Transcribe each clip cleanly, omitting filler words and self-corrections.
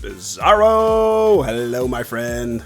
Bizarro! Hello, my friend.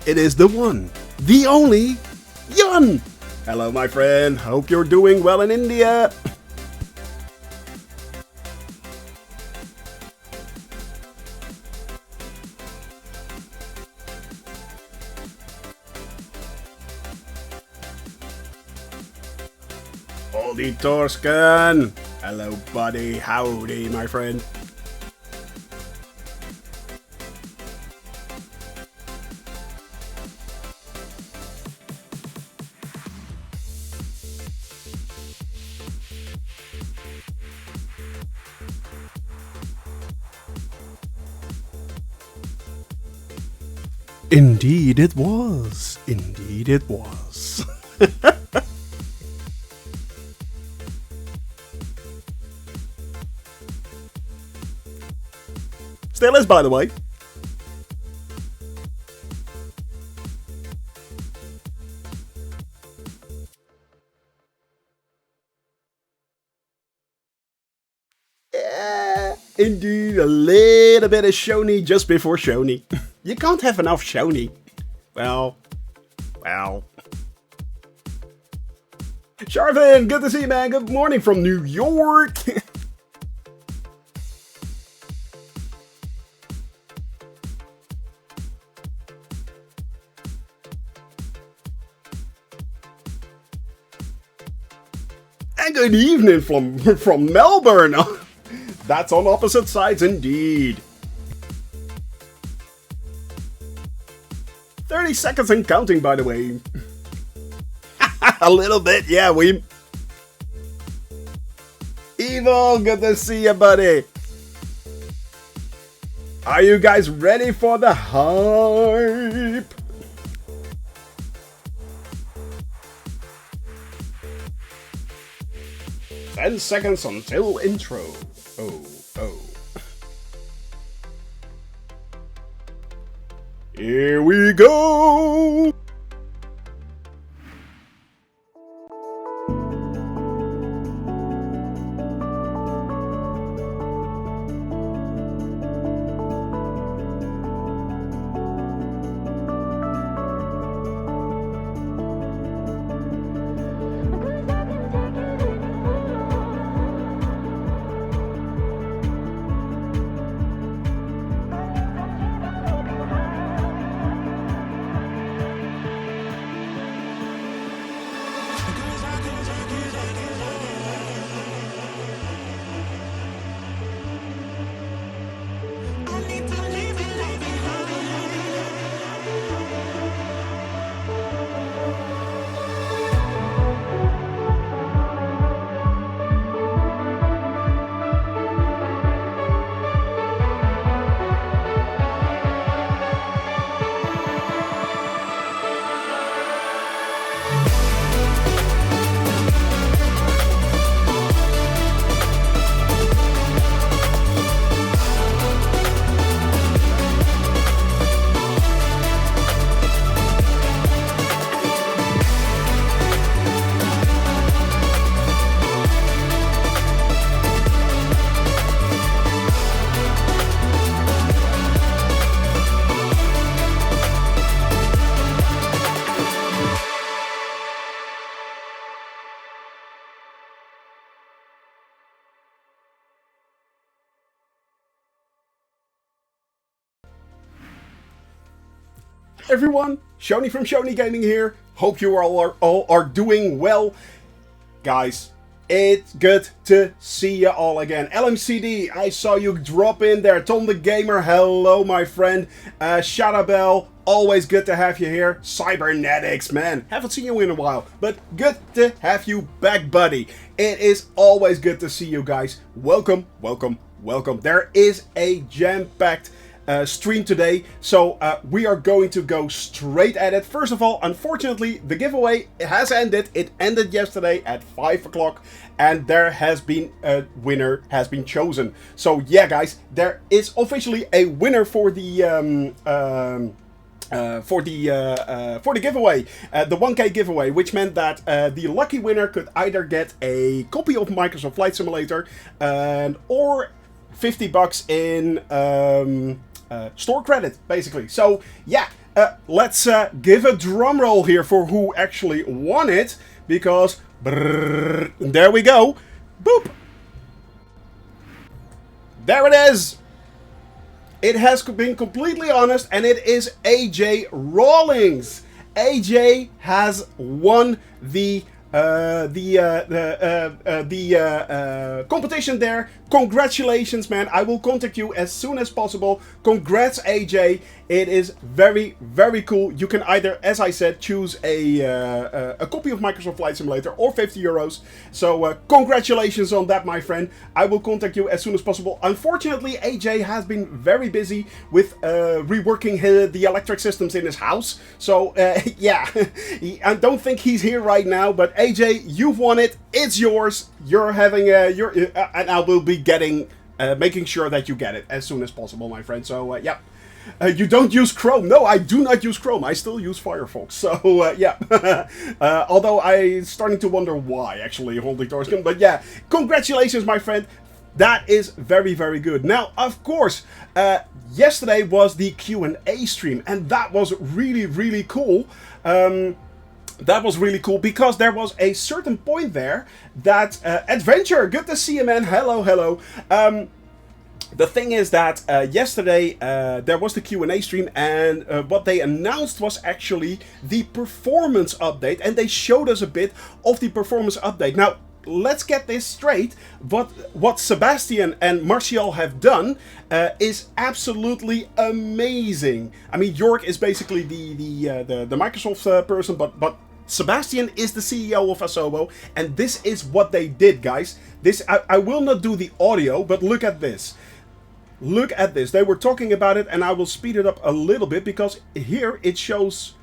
It is the one, the only, Yun! Hello, my friend. Hope you're doing well in India. Howdy, Torskan. Hello, buddy. Howdy, my friend. Indeed it was. Indeed it was. Still is, by the way. Yeah, indeed, a little bit of Shoni just before Shoni. You can't have enough Shoni. Well. Sharvin, good to see you, man. Good morning from New York. And good evening from Melbourne. That's on opposite sides indeed. 30 seconds and counting, by the way. A little bit, yeah, we... Evil, good to see you, buddy. Are you guys ready for the hype? Ten seconds until intro. Oh. Here we go! everyone, Shoni from Shoni Gaming here. Hope you all are doing well. Guys, it's good to see you all again. LMCD, I saw you drop in there. Tom the Gamer, hello my friend. Shadabel, always good to have you here. Cybernetics, man, haven't seen you in a while, but good to have you back, buddy. It is always good to see you guys. Welcome, welcome, welcome. There is a jam-packed stream today, so we are going to go straight at it. First of all, unfortunately, the giveaway has ended. It ended yesterday at 5 o'clock, and there has been a winner has been chosen. So yeah, guys, there is officially a winner for the giveaway, the 1K giveaway, which meant that the lucky winner could either get a copy of Microsoft Flight Simulator or $50 in store credit, basically. So yeah, let's give a drum roll here for who actually won it, because there we go, boop, there it is. It has been completely honest, and it is AJ Rawlings. AJ has won the competition there. Congratulations, man. I will contact you as soon as possible. Congrats, AJ. It is very, very cool. You can either, as I said, choose a copy of Microsoft Flight Simulator or €50. So congratulations on that, my friend. I will contact you as soon as possible. Unfortunately, AJ has been very busy with reworking the electric systems in his house. So yeah, I don't think he's here right now. But AJ, you've won it. It's yours. You're having and I will be getting making sure that you get it as soon as possible, my friend. So yeah. You don't use Chrome. No, I do not use Chrome. I still use Firefox. So, yeah. Although I'm starting to wonder why, actually, holding doors. But yeah, congratulations, my friend. That is very, very good. Now, of course, yesterday was the Q&A stream, and that was really, really cool. That was really cool because there was a certain point there that Adventure, good to see you, man. Hello, hello. The thing is that yesterday there was the Q&A stream, and what they announced was actually the performance update, and they showed us a bit of the performance update. Now, let's get this straight. What Sebastian and Martial have done is absolutely amazing. I mean, York is basically the Microsoft person, but Sebastian is the CEO of Asobo, and this is what they did, guys. This I will not do the audio, but look at this. Look at this. They were talking about it, and I will speed it up a little bit because here it shows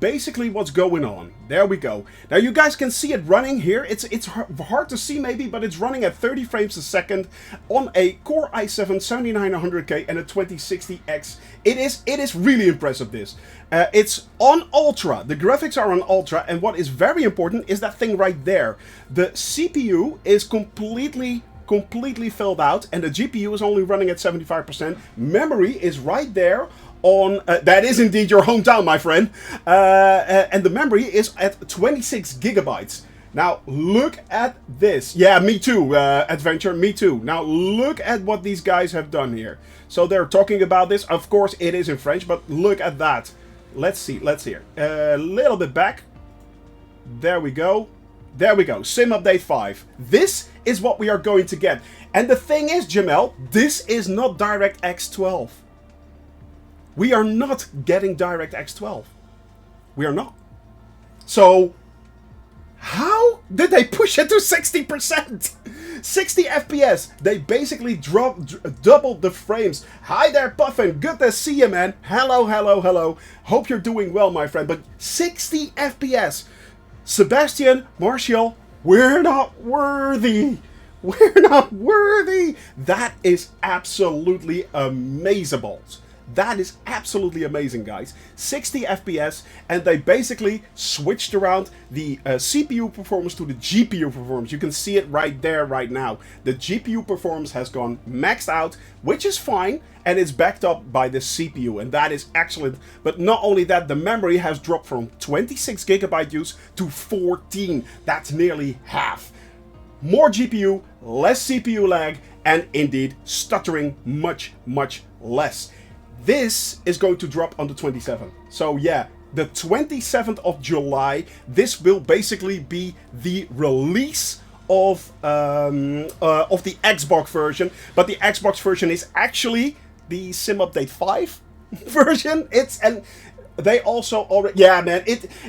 basically what's going on. There we go. Now you guys can see it running here. It's hard to see maybe, but it's running at 30 frames a second on a Core i7 7900K and a 2060X. It is really impressive, this. It's on Ultra. The graphics are on Ultra, and what is very important is that thing right there. The CPU is completely filled out, and the GPU is only running at 75%. Memory is right there on that is indeed your hometown, my friend, and the memory is at 26 gigabytes. Now look at this. Yeah, me too, Adventure, me too. Now look at what these guys have done here. So they're talking about this. Of course it is in French, but look at that. Let's see, let's hear a little bit back. There we go. There we go, Sim Update 5. This is what we are going to get. And the thing is, Jamel, this is not DirectX 12. We are not getting DirectX 12. We are not. So, how did they push it to 60%? 60 FPS. They basically doubled the frames. Hi there, Puffin. Good to see you, man. Hello, hello, hello. Hope you're doing well, my friend. But 60 FPS. Sebastian, Martial, we're not worthy. We're not worthy. That is absolutely amazeballs. That is absolutely amazing, guys. 60 FPS, and they basically switched around the CPU performance to the GPU performance. You can see it right there, right now. The GPU performance has gone maxed out, which is fine, and it's backed up by the CPU, and that is excellent. But not only that, the memory has dropped from 26 gigabyte use to 14. That's nearly half. More GPU, less CPU lag, and indeed stuttering much, much less. This is going to drop on the 27th. So yeah, the 27th of July, this will basically be the release of the Xbox version. But the Xbox version is actually the Sim Update 5 version. And they also already, yeah, man,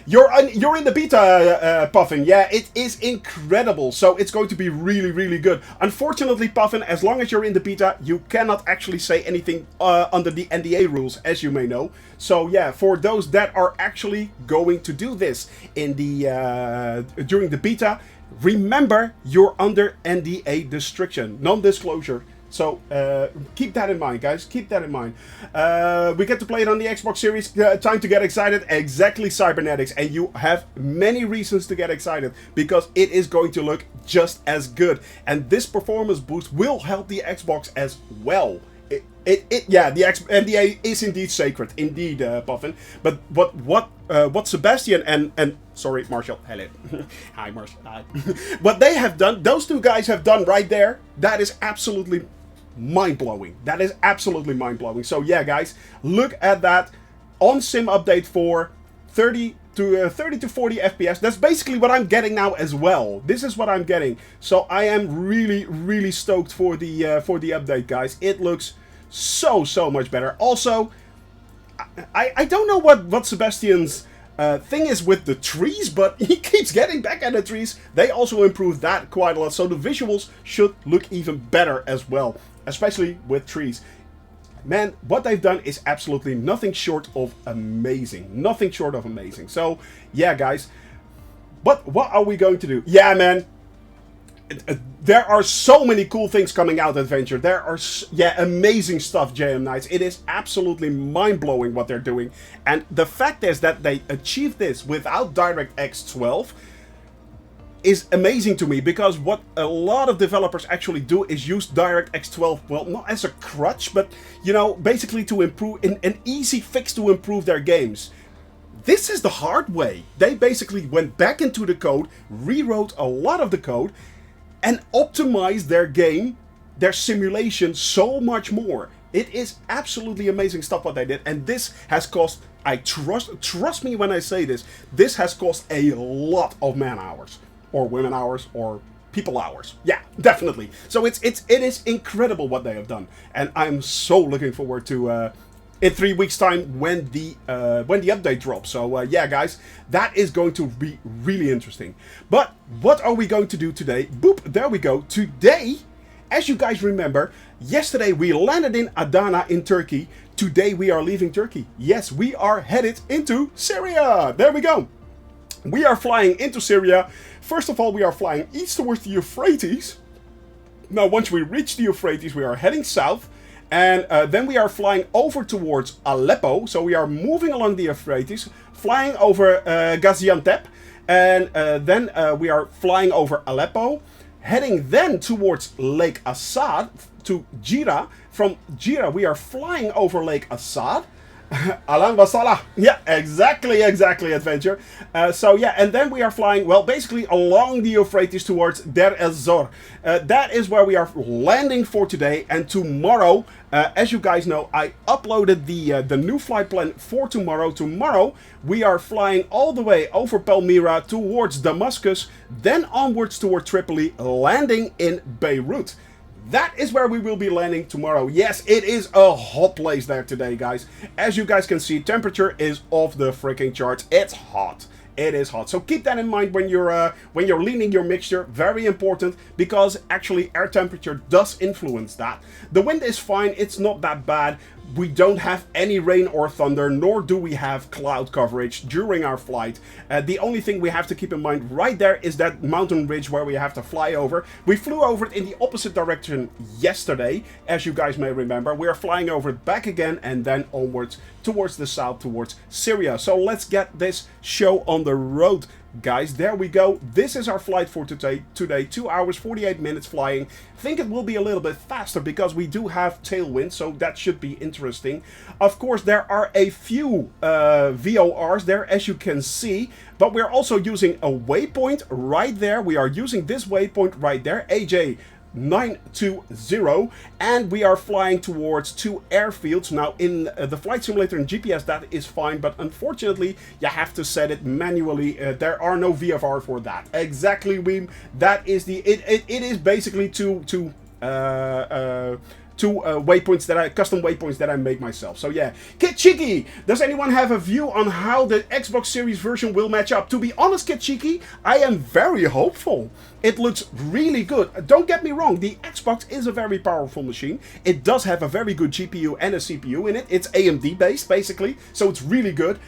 you're in the beta, Puffin. Yeah, it is incredible. So it's going to be really, really good. Unfortunately, Puffin, as long as you're in the beta, you cannot actually say anything under the NDA rules, as you may know. So yeah, for those that are actually going to do this in the during the beta, remember you're under NDA restriction, non-disclosure. So keep that in mind, guys. Keep that in mind. We get to play it on the Xbox Series. Time to get excited. Exactly, Cybernetics. And you have many reasons to get excited because it is going to look just as good. And this performance boost will help the Xbox as well. Yeah, the NDA is indeed sacred, indeed, Puffin. But what Sebastian and sorry, Marshall, hello, hi, Marshall, hi. What they have done, those two guys have done right there, that is absolutely mind-blowing. That is absolutely mind-blowing. So yeah, guys, look at that on Sim Update 4, 30 to 40 FPS. That's basically what I'm getting now as well. This is what I'm getting. So I am really, really stoked for the update, guys. It looks so much better. Also, I don't know what Sebastian's thing is with the trees, but he keeps getting back at the trees. They also improved that quite a lot, so the visuals should look even better as well, especially with trees. Man, what they've done is absolutely nothing short of amazing. Nothing short of amazing. So, yeah, guys. But what are we going to do? Yeah, man. There are so many cool things coming out, Adventure. There are, yeah, amazing stuff, JM Knights. It is absolutely mind-blowing what they're doing. And the fact is that they achieved this without DirectX 12 is amazing to me, because what a lot of developers actually do is use DirectX 12, well, not as a crutch, but, you know, basically to improve, an easy fix to improve their games. This is the hard way. They basically went back into the code, rewrote a lot of the code, and optimized their game, their simulation so much more. It is absolutely amazing stuff what they did, and this has cost, trust me when I say this, this has cost a lot of man hours, or women hours, or people hours. Yeah, definitely. So it is incredible what they have done, and I'm so looking forward to in 3 weeks' time when the update drops. So yeah, guys, that is going to be really interesting. But what are we going to do today? Boop, there we go. Today, as you guys remember, yesterday we landed in Adana in Turkey. Today we are leaving Turkey. Yes, we are headed into Syria. There we go. We are flying into Syria. First of all, we are flying east towards the Euphrates. Now, once we reach the Euphrates, we are heading south. And then we are flying over towards Aleppo. So we are moving along the Eurphrates, flying over Gaziantep. And then we are flying over Aleppo, heading then towards Lake Assad to Jira. From Jira, we are flying over Lake Assad. Alan Wasala. Yeah, exactly, Adventure. So yeah, and then we are flying, well, basically along the Euphrates towards Deir ez-Zor. That is where we are landing for today, and tomorrow, as you guys know, I uploaded the new flight plan for tomorrow. Tomorrow, we are flying all the way over Palmyra towards Damascus, then onwards toward Tripoli, landing in Beirut. That is where we will be landing tomorrow. Yes, it is a hot place there today, guys. As you guys can see, temperature is off the freaking charts. It's hot. It is hot. So keep that in mind when you're leaning your mixture. Very important, because actually air temperature does influence that. The wind is fine. It's not that bad. We don't have any rain or thunder, nor do we have cloud coverage during our flight. The only thing we have to keep in mind right there is that mountain ridge where we have to fly over. We flew over it in the opposite direction yesterday, as you guys may remember. We are flying over it back again and then onwards towards the south, towards Syria. So let's get this show on the road, guys. There we go. This is our flight for today. 2 hours, 48 minutes flying. I think it will be a little bit faster because we do have tailwind, so that should be interesting. Of course, there are a few VORs there, as you can see, but we're also using a waypoint right there. We are using this waypoint right there. AJ, 920, and we are flying towards 2 airfields. Now in the flight simulator and GPS that is fine, but unfortunately you have to set it manually. There are no VFR for that. Exactly, that is it is basically two waypoints custom waypoints that I made myself. So yeah, Kid Cheeky, does anyone have a view on how the Xbox Series version will match up? To be honest, Kid Cheeky, I am very hopeful. It looks really good. Don't get me wrong, the Xbox is a very powerful machine. It does have a very good GPU and a CPU in it. It's AMD based, basically, so it's really good.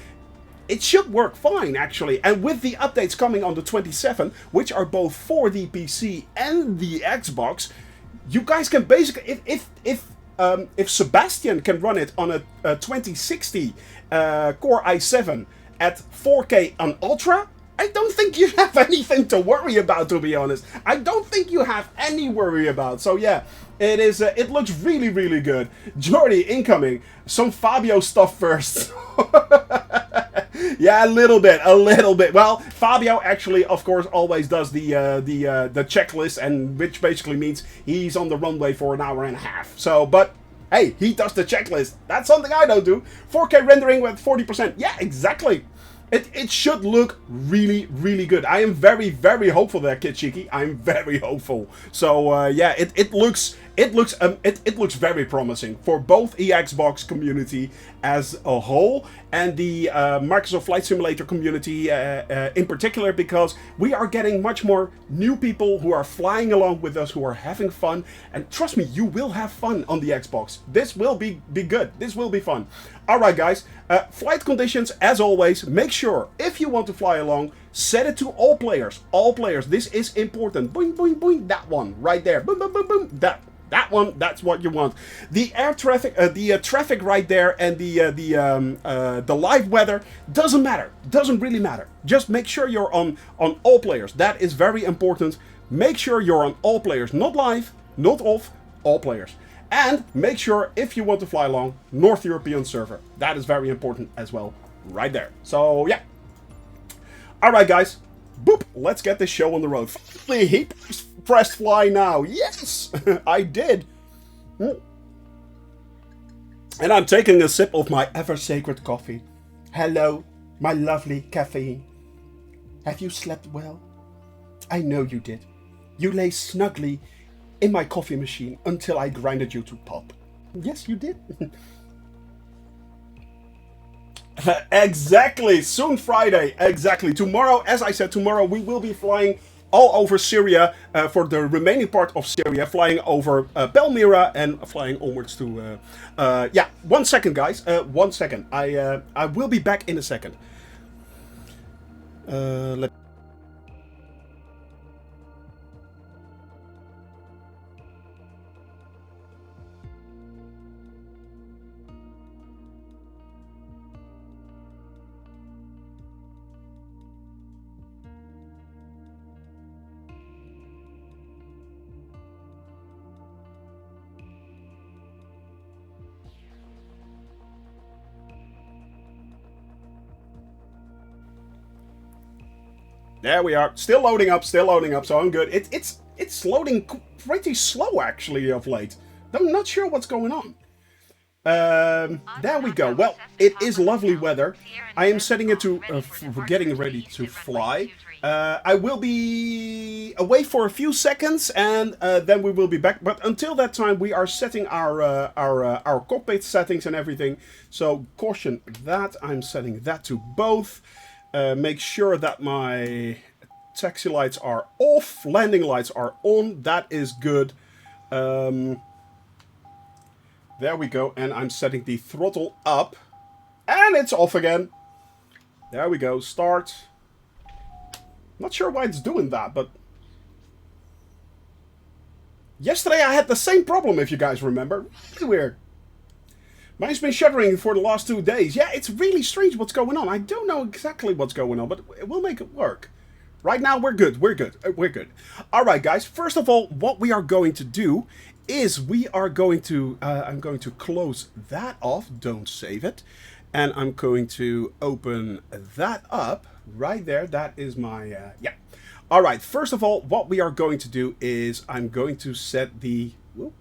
It should work fine, actually. And with the updates coming on the 27th, which are both for the PC and the Xbox, you guys can basically, if Sebastian can run it on a 2060 Core i7 at 4K on Ultra, I don't think you have anything to worry about, to be honest. I don't think you have any worry about. So yeah, it is. It looks really, really good. Jordy, incoming. Some Fabio stuff first. Yeah, a little bit. Well, Fabio actually, of course, always does the checklist, and which basically means he's on the runway for an hour and a half. So, but hey, he does the checklist. That's something I don't do. 4K rendering with 40%. Yeah, exactly. It should look really, really good. I am very, very hopeful there, Kid Cheeky. I'm very hopeful. So yeah, it looks very promising for both the Xbox community as a whole and the Microsoft Flight Simulator community in particular, because we are getting much more new people who are flying along with us, who are having fun. And trust me, you will have fun on the Xbox. This will be good. This will be fun. All right, guys. Flight conditions, as always, make sure if you want to fly along, set it to all players. All players. This is important. Boing, boing, boing. That one right there. Boom, boom, boom, boom. That one, that's what you want. The air traffic, the traffic right there, and the live weather doesn't matter. Doesn't really matter. Just make sure you're on all players. That is very important. Make sure you're on all players, not live, not off, all players. And make sure, if you want to fly along, North European server. That is very important as well, right there. So yeah. All right, guys. Boop. Let's get this show on the road. Finally, he pressed fly now. Yes, I did. And I'm taking a sip of my ever-sacred coffee. Hello, my lovely caffeine. Have you slept well? I know you did. You lay snugly in my coffee machine until I grinded you to pulp. Yes, you did. Exactly. Soon Friday. Exactly. Tomorrow, as I said, tomorrow we will be flying all over Syria for the remaining part of Syria, flying over Palmyra and flying onwards to... yeah, 1 second, guys. 1 second. I will be back in a second. There we are. Still loading up, so I'm good. It's loading pretty slow, actually, of late. I'm not sure what's going on. There we go. Well, it is lovely weather. I am setting it to getting ready to fly. I will be away for a few seconds, and then we will be back. But until that time, we are setting our cockpit settings and everything. So caution that I'm setting that to both. Make sure that my taxi lights are off, landing lights are on. That is good. There we go, and I'm setting the throttle up, and it's off again. There we go. Start. Not sure why it's doing that, but yesterday I had the same problem, if you guys remember. Really weird. Mine's been shuddering for the last 2 days. Yeah, it's really strange what's going on. I don't know exactly what's going on, but we'll make it work. Right now, we're good. We're good. We're good. All right, guys. First of all, what we are going to do is we are going to... I'm going to close that off. Don't save it. And I'm going to open that up right there. That is my... yeah. All right, first of all, what we are going to do is I'm going to set the... Whoop,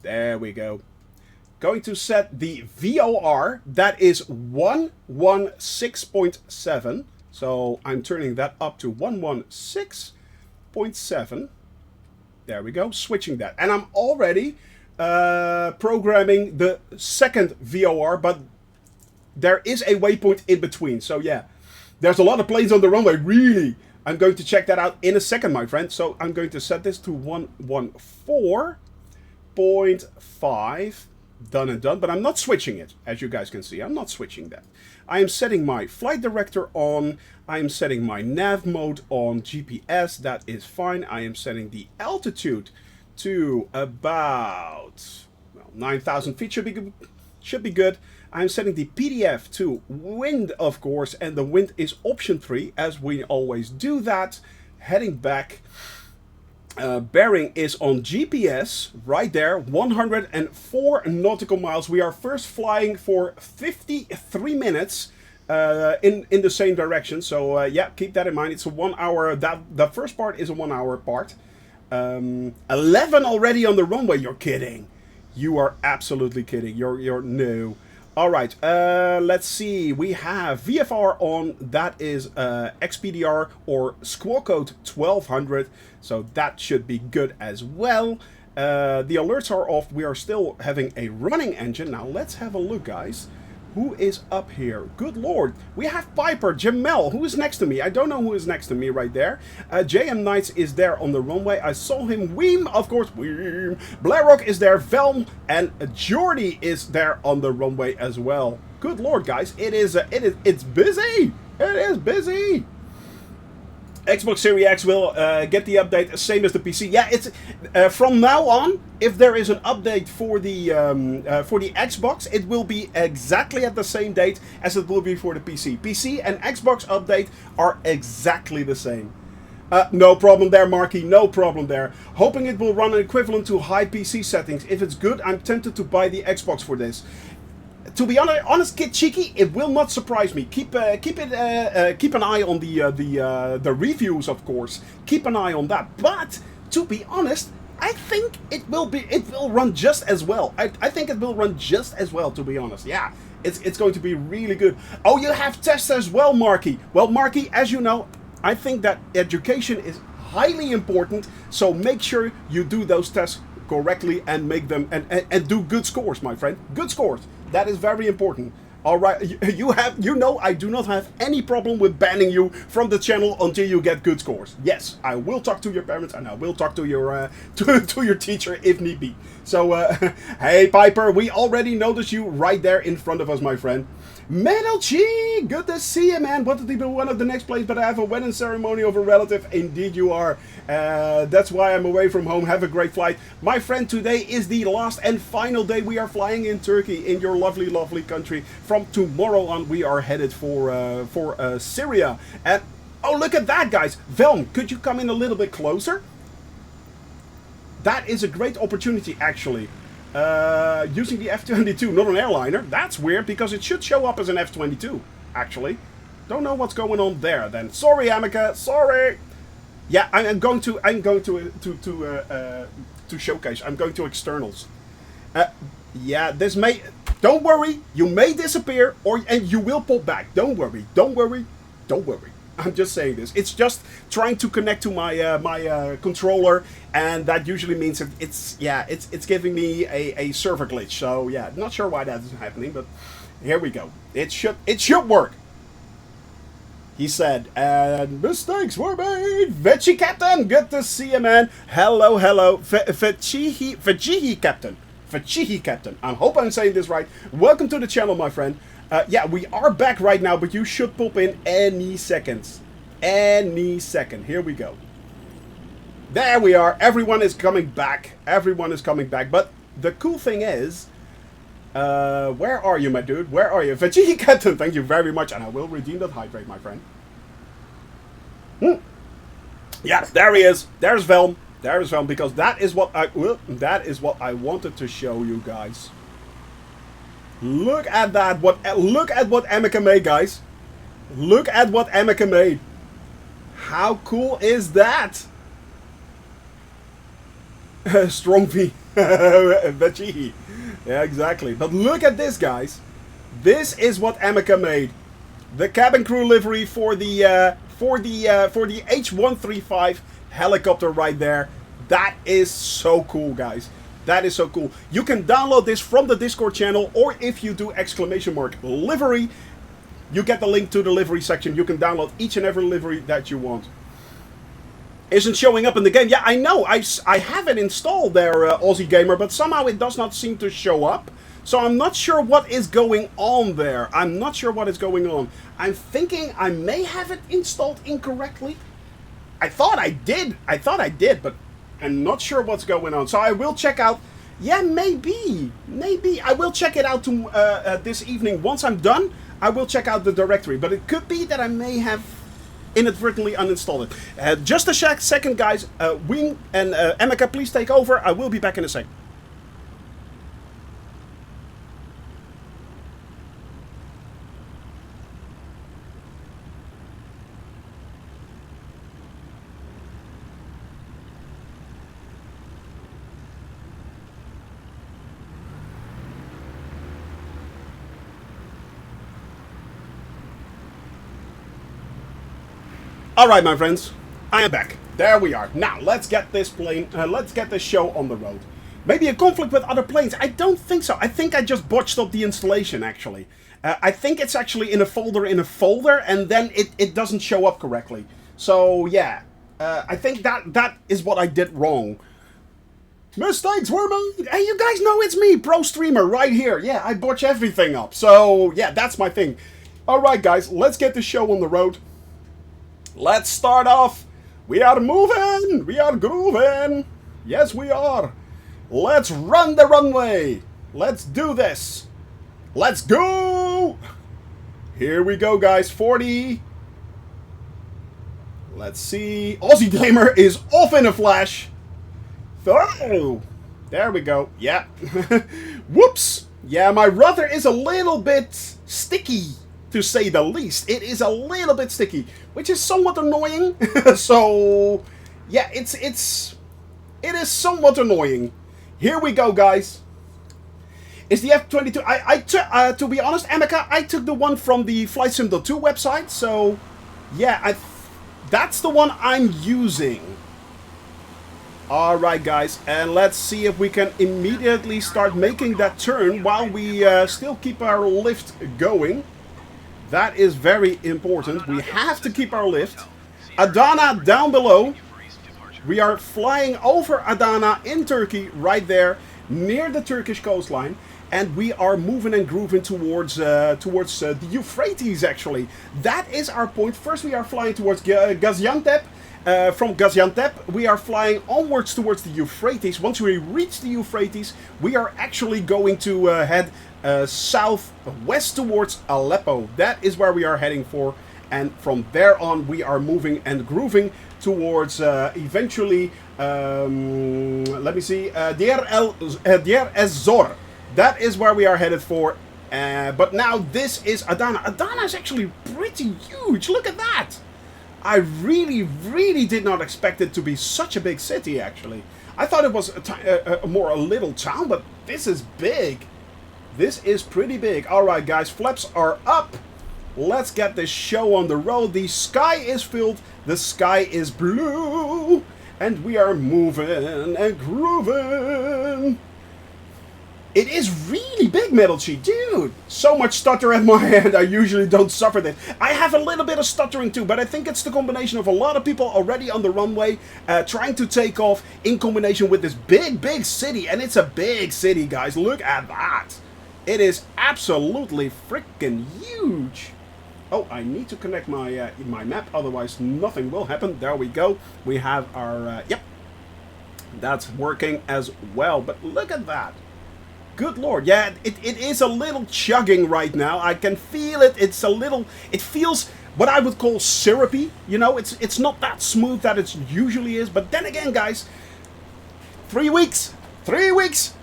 there we go. Going to set the VOR. That is 116.7. So I'm turning that up to 116.7. There we go, switching that. And I'm already programming the second VOR, but there is a waypoint in between. So yeah, there's a lot of planes on the runway, really. I'm going to check that out in a second, my friend. So I'm going to set this to 114.5. Done and done, but I'm not switching it, as you guys can see. I'm not switching that. I am setting my flight director on. I am setting my nav mode on GPS. That is fine. I am setting the altitude to about, well, 9,000 feet should be good. I'm setting the PDF to wind, of course, and the wind is option 3, as we always do that. Heading back. Bearing is on GPS, right there, 104 nautical miles. We are first flying for 53 minutes in the same direction. So yeah, keep that in mind. It's a 1 hour, the first part is a 1 hour part. 11 already on the runway, you're kidding. You are absolutely kidding. You're no. All right, let's see. We have VFR on. That is XPDR or squawk code 1200. So that should be good as well. The alerts are off. We are still having a running engine. Now let's have a look, guys. Who is up here? Good lord. We have Piper, Jamel. Who is next to me? I don't know who is next to me right there. JM Knights is there on the runway. I saw him. Weem, of course. Weem. Blairrock is there. Velm and Jordy is there on the runway as well. Good lord, guys. It's busy. It is busy. Xbox Series X will get the update, same as the PC. Yeah, it's from now on. If there is an update for the Xbox, it will be exactly at the same date as it will be for the PC. PC and Xbox update are exactly the same. No problem there, Marky. No problem there. Hoping it will run equivalent to high PC settings. If it's good, I'm tempted to buy the Xbox for this. To be honest, Kid Cheeky, it will not surprise me. Keep an eye on the reviews, of course. Keep an eye on that. But to be honest, I think it will run just as well. I think it will run just as well. To be honest, yeah, it's going to be really good. Oh, you have tests as well, Marky. Well, Marky, as you know, I think that education is highly important. So make sure you do those tests correctly and make them and do good scores, my friend. Good scores. That is very important. All right, you know I do not have any problem with banning you from the channel until you get good scores. Yes, I will talk to your parents and I will talk to your to your teacher if need be. So hey Piper, we already noticed you right there in front of us, my friend. Metal G, good to see you, man. Wanted to be one of the next place, but I have a wedding ceremony of a relative. Indeed you are. That's why I'm away from home. Have a great flight. My friend, today is the last and final day we are flying in Turkey, in your lovely, lovely country. From tomorrow on, we are headed for Syria. And, oh, look at that, guys. Velm, could you come in a little bit closer? That is a great opportunity, actually. Using the F-22, not an airliner. That's weird, because it should show up as an F-22, actually. Don't know what's going on there, then. Sorry, Amica, sorry! Yeah, I'm going to showcase. I'm going to externals. Yeah, this may... Don't worry, you may disappear, and you will pop back. Don't worry, don't worry, don't worry. I'm just saying this. It's just trying to connect to my my controller, and that usually means it's giving me a server glitch. So yeah, not sure why that is happening, but here we go. It should work. He said, and mistakes were made. Veggie Captain, good to see you, man. Hello, hello. Veggie Captain. Veggie Captain. I hope I'm saying this right. Welcome to the channel, my friend. Yeah, we are back right now, but you should pop in any seconds. Any second. Here we go. There we are. Everyone is coming back. Everyone is coming back. But the cool thing is, where are you, my dude? Where are you? Veggie Captain, thank you very much. And I will redeem that hydrate, my friend. Yeah, there he is. There's Velm. There's Velm, because that is what I wanted to show you guys. Look at that. Look at what Amica made, guys. Look at what Amica made. How cool is that? Strong V. Veggie. Yeah, exactly. But look at this, guys. This is what Amica made. The cabin crew livery for the H-135 helicopter right there. That is so cool, guys. That is so cool. You can download this from the Discord channel, or if you do !livery, you get the link to the livery section. You can download each and every livery that you want. Isn't showing up in the game. Yeah, I know. I have it installed there, Aussie Gamer, but somehow it does not seem to show up. So I'm not sure what is going on there. I'm not sure what is going on. I'm thinking I may have it installed incorrectly. I thought I did. But I'm not sure what's going on. So I will check out. Yeah, maybe. I will check it out this evening. Once I'm done, I will check out the directory. But it could be that I may have inadvertently uninstalled it. Just a second, guys. Wing and Amica, please take over. I will be back in a second. Alright, my friends, I am back. There we are. Now, let's get this show on the road. Maybe a conflict with other planes? I don't think so. I think I just botched up the installation, actually. I think it's actually in a folder, and then it doesn't show up correctly. So, yeah. I think that is what I did wrong. Mistakes were made! Hey, you guys know it's me, Pro Streamer, right here. Yeah, I botch everything up. So, yeah, that's my thing. Alright, guys, let's get the show on the road. Let's start off. We are moving. We are grooving. Yes, we are. Let's run the runway. Let's do this. Let's go. Here we go, guys. 40. Let's see. Aussie Gamer is off in a flash. Oh, there we go. Yeah. Whoops. Yeah, my rudder is a little bit sticky, to say the least. It is a little bit sticky, which is somewhat annoying. So, yeah, it is somewhat annoying. Here we go, guys. Is the F-22... to be honest, Amica, I took the one from the Flight Sim 2 website. So, yeah, that's the one I'm using. Alright, guys, and let's see if we can immediately start making that turn while we still keep our lift going. That is very important. We have to keep our lift. Adana down below. We are flying over Adana in Turkey, right there, near the Turkish coastline. And we are moving and grooving towards the Euphrates, actually. That is our point. First, we are flying towards Gaziantep. From Gaziantep, we are flying onwards towards the Euphrates. Once we reach the Euphrates, we are actually going to head southwest towards Aleppo. That is where we are heading for. And from there on, we are moving and grooving towards eventually, let me see, Deir ez-Zor. That is where we are headed for. But now this is Adana. Adana is actually pretty huge. Look at that. I really did not expect it to be such a big city, actually. I thought it was a little town, but this is big. This is pretty big. Alright, guys, flaps are up. Let's get this show on the road. The sky is filled. The sky is blue. And we are moving and grooving. It is really big, Metal Cheat. Dude, so much stutter at my end. I usually don't suffer that. I have a little bit of stuttering too, but I think it's the combination of a lot of people already on the runway trying to take off in combination with this big city. And it's a big city, guys. Look at that. It is absolutely freaking huge. Oh, I need to connect my my map, otherwise nothing will happen. There we go. We have our, yep. That's working as well, but look at that. Good lord, yeah, it is a little chugging right now. I can feel it. It's a little, it feels what I would call syrupy. You know, it's not that smooth that it usually is. But then again, guys, 3 weeks,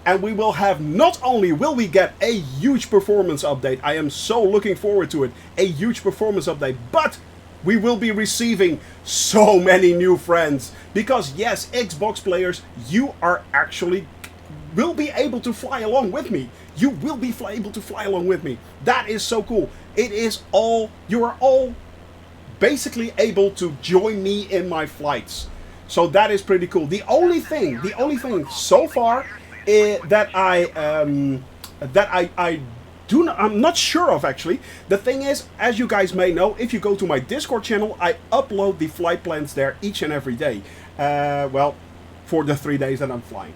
and we will have, not only will we get a huge performance update, I am so looking forward to it, a huge performance update, but we will be receiving so many new friends. Because yes, Xbox players, you are actually will be able to fly along with me. You will be able to fly along with me. That is so cool. It is all, you are all basically able to join me in my flights. So that is pretty cool. The only thing so far that I'm not sure of actually. The thing is, as you guys may know, if you go to my Discord channel, I upload the flight plans there each and every day. Well, for the 3 days that I'm flying.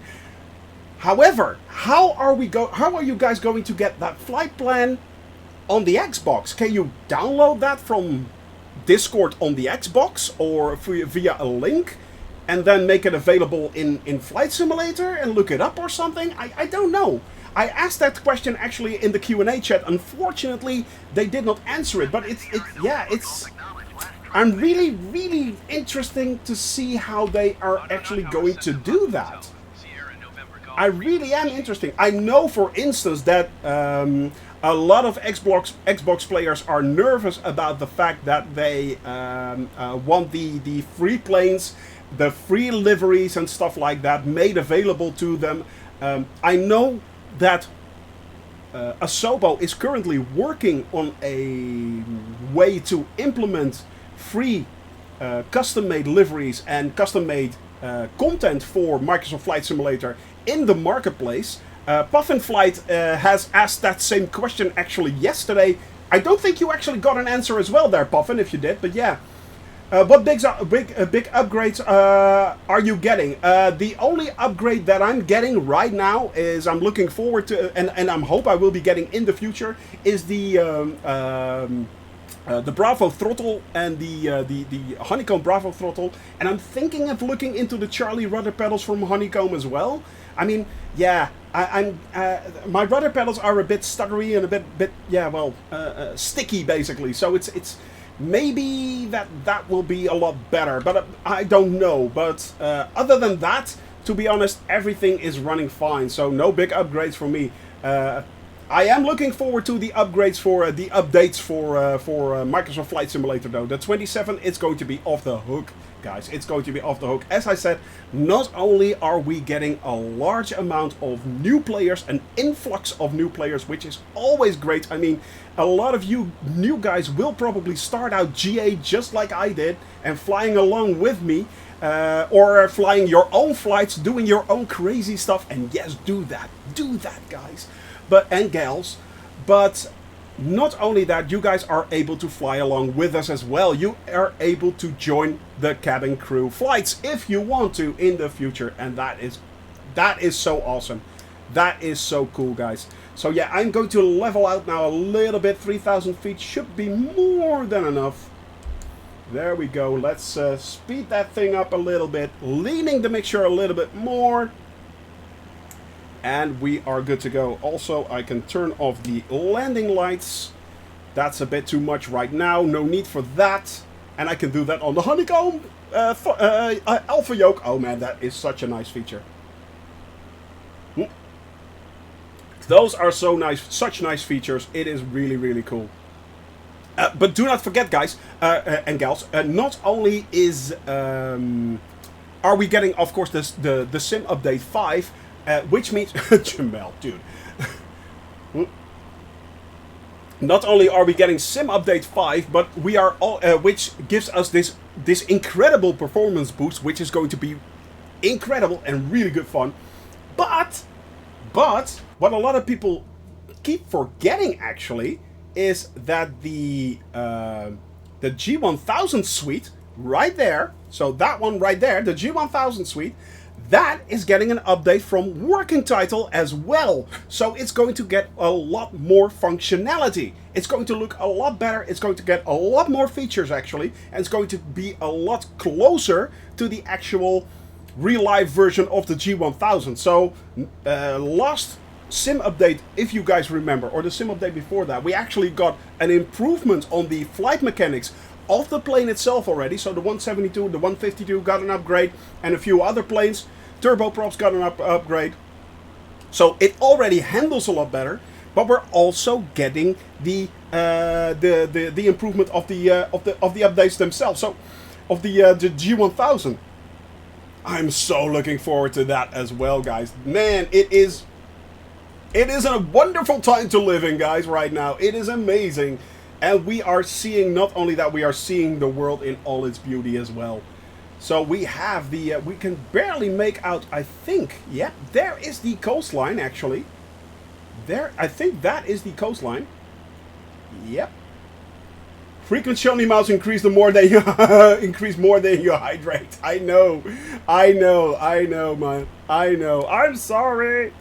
However, how are you guys going to get that flight plan on the Xbox? Can you download that from Discord on the Xbox or via a link and then make it available in Flight Simulator and look it up or something? I don't know. I asked that question actually in the Q&A chat. Unfortunately, they did not answer it, but I'm really interesting to see how they are actually going to do that. I really am interested. I know, for instance, that a lot of Xbox players are nervous about the fact that they want the free planes, the free liveries and stuff like that made available to them. I know that Asobo is currently working on a way to implement free custom-made liveries and custom-made content for Microsoft Flight Simulator in the marketplace. Puffin Flight has asked that same question actually yesterday. I don't think you actually got an answer as well there, Puffin, if you did, but yeah. What big upgrades are you getting? The only upgrade that I'm getting right now is I'm looking forward to, and I hope I will be getting in the future, is the Bravo throttle and the Honeycomb Bravo throttle, and I'm thinking of looking into the Charlie rudder pedals from Honeycomb as well. I mean, yeah, my rudder pedals are a bit stuttery and a bit sticky basically. So it's maybe that will be a lot better, but I don't know. But other than that, to be honest, everything is running fine. So no big upgrades for me. I am looking forward to the upgrades for the updates for Microsoft Flight Simulator though. The 27, it's going to be off the hook, guys. It's going to be off the hook. As I said, not only are we getting a large amount of new players, an influx of new players, which is always great. I mean, a lot of you new guys will probably start out GA just like I did and flying along with me. Or flying your own flights, doing your own crazy stuff. And yes, do that, guys. And gals, but not only that, you guys are able to fly along with us as well. You are able to join the cabin crew flights if you want to in the future, and that is so awesome. That is so cool, guys. So yeah, I'm going to level out now a little bit. 3,000 feet should be more than enough. There we go. Let's speed that thing up a little bit, leaning the mixture a little bit more. And we are good to go. Also, I can turn off the landing lights. That's a bit too much right now. No need for that. And I can do that on the Honeycomb Alpha Yoke. Oh man, that is such a nice feature. Those are so nice, such nice features. It is really cool. But do not forget, guys and gals, not only is are we getting, of course, the Sim Update 5, which means Jamel, dude. Not only are we getting Sim Update 5, but we are all, which gives us this incredible performance boost, which is going to be incredible and really good fun. But what a lot of people keep forgetting actually is that the G1000 suite right there, so that one right there, the G1000 suite, that is getting an update from Working Title as well. So it's going to get a lot more functionality. It's going to look a lot better. It's going to get a lot more features actually. And it's going to be a lot closer to the actual real-life version of the G1000. So last Sim update, if you guys remember, or the Sim update before that, we actually got an improvement on the flight mechanics of the plane itself already. So the 172, the 152 got an upgrade, and a few other planes. Turboprops got an upgrade. So it already handles a lot better. but we're also getting the improvement of the updates themselves. So of the G1000. I'm so looking forward to that as well, guys. Man, it is a wonderful time to live in, guys, right now. It is amazing. And we are seeing, not only that, we are seeing the world in all its beauty as well. So we have the, we can barely make out, I think, yep, there is the coastline, actually. There, I think that is the coastline. Yep. Frequency on the mouse increase the more they increase more than you hydrate. I know, man. I know. I'm sorry.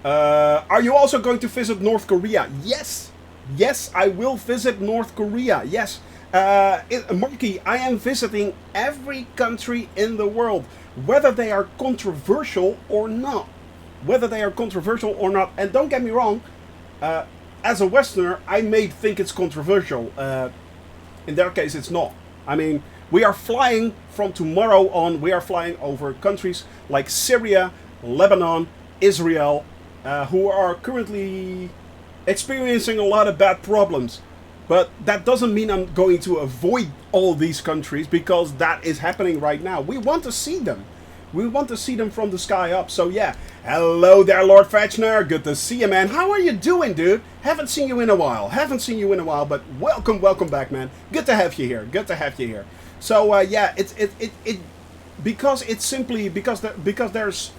Are you also going to visit North Korea? Yes. Yes, I will visit North Korea. Yes. Marky, I am visiting every country in the world, whether they are controversial or not. Whether they are controversial or not. And don't get me wrong, as a Westerner, I may think it's controversial. In their case, it's not. I mean, we are flying from tomorrow on, we are flying over countries like Syria, Lebanon, Israel, who are currently experiencing a lot of bad problems. But that doesn't mean I'm going to avoid all these countries, because that is happening right now. We want to see them. We want to see them from the sky up. So yeah, hello there, Lord Fetchner. Good to see you, man. How are you doing, dude? Haven't seen you in a while. But welcome back, man. Good to have you here. So yeah, because it's simply because there's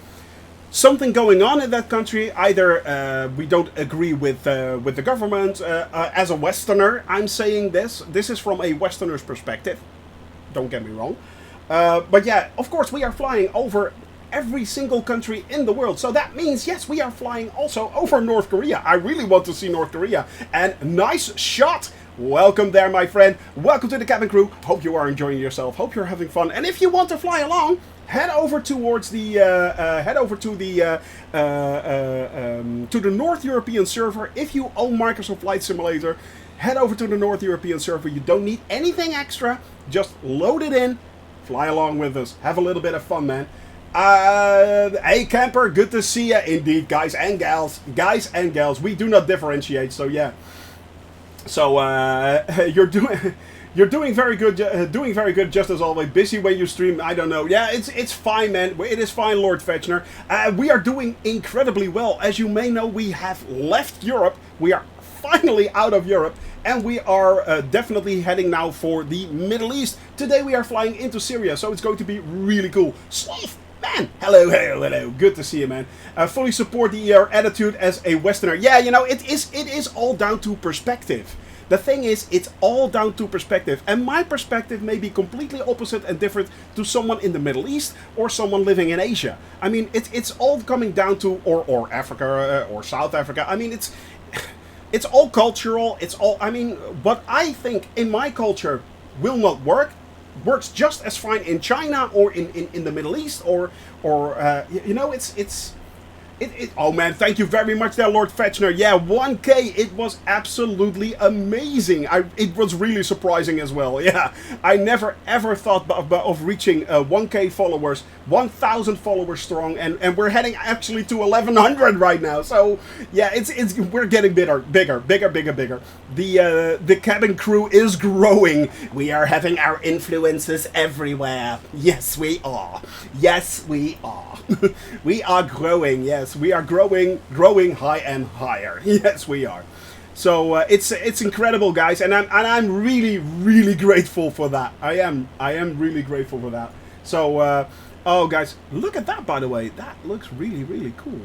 something going on in that country. Either we don't agree with the government. As a Westerner, I'm saying this. This is from a Westerner's perspective. Don't get me wrong. But yeah, of course, we are flying over every single country in the world. So that means, yes, we are flying also over North Korea. I really want to see North Korea. And nice shot. Welcome there, my friend. Welcome to the cabin crew. Hope you are enjoying yourself. Hope you're having fun. And if you want to fly along, head over towards the to the North European server. If you own Microsoft Flight Simulator, head over to the North European server. You don't need anything extra. Just load it in. Fly along with us. Have a little bit of fun, man. Hey, camper. Good to see you. Indeed, guys and gals. Guys and gals. We do not differentiate. So yeah. So you're doing very good. Doing very good. Just as always. Busy when you stream. I don't know. Yeah, it's fine, man. It is fine, Lord Fetchner. We are doing incredibly well. As you may know, we have left Europe. We are finally out of Europe. And we are definitely heading now for the Middle East. Today we are flying into Syria, so it's going to be really cool. Slave, man, hello. Good to see you, man. Fully support your attitude as a Westerner. Yeah, you know, it is all down to perspective. The thing is, it's all down to perspective. And my perspective may be completely opposite and different to someone in the Middle East or someone living in Asia. I mean, it's all coming down to, or Africa or South Africa. I mean, it's all cultural. It's all, I mean, what I think in my culture will not works just as fine in China or in the Middle East or you know, oh man, thank you very much there, Lord Fetchner. Yeah, 1K, it was absolutely amazing. It was really surprising as well. Yeah, I never ever thought of reaching 1K followers, 1,000 followers strong, and we're heading actually to 1,100 right now. So yeah, we're getting bigger. The cabin crew is growing. We are having our influences everywhere. Yes, we are. We are growing. Yes. We are growing high and higher. Yes, we are. So it's incredible, guys, and I'm really grateful for that. I am really grateful for that. So oh, guys, look at that. By the way, that looks really cool.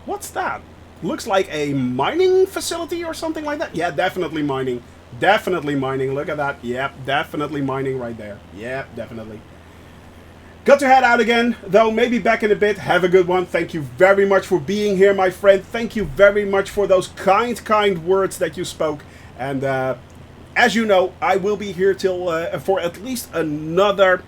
What's that? Looks like a mining facility or something like that. Yeah, definitely mining. Look at that. Yep, definitely mining right there. Yep, definitely. Got to head out again, though, maybe back in a bit. Have a good one. Thank you very much for being here, my friend. Thank you very much for those kind words that you spoke. And as you know, I will be here till for at least another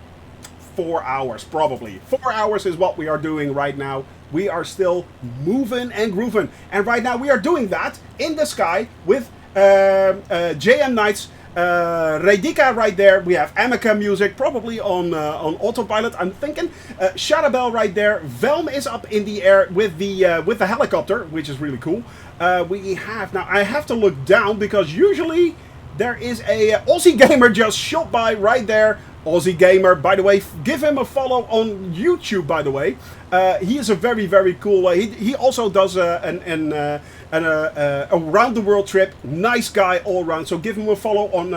4 hours, probably. 4 hours is what we are doing right now. We are still moving and grooving. And right now we are doing that in the sky with JM Knights Redika right there. We have Amica music, probably on autopilot. I'm thinking. Shadabel right there. Velm is up in the air with the helicopter, which is really cool. We have now. I have to look down because usually there is a Aussie gamer just shot by right there. Aussie gamer, by the way, give him a follow on YouTube. By the way, he is a very, very cool. He also does a around the world trip. Nice guy all around. So give him a follow on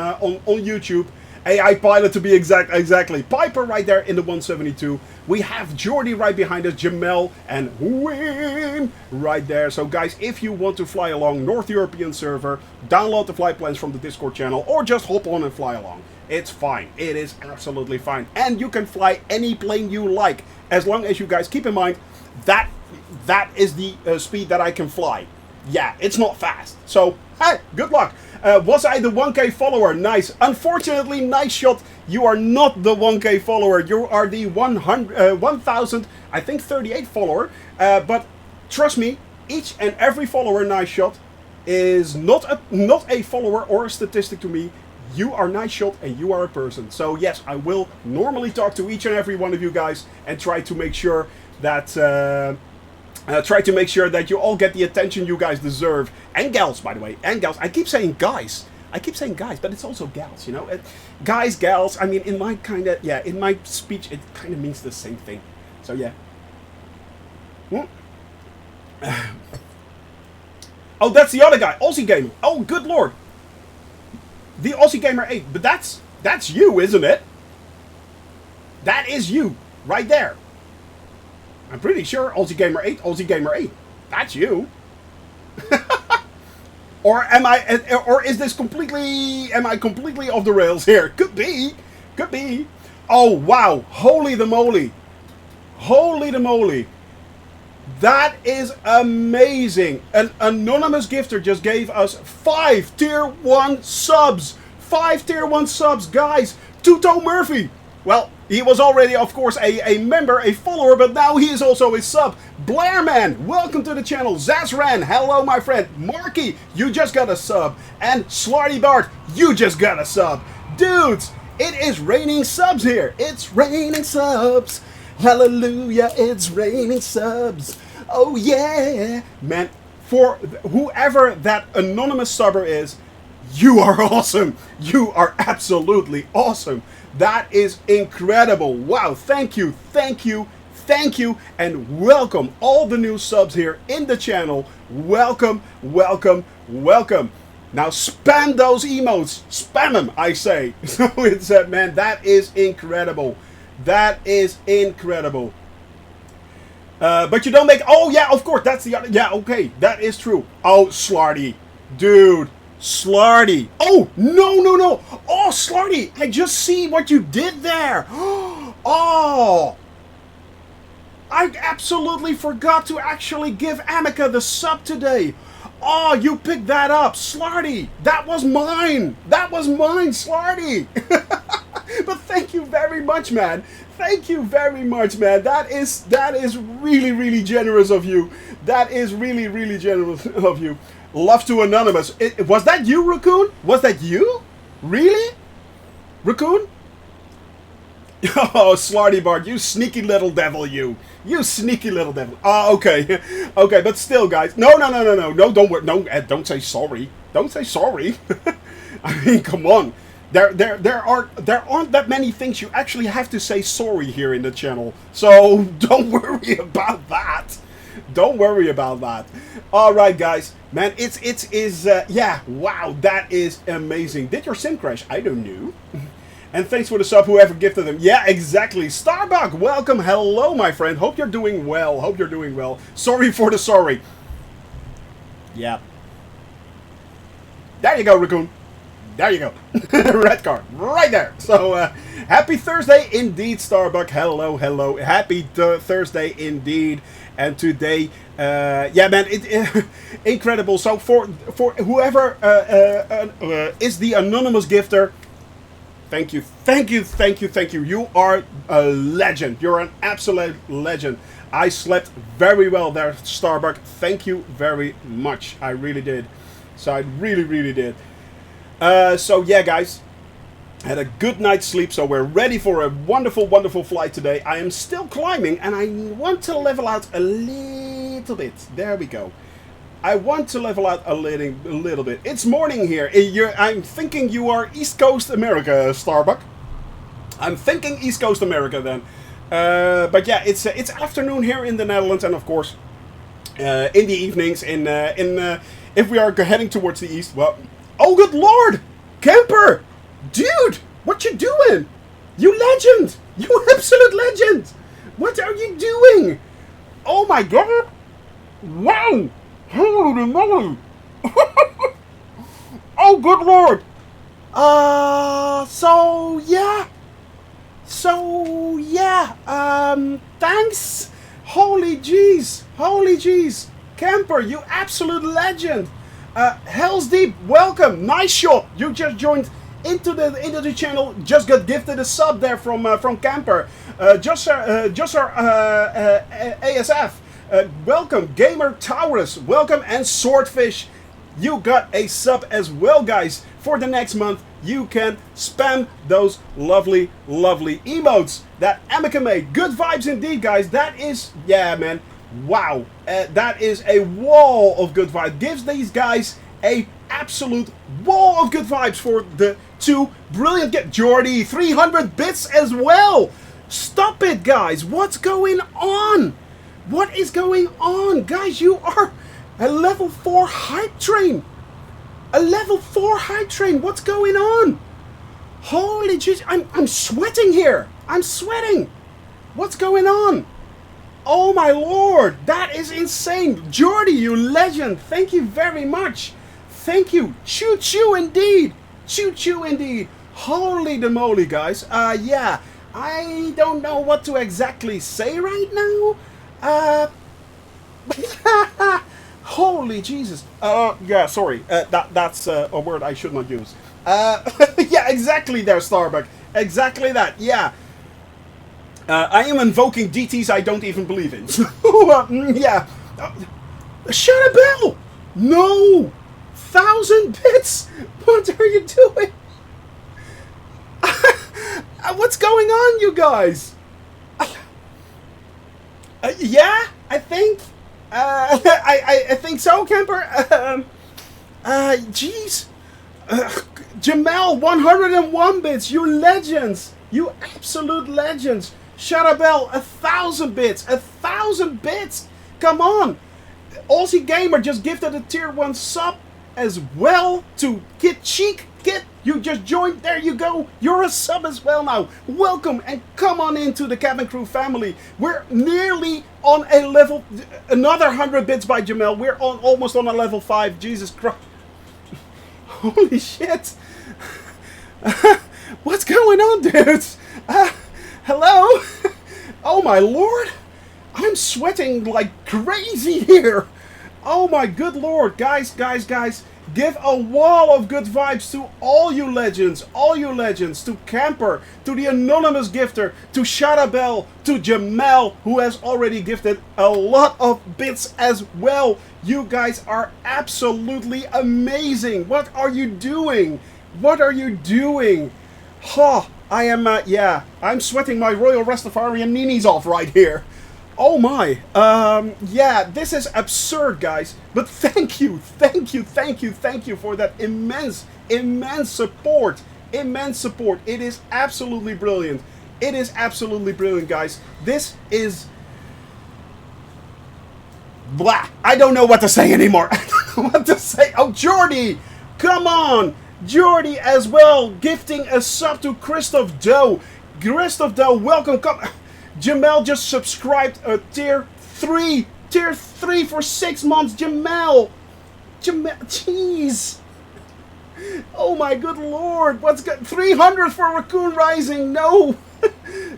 YouTube. AI pilot to be exactly. Piper right there in the 172. We have Jordy right behind us, Jamel and Wim right there. So guys, if you want to fly along North European server, download the flight plans from the Discord channel or just hop on and fly along. It's fine. It is absolutely fine. And you can fly any plane you like, as long as you guys keep in mind that is the speed that I can fly. Yeah, it's not fast. So, hey, good luck. Was I the 1K follower? Nice. Unfortunately, nice shot. You are not the 1K follower. You are the 1,000, I think 38 follower. But trust me, each and every follower, nice shot, is not a follower or a statistic to me. You are nice shot and you are a person. So yes, I will normally talk to each and every one of you guys and try to make sure that you all get the attention you guys deserve. And gals, by the way. And gals. I keep saying guys. But it's also gals, you know. Guys, gals. I mean, in my speech, it kind of means the same thing. So, yeah. Oh, that's the other guy. Aussie Gamer. Oh, good lord. The Aussie Gamer 8. But that's you, isn't it? That is you. Right there. I'm pretty sure Aussie Gamer 8, Aussie Gamer 8. That's you. Or is this completely, am I completely off the rails here? Could be. Oh, wow. Holy the moly. That is amazing. An anonymous gifter just gave us 5 tier 1 subs. 5 tier 1 subs, guys. Tuto Murphy. Well, he was already, of course, a member, a follower, but now he is also a sub. Blairman, welcome to the channel. Zazran, hello, my friend. Marky, you just got a sub. And Slarty Bart, you just got a sub. Dudes, it is raining subs here. It's raining subs. Hallelujah, it's raining subs. Oh, yeah. Man, for whoever that anonymous subber is, you are awesome. You are absolutely awesome. That is incredible. Wow, thank you, and welcome all the new subs here in the channel. Welcome. Now spam those emotes. Spam them, I say. So it's, man, that is incredible. But you don't make, oh yeah, of course, that's the other, yeah, okay, that is true. Oh, Slarty. Dude. Slarty. Oh, no. Oh, Slarty, I just see what you did there. Oh. I absolutely forgot to actually give Amica the sub today. Oh, you picked that up. Slarty. That was mine, Slarty. But thank you very much, man. That is really generous of you. Love to Anonymous. Was that you, Raccoon? Was that you? Really? Raccoon? Oh, Slarty Bart, you sneaky little devil, you. You sneaky little devil. Oh, okay. Okay, but still, guys. No, don't worry. No, Ed, don't say sorry. Don't say sorry. I mean, come on. There aren't that many things you actually have to say sorry here in the channel. So, don't worry about that. Alright, guys. Man, yeah, wow, that is amazing. Did your sim crash? I don't know. And thanks for the sub, whoever gifted them. Yeah, exactly. Starbuck, welcome. Hello, my friend. Hope you're doing well. Sorry for the sorry. Yeah. There you go, Raccoon. There you go. Red card. Right there. So, happy Thursday indeed, Starbuck. Hello. Happy Thursday indeed. And today, yeah, man, incredible. So for whoever is the anonymous gifter, thank you. You are a legend. You're an absolute legend. I slept very well there, Starbuck. Thank you very much. I really did. So I really did. So yeah, guys, had a good night's sleep, so we're ready for a wonderful, wonderful flight today. I am still climbing, and I want to level out a little bit. There we go. I want to level out a little bit. It's morning here. I'm thinking you are East Coast America, Starbuck. I'm thinking East Coast America then. But yeah, it's afternoon here in the Netherlands, and of course, in the evenings, if we are heading towards the east, well, oh good lord, camper, dude, what you doing? You legend, you absolute legend. What are you doing? Oh my god, wow, holy moly. Oh good lord. So yeah, thanks. Holy jeez, camper, you absolute legend. Hell's Deep, welcome, nice shot. You just joined into the channel. Just got gifted a sub there from camper. Just ASF, welcome. Gamer Taurus, welcome, and Swordfish, you got a sub as well, guys. For the next month, you can spam those lovely, lovely emotes that Amika made. Good vibes indeed, guys. That is, yeah, man. Wow. That is a wall of good vibes. Gives these guys a absolute wall of good vibes for the two brilliant Jordy, 300 bits as well. Stop it, guys. What's going on? What is going on? Guys, you are a level 4 hype train. A level 4 hype train. What's going on? Holy jeez, I'm sweating here. I'm sweating. What's going on? Oh my lord, that is insane. Jordy, you legend. Thank you very much. Thank you. Choo choo indeed. Choo choo indeed. Holy the moly, guys. Yeah, I don't know what to exactly say right now. Holy Jesus. Yeah, sorry. That's a word I should not use. Yeah, exactly there, Starbuck. Exactly that, yeah. I am invoking DTs I don't even believe in. Yeah. Shut up, Bill! No! 1,000 bits! What are you doing? What's going on, you guys? Yeah, I think... I think so, camper. Jeez. Jamal, 101 bits. You legends. You absolute legends. Shadabel, 1,000 bits. 1,000 bits. Come on. Aussie Gamer just gifted a tier 1 sub as well to Kid Cheek. Kid, you just joined. There you go. You're a sub as well now. Welcome and come on into the Cabin Crew family. We're nearly on a level, another 100 bits by Jamel. We're almost on a level 5. Jesus Christ. Holy shit. What's going on, dudes? Hello? Oh my lord. I'm sweating like crazy here. Oh my good lord. Guys. Give a wall of good vibes to all you legends, to Camper, to the anonymous gifter, to Shadabel, to Jamal, who has already gifted a lot of bits as well. You guys are absolutely amazing. What are you doing? What are you doing? Huh, I am, yeah, I'm sweating my Royal Rastafarian ninis off right here. Oh my, yeah, this is absurd, guys, but thank you for that immense support, it is absolutely brilliant, guys, this is, blah, I don't know what to say anymore, oh, Jordy, come on, Jordy as well, gifting a sub to Christoph Doe, welcome, come. Jamel just subscribed a tier 3 for 6 months. Jamel, jeez. Oh my good lord, what's got 300 for Raccoon Rising? No.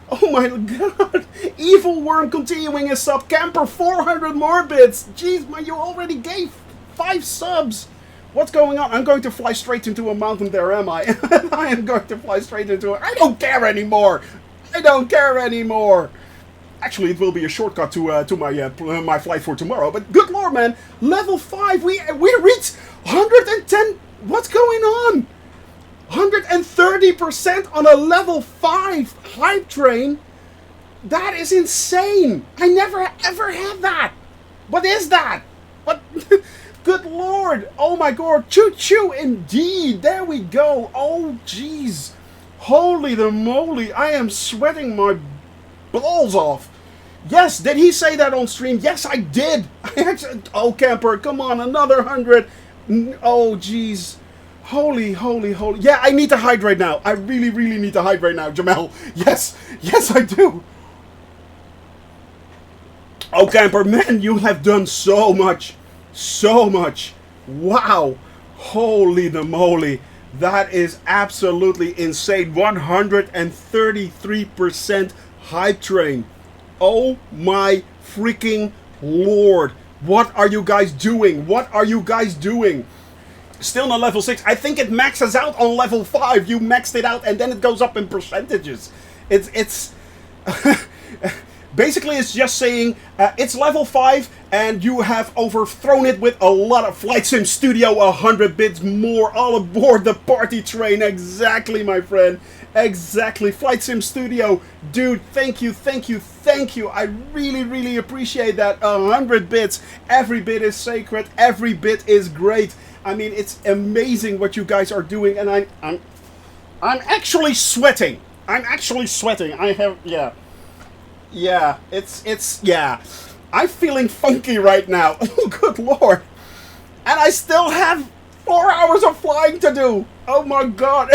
Oh my god. Evil Worm continuing his sub. Camper 400 more bits. Jeez, man, you already gave 5 subs. What's going on? I'm going to fly straight into a mountain there, am I? I am going to fly straight into it. I don't care anymore. Actually, it will be a shortcut to my flight for tomorrow. But good lord, man, level 5. We reached 110. What's going on? 130% on a level 5 hype train? That is insane. I never ever had that. What is that? What? Good lord. Oh my god. Choo choo indeed. There we go. Oh jeez. Holy the moly. I am sweating my balls off. Yes, did he say that on stream? Yes, I did. Oh, Camper, come on, another 100. Oh, jeez. Holy, holy, holy. Yeah, I need to hydrate now. I really, really need to hydrate now, Jamel. Yes, yes, I do. Oh, Camper, man, you have done so much. So much. Wow. Holy the moly. That is absolutely insane. 133% hype train. Oh my freaking lord. What are you guys doing? What are you guys doing? Still not level 6. I think it maxes out on level 5. You maxed it out and then it goes up in percentages. It's basically it's just saying it's level 5 and you have overthrown it with a lot of Flight Sim Studio 100 bits more all aboard the party train. Exactly, my friend. Exactly. Flight Sim Studio. Dude, thank you, thank you, thank you. I really, really appreciate that. 100 bits. Every bit is sacred. Every bit is great. I mean, it's amazing what you guys are doing, and I'm actually sweating. I'm actually sweating. I have, yeah. Yeah, yeah. I'm feeling funky right now. Oh, good lord. And I still have 4 hours of flying to do. Oh my god.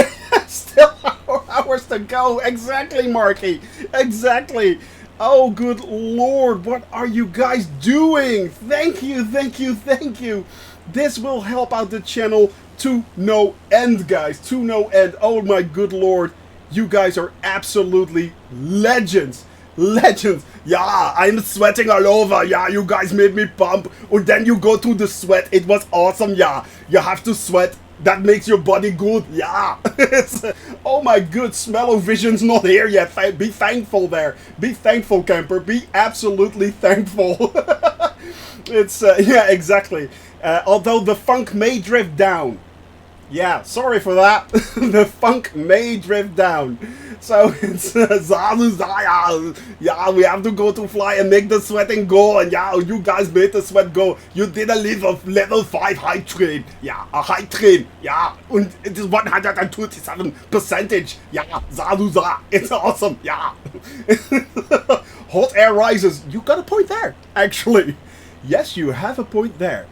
Still 4 hours to go. Exactly, Marky. Exactly. Oh, good lord. What are you guys doing? Thank you, thank you, thank you. This will help out the channel to no end, guys. To no end. Oh my good lord. You guys are absolutely legends. Legends. Yeah, I'm sweating all over. Yeah, you guys made me pump. And then you go to the sweat. It was awesome. Yeah, you have to sweat. That makes your body good. Yeah. Oh my good. Smell-o-vision's not here yet. Be thankful there. Be thankful, Camper. Be absolutely thankful. It's, yeah, exactly. Although the funk may drift down. Yeah, sorry for that. The funk may drift down. So it's yeah, we have to go to fly and make the sweating go. And yeah, you guys made the sweat go. You did a level 5 high train. Yeah, a high train. Yeah, and it is 127%. Yeah, it's awesome. Yeah. Hot air rises. You got a point there, actually. Yes, you have a point there.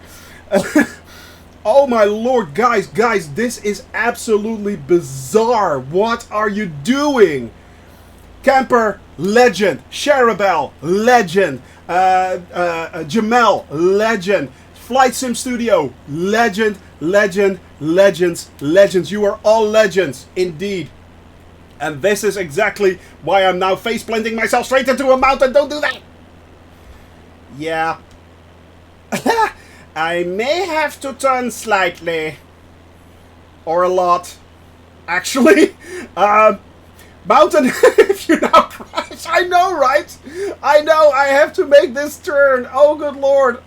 Oh my lord, guys, this is absolutely bizarre. What are you doing? Camper, legend. Sharabelle, legend. Jamel, legend. Flight Sim Studio, legend, legend, legends, legends. You are all legends, indeed. And this is exactly why I'm now face planting myself straight into a mountain. Don't do that. Yeah. I may have to turn slightly. Or a lot. Actually. Mountain, if you now crash. I know, right? I know, I have to make this turn. Oh, good lord.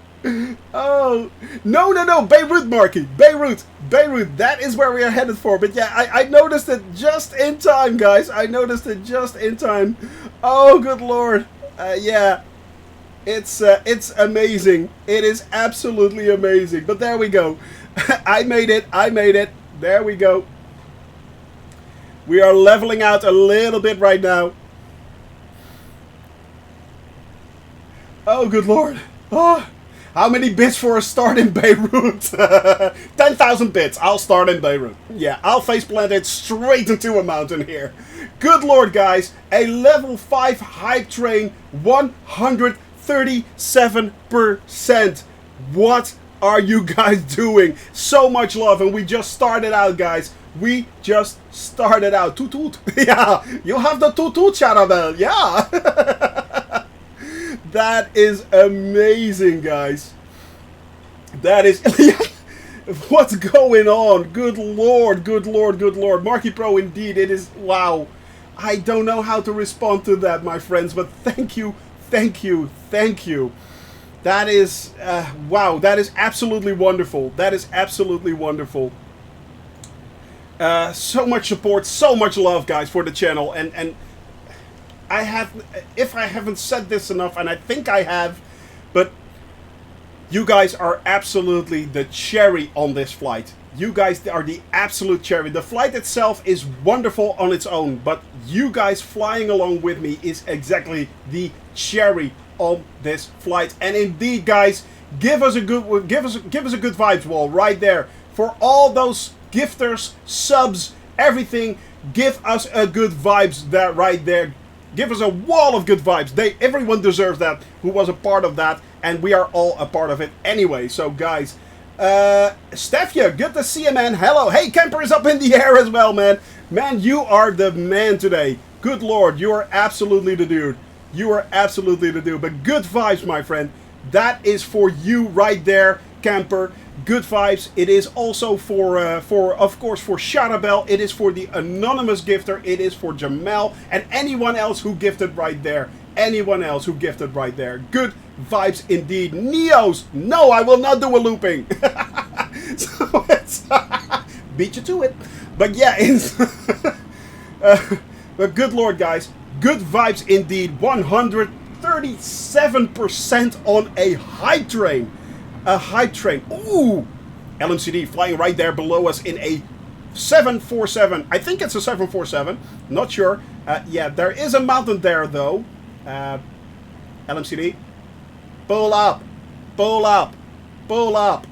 Oh. No. Beirut, Marky. Beirut. That is where we are headed for. But yeah, I noticed it just in time, guys. I noticed it just in time. Oh, good lord. Yeah. It's amazing. It is absolutely amazing. But there we go. I made it. There we go. We are leveling out a little bit right now. Oh, good lord. Oh, how many bits for a start in Beirut? 10,000 bits. I'll start in Beirut. Yeah, I'll faceplant it straight into a mountain here. Good lord, guys. A level 5 hype train. 137%. What are you guys doing? So much love, and we just started out, guys. We just started out. Toot toot. Yeah, you have the toot toot, Sharabelle. Yeah. That is amazing, guys. That is... What's going on? Good lord, good lord, good lord. Marky Pro, indeed, it is... Wow. I don't know how to respond to that, my friends, but thank you. Thank you. Thank you. That is, wow, that is absolutely wonderful. That is absolutely wonderful. So much support, so much love, guys, for the channel, and I have, if I haven't said this enough, and I think I have, but you guys are absolutely the cherry on this flight. You guys are the absolute cherry. The flight itself is wonderful on its own, but you guys flying along with me is exactly the cherry on this flight. And indeed, guys, give us a good give us a good vibes wall right there for all those gifters, subs, everything. Give us a good vibes there, right there. Give us a wall of good vibes. Everyone deserves that who was a part of that, and we are all a part of it anyway. So, guys, Stefja, good to see you, man. Hello. Hey, Camper is up in the air as well, man. Man, you are the man today. Good Lord, you are absolutely the dude. You are absolutely the dude. But good vibes, my friend. That is for you right there, Camper. Good vibes. It is also for of course, for Sharabel. It is for the anonymous gifter. It is for Jamal and anyone else who gifted right there. Anyone else who gifted right there. Good vibes indeed. Neos. No, I will not do a looping. So it's beat you to it. But yeah, it's but good Lord, guys. Good vibes indeed. 137% on a high train. A high train. Ooh! LMCD flying right there below us in a 747. I think it's a 747. Not sure. Yeah, there is a mountain there, though. LMCD. Pull up. Pull up. Pull up.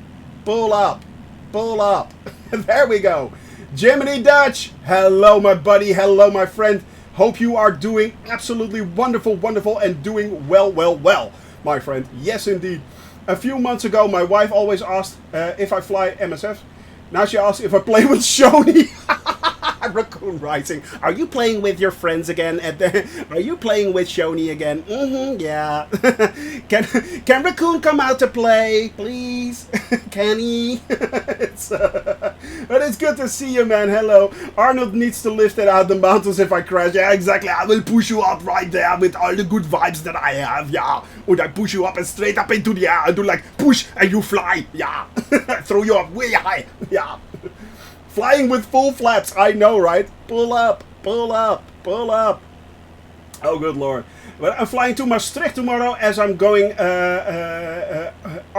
Pull up. Pull up. There we go. Jiminy Dutch. Hello, my buddy. Hello, my friend. Hope you are doing absolutely wonderful, wonderful, and doing well, well, well, my friend. Yes, indeed. A few months ago, my wife always asked if I fly MSF. Now she asks if I play with Shoni. Raccoon Rising. Are you playing with your friends again? Are you playing with Shoni again? Yeah. Can Raccoon come out to play, please? Can he? But it's good to see you, man. Hello. Arnold needs to lift it out the mountains if I crash. Yeah, exactly. I will push you up right there with all the good vibes that I have. Yeah. Would I push you up and straight up into the air and do like push and you fly? Yeah. Throw you up way high. Yeah. Flying with full flaps, I know, right? Pull up, pull up, pull up. Oh, good Lord. But I'm flying to Maastricht tomorrow as I'm going... are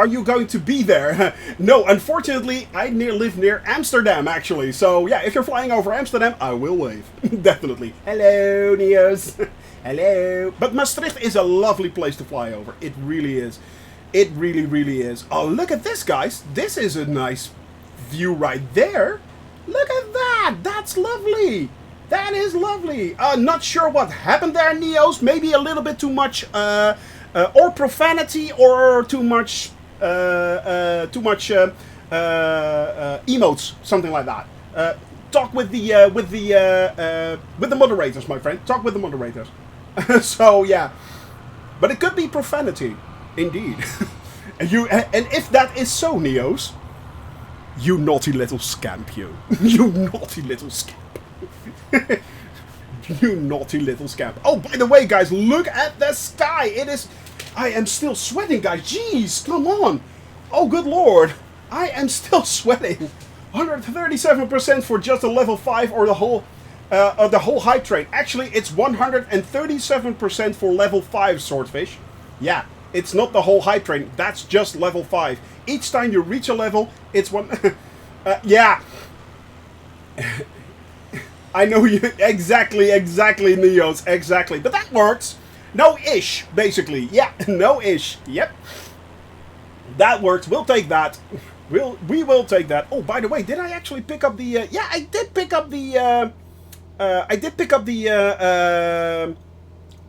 you going to be there? No, unfortunately, I live near Amsterdam, actually. So, yeah, if you're flying over Amsterdam, I will wave. Definitely. Hello, Neos. Hello. But Maastricht is a lovely place to fly over. It really is. It really, really is. Oh, look at this, guys. This is a nice view right there. Look at that! That's lovely! That is lovely! Not sure what happened there, Neos. Maybe a little bit too much, or profanity, or too much emotes, something like that. Talk with the moderators, my friend. Talk with the moderators. So yeah, but it could be profanity, indeed. And if that is so, Neos. You naughty little scamp, you. You naughty little scamp. You naughty little scamp. Oh, by the way, guys, look at the sky. It is... I am still sweating, guys. Jeez, come on. Oh, good Lord. I am still sweating. 137% for just a level 5 or the whole high train. Actually, it's 137% for level 5, Swordfish. Yeah. It's not the whole high train. That's just level 5. Each time you reach a level, it's one... yeah. I know you... Exactly, Neos. Exactly. But that works. No-ish, basically. Yeah, no-ish. Yep. That works. We'll take that. We will take that. Oh, by the way, did I actually pick up the... yeah, I did pick up the...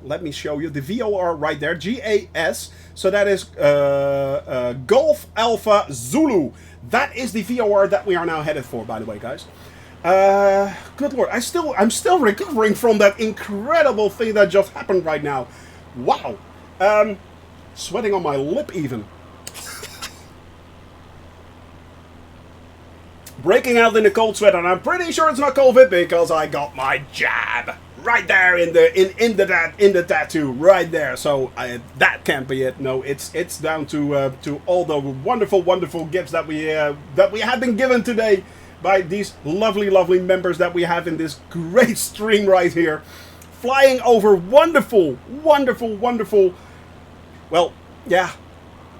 let me show you the VOR right there, GAS. So that is Golf Alpha Zulu. That is the VOR that we are now headed for, by the way, guys. Good Lord, I'm still recovering from that incredible thing that just happened right now. Wow. Sweating on my lip even. Breaking out in a cold sweat, and I'm pretty sure it's not COVID because I got my jab right there in the tattoo right there. So that can't be it. No, it's down to all the wonderful gifts that we have been given today by these lovely, lovely members that we have in this great stream right here. Flying over wonderful, wonderful, wonderful, well, yeah,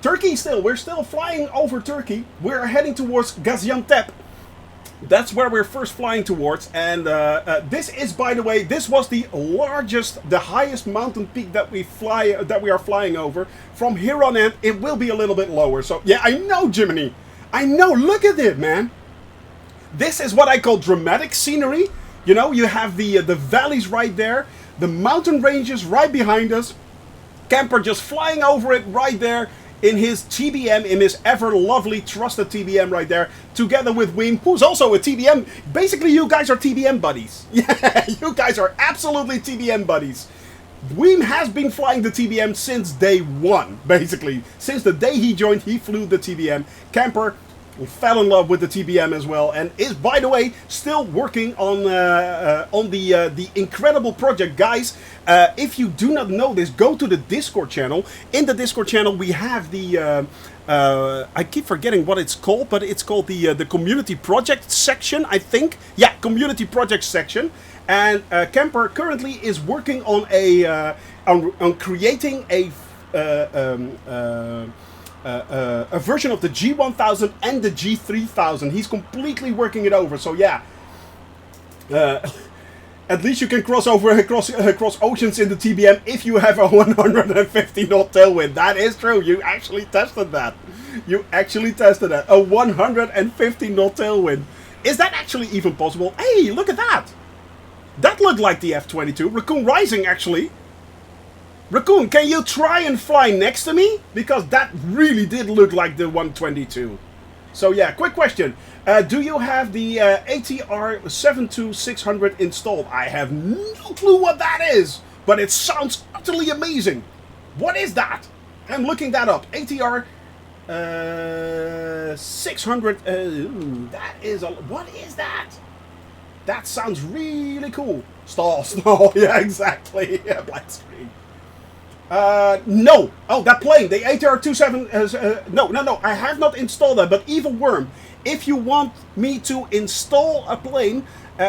Turkey still. We're still flying over Turkey. We're heading towards Gaziantep. That's where we're first flying towards. And this is, by the way, this was the largest, the highest mountain peak that we are flying over. From here on in, it will be a little bit lower. So, yeah, I know, Jiminy. I know. Look at it, man. This is what I call dramatic scenery. You know, you have the valleys right there, the mountain ranges right behind us. Camper just flying over it right there in his TBM, in his ever lovely trusted TBM right there, together with Weem, who's also a TBM. Basically, you guys are TBM buddies. Yeah, you guys are absolutely TBM buddies. Weem has been flying the TBM since day one, basically. Since the day he joined, he flew the TBM. Camper fell in love with the TBM as well, and is, by the way, still working on the incredible project. Guys, if you do not know this, go to the Discord channel. In the Discord channel, we have the I keep forgetting what it's called, but it's called the community project section, I think. Yeah, community project section. And Camper currently is working on on creating a version of the G1000 and the G3000. He's completely working it over. So yeah, at least you can cross oceans in the TBM if you have a 150 knot tailwind. That is true. You actually tested that. You actually tested that. A 150 knot tailwind. Is that actually even possible? Hey, look at that. That looked like the F-22. Raccoon Rising, actually. Raccoon, can you try and fly next to me? Because that really did look like the 122. So yeah, quick question. Do you have the ATR 72600 installed? I have no clue what that is, but it sounds utterly amazing. What is that? I'm looking that up. ATR 600. That is what is that? That sounds really cool. Stall. Yeah, exactly. Yeah, black screen. No. Oh, that plane, the ATR-27, no, I have not installed that, but Evil Worm, if you want me to install a plane,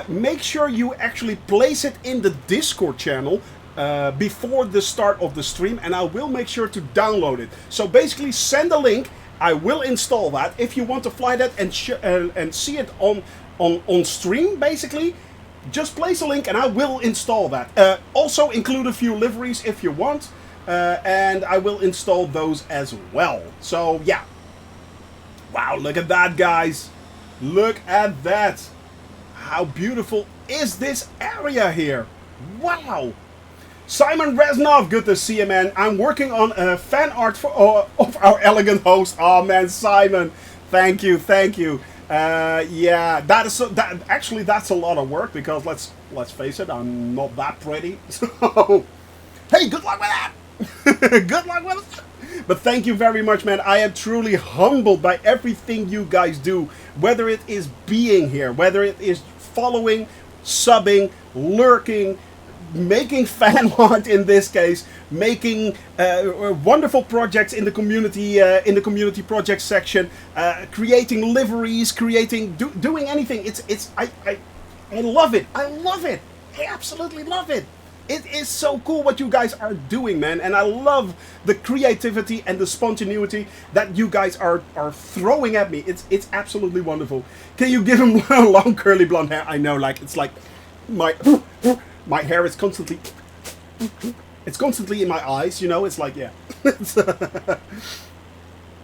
make sure you actually place it in the Discord channel before the start of the stream, and I will make sure to download it. So basically, send a link, I will install that. If you want to fly that and see it on stream, basically, just place a link and I will install that. Also include a few liveries if you want. And I will install those as well. So, yeah. Wow, look at that, guys. Look at that. How beautiful is this area here? Wow. Simon Reznov, good to see you, man. I'm working on fan art of our elegant host. Oh, man, Simon. Thank you, thank you. Yeah, actually, that's a lot of work because let's face it, I'm not that pretty. So, hey, good luck with that. Good luck with it. But thank you very much, man. I am truly humbled by everything you guys do. Whether it is being here, whether it is following, subbing, lurking, making fan art in this case, making wonderful projects in the community project section, creating liveries, doing anything. I love it. I love it. I absolutely love it. It is so cool what you guys are doing, man, and I love the creativity and the spontaneity that you guys are throwing at me. It's absolutely wonderful. Can you give him long curly blonde hair? I know, like it's like my hair is constantly in my eyes, you know. It's like, yeah.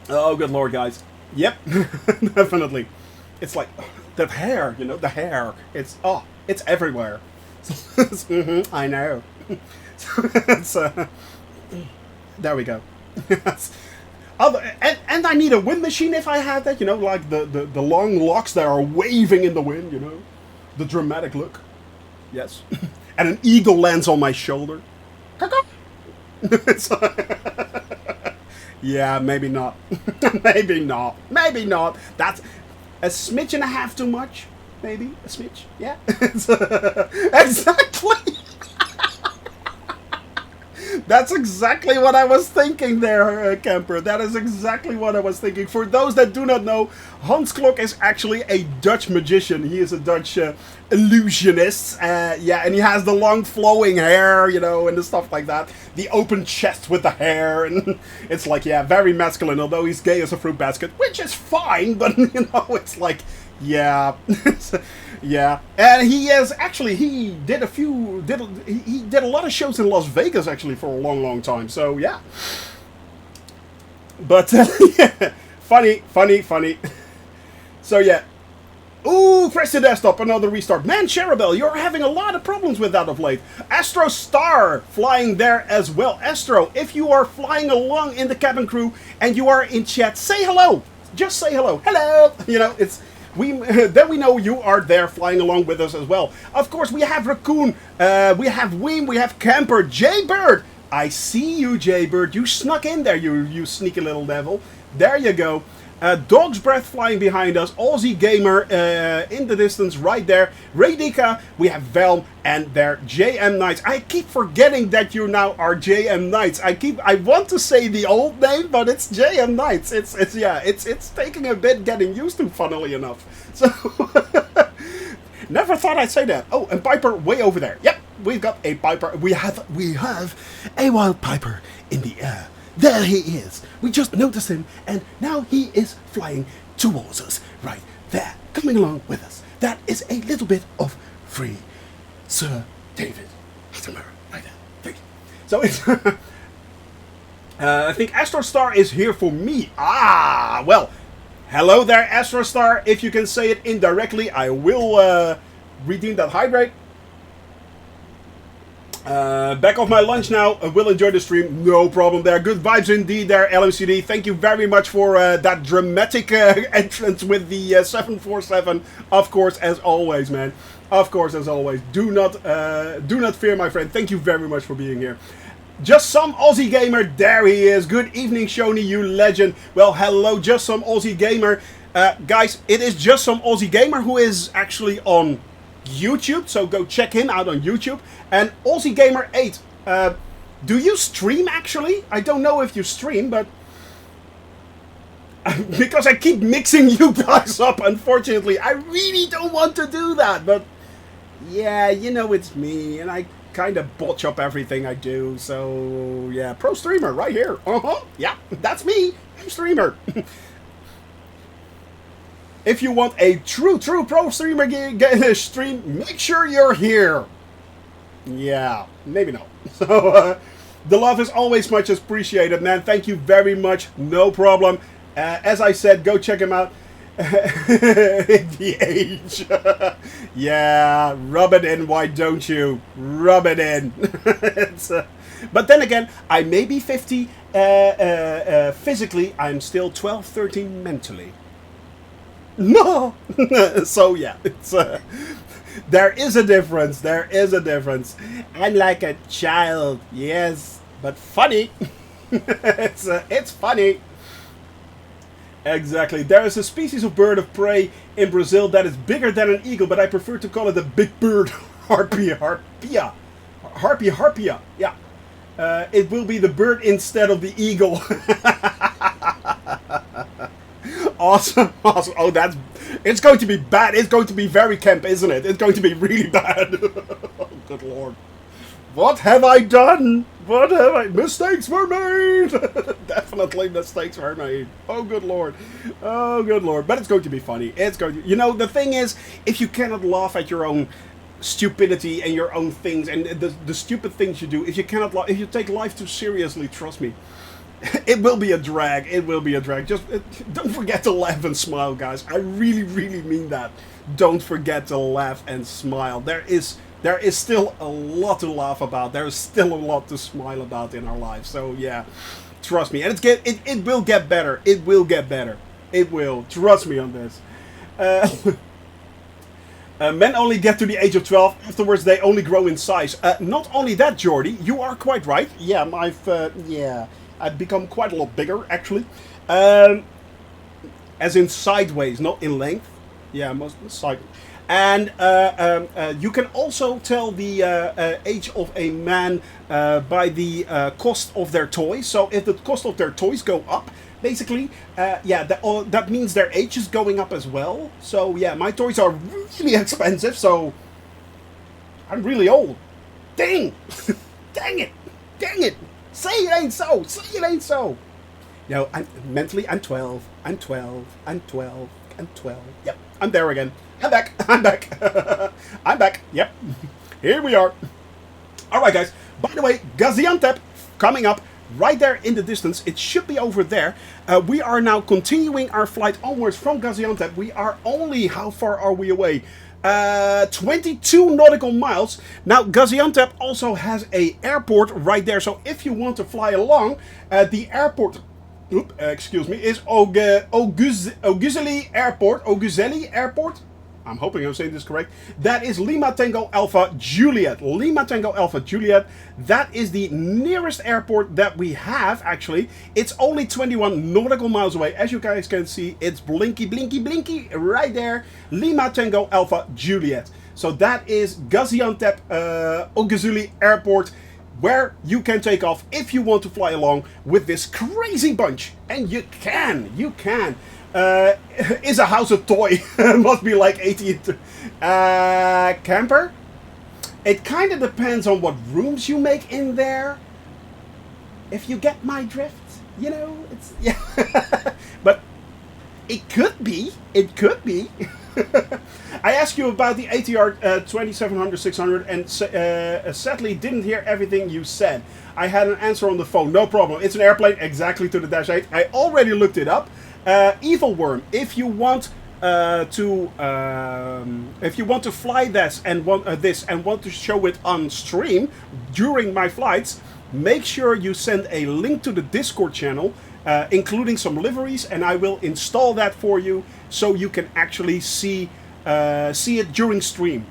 Oh, good lord, guys. Yep, definitely. It's like that hair, you know, the hair. It's everywhere. I know. There we go. And I need a wind machine if I had that, you know, like the long locks that are waving in the wind, you know, the dramatic look. Yes. And an eagle lands on my shoulder. Yeah, maybe not. Maybe not. That's a smidge and a half too much. Maybe a smidge, yeah. Exactly. That's exactly what I was thinking there, Camper. That is exactly what I was thinking. For those that do not know, Hans Klok is actually a Dutch magician. He is a Dutch illusionist. Yeah, and he has the long flowing hair, you know, and the stuff like that. The open chest with the hair. And it's like, yeah, very masculine, although he's gay as a fruit basket, which is fine, but, you know, it's like, yeah. Yeah, and he has actually he did a lot of shows in Las Vegas actually for a long time. So yeah, but yeah, funny. So yeah, ooh, crash the desktop, another restart. Man, Cherubel, you're having a lot of problems with that of late. Astro Star flying there as well. Astro, if you are flying along in the cabin crew and you are in chat, say hello. Just say hello. Hello. You know it's. Then we know you are there flying along with us as well. Of course, we have Raccoon, we have Weem, we have Camper, Jaybird. I see you, Jaybird. You snuck in there, you sneaky little devil. There you go. Dog's Breath flying behind us. Aussie Gamer in the distance right there. Radika, we have Velm, and their JM Knights. I keep forgetting that you now are JM Knights. I want to say the old name, but it's JM Knights. It's taking a bit getting used to, funnily enough. So never thought I'd say that. Oh, and Piper way over there. Yep, we've got a Piper. We have a wild Piper in the air. There he is. We just noticed him, and now he is flying towards us. Right there, coming along with us. That is a little bit of free Sir David Attenborough. Right there. Thank you. So it's... I think Astrostar is here for me. Ah, well, hello there, Astrostar. If you can say it indirectly, I will redeem that hydrate. Back off my lunch now. Will enjoy the stream. No problem there. Good vibes indeed there, LMCD. Thank you very much for that dramatic entrance with the 747. Of course, as always, man. Of course, as always. Do not fear, my friend. Thank you very much for being here. Just Some Aussie Gamer. There he is. Good evening, Shoni, you legend. Well, hello, Just Some Aussie Gamer. Guys, it is Just Some Aussie Gamer who is actually on YouTube, so go check him out on YouTube. And Aussie Gamer 8, do you stream actually? I don't know if you stream, but because I keep mixing you guys up, unfortunately, I really don't want to do that. But yeah, you know it's me, and I kind of botch up everything I do. So yeah, pro streamer right here. Yeah, that's me. I'm streamer. If you want a true pro streamer stream, make sure you're here. Yeah, maybe not. So, the love is always much appreciated, man. Thank you very much. No problem. As I said, go check him out. The age. Yeah, rub it in, why don't you? Rub it in. But then again, I may be 50 physically. I'm still 12, 13 mentally. No! So yeah, it's there is a difference. There is a difference. I'm like a child, yes, but funny. It's funny. Exactly. There is a species of bird of prey in Brazil that is bigger than an eagle, but I prefer to call it a big bird. Harpia. Yeah. It will be the bird instead of the eagle. Awesome. Oh, it's going to be bad. It's going to be very camp, isn't it? It's going to be really bad. Oh, good lord. What have I done? Mistakes were made. Definitely mistakes were made. Oh, good lord. But it's going to be funny. It's going to, you know, the thing is, if you cannot laugh at your own stupidity and your own things and the stupid things you do, if you take life too seriously, trust me, it will be a drag. Just don't forget to laugh and smile, guys. I really mean that. Don't forget to laugh and smile. There is still a lot to laugh about. There is still a lot to smile about in our lives. So yeah, trust me. And it will get better. It will get better. It will. Trust me on this. Men only get to the age of 12. Afterwards, they only grow in size. Not only that, Jordy, you are quite right. Yeah, I've become quite a lot bigger, actually. As in sideways, not in length. Yeah, most side. And you can also tell the age of a man by the cost of their toys. So if the cost of their toys go up, basically, yeah, that means their age is going up as well. So yeah, my toys are really expensive, so I'm really old. Dang! Dang it! Dang it! Say it ain't so! Say it ain't so! No, mentally, I'm 12. I'm 12. I'm 12. I'm 12. Yep, I'm there again. I'm back. I'm back. I'm back. Yep. Here we are. Alright, guys. By the way, Gaziantep coming up right there in the distance. It should be over there. We are now continuing our flight onwards from Gaziantep. We are only, how far are we away? 22 nautical miles. Now, Gaziantep also has a airport right there. So if you want to fly along, the airport... excuse me, is Oguzeli Airport. Oguzeli Airport? I'm hoping I'm saying this correct. That is Lima Tango Alpha Juliet. Lima Tango Alpha Juliet. That is the nearest airport that we have, actually. It's only 21 nautical miles away. As you guys can see, it's blinky, blinky, blinky right there. Lima Tango Alpha Juliet. So that is Gaziantep Oguzeli Airport, where you can take off if you want to fly along with this crazy bunch. And you can. Is a house a toy? Must be like 80. Camper? It kind of depends on what rooms you make in there. If you get my drift, you know, it's... yeah. But it could be. It could be. I asked you about the ATR 2700-600 and sadly didn't hear everything you said. I had an answer on the phone. No problem. It's an airplane exactly to the Dash 8. I already looked it up. Evil Worm, if you want to fly this and want to show it on stream during my flights, make sure you send a link to the Discord channel, including some liveries, and I will install that for you so you can actually see it during stream.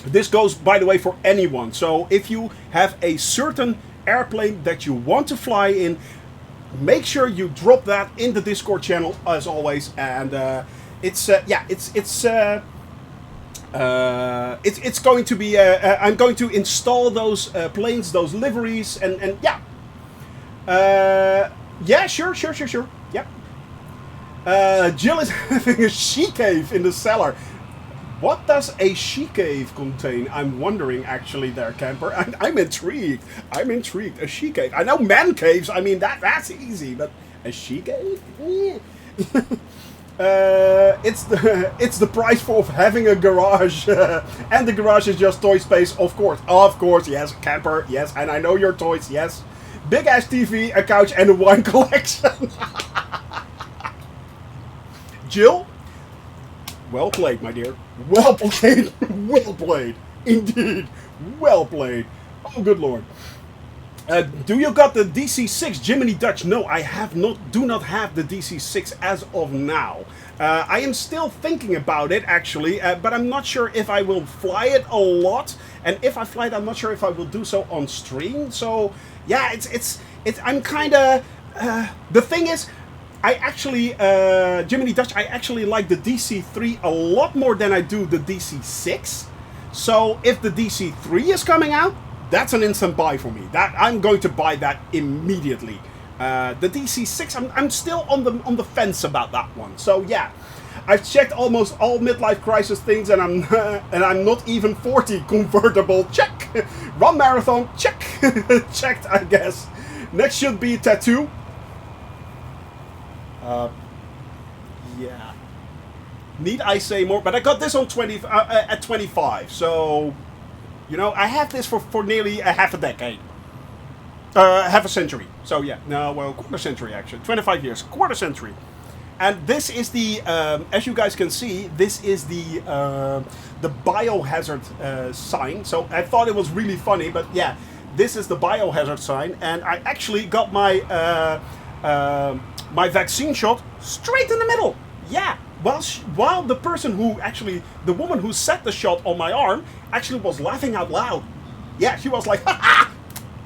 This goes, by the way, for anyone. So if you have a certain airplane that you want to fly in, make sure you drop that in the Discord channel as always, and it's going to be I'm going to install those planes, those liveries, and yeah, yeah, sure, yep. Jill is having a she cave in the cellar. What does a she cave contain? I'm wondering, actually, there, camper. I'm intrigued. A she cave. I know man caves. I mean, that's easy, but a she cave? Yeah. It's the price for having a garage, and the garage is just toy space. Of course, yes, camper, yes, and I know your toys, yes. Big ass TV, a couch, and a wine collection. Jill. Well played, my dear. Well played. Well played. Indeed. Well played. Oh, good lord. Do you got the DC-6 Jiminy Dutch? No, I do not have the DC-6 as of now. I am still thinking about it, actually, but I'm not sure if I will fly it a lot. And if I fly it, I'm not sure if I will do so on stream. So, yeah, I'm kind of... the thing is, I actually, Jiminy Dutch, I actually like the DC-3 a lot more than I do the DC-6. So if the DC-3 is coming out, that's an instant buy for me. I'm going to buy that immediately. The DC-6, I'm still on the fence about that one. So yeah, I've checked almost all midlife crisis things, and I'm not even 40. Convertible, check. Run marathon, check. Checked, I guess. Next should be tattoo. Yeah. Need I say more? But I got this on at 25, so you know I have this for nearly a half a decade, half a century. So yeah, no, well, quarter century actually, 25 years, quarter century. And this is the, as you guys can see, this is the biohazard sign. So I thought it was really funny, but yeah, this is the biohazard sign, and I actually got my my vaccine shot straight in the middle. Yeah, while the person who actually, the woman who set the shot on my arm, actually was laughing out loud. Yeah, she was like, ha ha!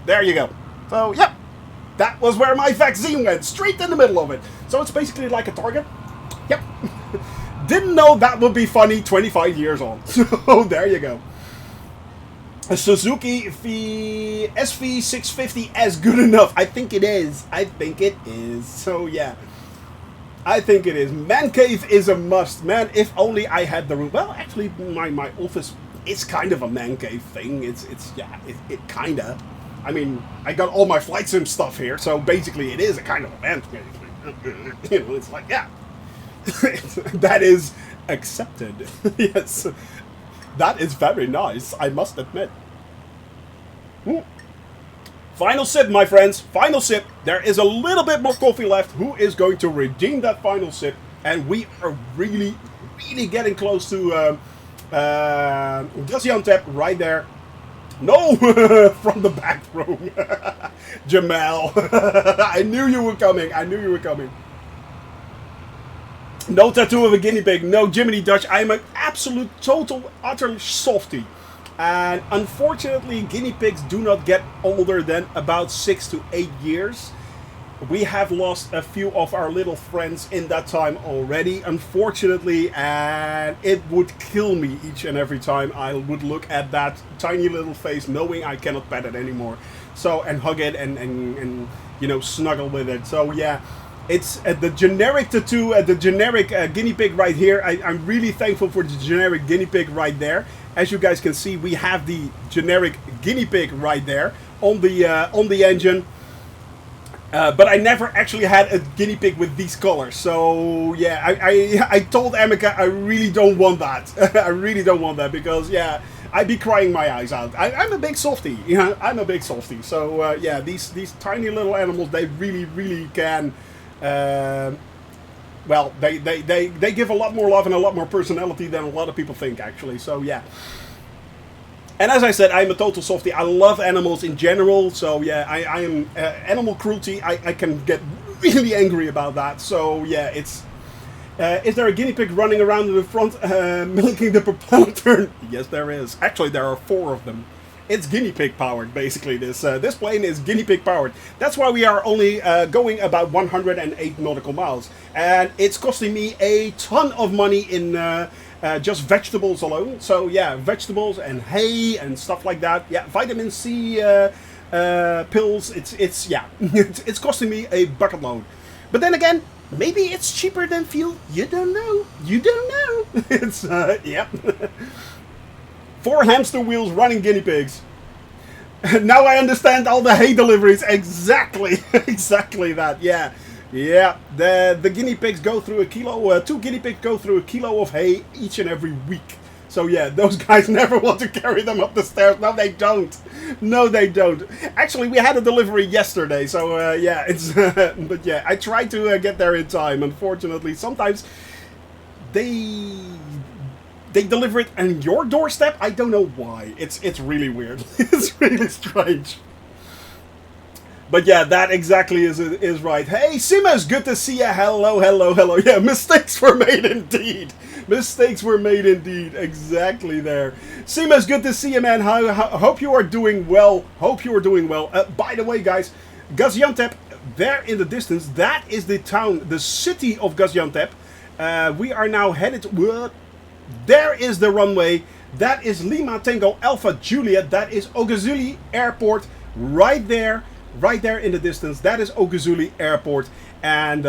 There you go. So, yep, that was where my vaccine went, straight in the middle of it. So it's basically like a target. Yep. Didn't know that would be funny 25 years on. So there you go. A Suzuki SV650S good enough? I think it is. I think it is. So yeah. I think it is. Man cave is a must. Man, if only I had the room. Well, actually, my office is kind of a man cave thing. It kind of. I mean, I got all my flight sim stuff here, so basically it is a kind of a man cave. You know, it's like, yeah. That is accepted. Yes. That is very nice, I must admit. Final sip, my friends. Final sip. There is a little bit more coffee left. Who is going to redeem that final sip? And we are really, really getting close to Gaziantep right there. No! From the back room. Jamal. I knew you were coming. I knew you were coming. No tattoo of a guinea pig. No Jiminy Dutch. I'm an absolute, total, utter softie. And unfortunately, guinea pigs do not get older than about 6 to 8 years. We have lost a few of our little friends in that time already, unfortunately, and it would kill me each and every time I would look at that tiny little face knowing I cannot pet it anymore. So, and hug it and you know, snuggle with it. So yeah, it's the generic tattoo, the generic guinea pig right here. I'm really thankful for the generic guinea pig right there. As you guys can see, we have the generic guinea pig right there on the engine. But I never actually had a guinea pig with these colors. So yeah, I told Amica I really don't want that. I really don't want that because yeah, I'd be crying my eyes out. I'm a big softie, you know. I'm a big softie. So yeah, these tiny little animals, they really can. Well, they give a lot more love and a lot more personality than a lot of people think, actually. So yeah. And as I said, I'm a total softie. I love animals in general. So yeah, I am animal cruelty. I can get really angry about that. So yeah, it's. Is there a guinea pig running around in the front, milking the propeller turn? Yes, there is. Actually, there are 4 of them. It's guinea pig powered, basically. This plane is guinea pig powered. That's why we are only going about 108 nautical miles, and it's costing me a ton of money in just vegetables alone. So yeah, vegetables and hay and stuff like that. Yeah, vitamin C pills. It's yeah, it's costing me a bucket load. But then again, maybe it's cheaper than fuel. You don't know. You don't know. It's yeah. 4 hamster wheels running guinea pigs. Now I understand all the hay deliveries. Exactly. Exactly that. Yeah. Yeah. The guinea pigs go through a kilo. 2 guinea pigs go through a kilo of hay each and every week. So yeah, those guys never want to carry them up the stairs. No, they don't. No, they don't. Actually, we had a delivery yesterday. So yeah, it's. But yeah, I tried to get there in time. Unfortunately, sometimes they deliver it on your doorstep. I don't know why. It's really weird. It's really strange. But yeah, that exactly is right. Hey, Simas, good to see ya. Hello, hello, hello. Yeah, mistakes were made indeed. Mistakes were made indeed. Exactly there. Simas, good to see you, man. Hope you are doing well. Hope you are doing well. By the way, guys, Gaziantep, there in the distance, that is the town, the city of Gaziantep. We are now headed... There is the runway. That is Lima Tango Alpha Juliet. That is Oguzuli Airport right there in the distance. That is Oguzuli Airport. And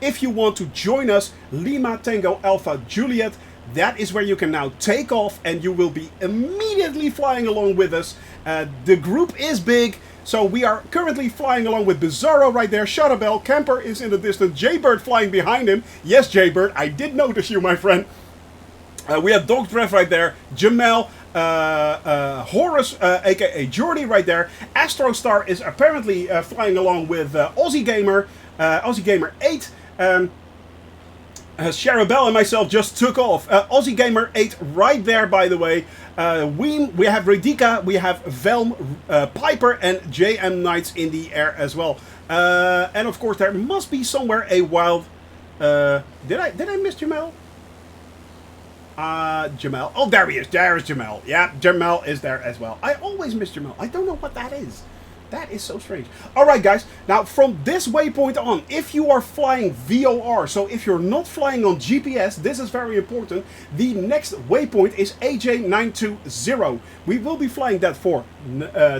if you want to join us, Lima Tango Alpha Juliet, that is where you can now take off and you will be immediately flying along with us. The group is big. So we are currently flying along with Bizarro right there. Shutterbell, Camper is in the distance. Jaybird flying behind him. Yes, Jaybird, I did notice you, my friend. We have Dog's Breath right there, Jamel, Horace, aka Jordy right there. Astrostar is apparently flying along with Aussie Gamer 8. Sharabelle and myself just took off. Aussie Gamer 8 right there, by the way. We have Redika, we have Velm, Piper, and JM Knights in the air as well. And of course, there must be somewhere a wild. Did I miss Jamel? Jamal. Oh, there he is. There is Jamal. Yeah, Jamal is there as well. I always miss Jamal. I don't know what that is. That is so strange. Alright guys, now from this waypoint on, if you are flying VOR, so if you're not flying on GPS, this is very important, the next waypoint is AJ920. We will be flying that for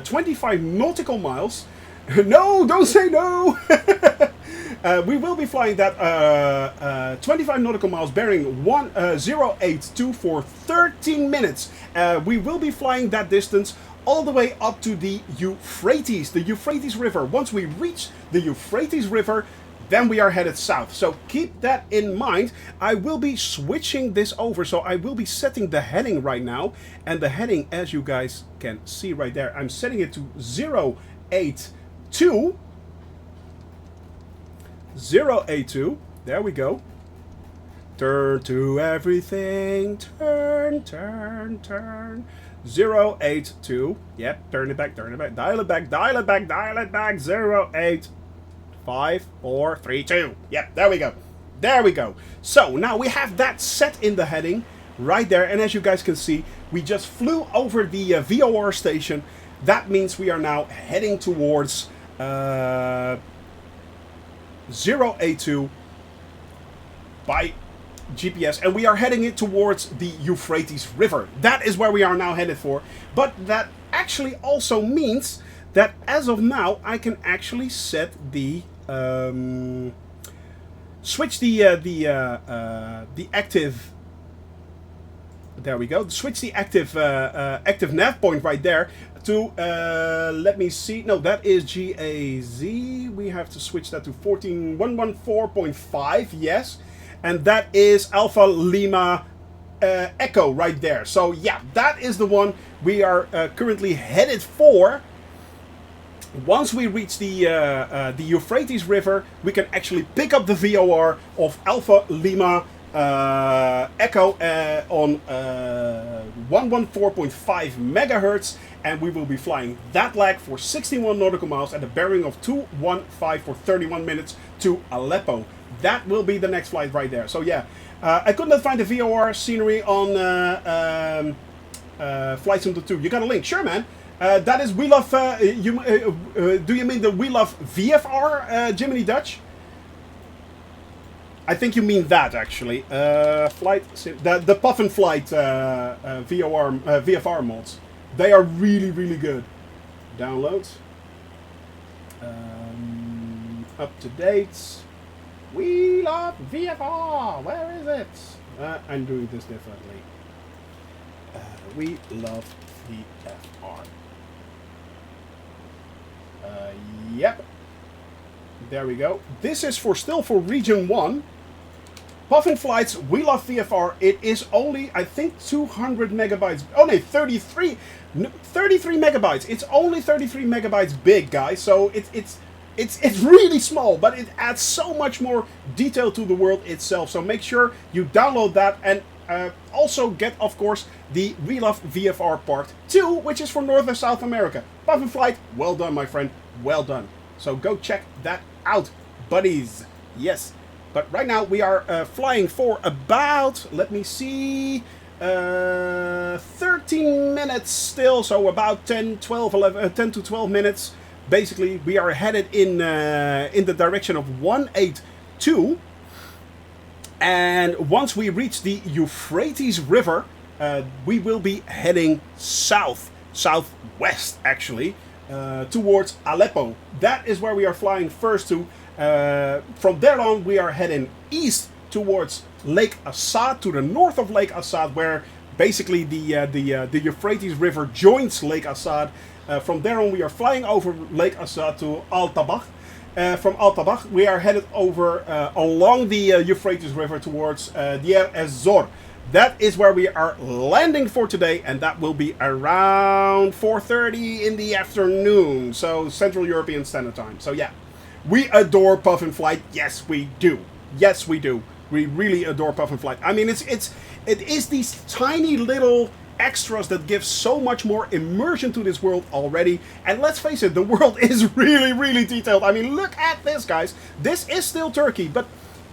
25 nautical miles. No, don't say no! We will be flying that 25 nautical miles bearing 1082 for 13 minutes. We will be flying that distance all the way up to the Euphrates River. Once we reach the Euphrates River, then we are headed south. So keep that in mind. I will be switching this over, so I will be setting the heading right now. And the heading, as you guys can see right there, I'm setting it to 082. 082. There we go. Turn to everything. Turn, turn, turn. 082. Yep, turn it back, turn it back. Dial it back, dial it back, dial it back. 0854332. Yep, there we go. There we go. So now we have that set in the heading right there. And as you guys can see, we just flew over the VOR station. That means we are now heading towards 082 by GPS, and we are heading it towards the Euphrates River. That is where we are now headed for. But that actually also means that as of now, I can actually set the switch the active. There we go. Switch the active active nav point right there to let me see. No, that is GAZ. We have to switch that to 14114.5. Yes. And that is Alpha Lima Echo right there. So yeah, that is the one we are currently headed for. Once we reach the Euphrates River, we can actually pick up the VOR of Alpha Lima Echo on 114.5 megahertz, and we will be flying that leg for 61 nautical miles at a bearing of 215 for 31 minutes to Aleppo. That will be the next flight right there. So yeah, I could not find the VOR scenery on Flight Simulator 2. You got a link? Sure, man. That is We Love. Do you mean the We Love VFR, Jiminy Dutch? I think you mean that actually. The Puff and Flight VFR mods. They are really, really good. Download. Up to date. We love VFR. Where is it? I'm doing this differently. We love VFR. Yep. There we go. This is still for Region 1. Puffin Flight's We Love VFR. It is only, I think, 200 megabytes. Oh no, 33 megabytes. It's only 33 megabytes big, guys. So it's really small, but it adds so much more detail to the world itself. So make sure you download that, and also get, of course, the We Love VFR Part 2, which is for North and South America. Puffin Flight, well done, my friend. Well done. So go check that out, buddies. Yes. But right now we are flying for about, let me see, 13 minutes still. So about 10 to 12 minutes. Basically, we are headed in the direction of 182. And once we reach the Euphrates River, we will be heading southwest actually, towards Aleppo. That is where we are flying first to. From there on, we are heading east towards Lake Assad, to the north of Lake Assad, where basically the Euphrates River joins Lake Assad. From there on, we are flying over Lake Assad to Al-Tabakh. From Al-Tabakh, we are headed over along the Euphrates River towards Deir ez-Zor. That is where we are landing for today, and that will be around 4:30 in the afternoon, so Central European Standard Time. So yeah, we adore Puffin Flight. Yes, we do. Yes, we do. We really adore Puffin Flight. I mean, it is these tiny little extras that give so much more immersion to this world already. And let's face it, the world is really, really detailed. I mean, look at this, guys. This is still Turkey, but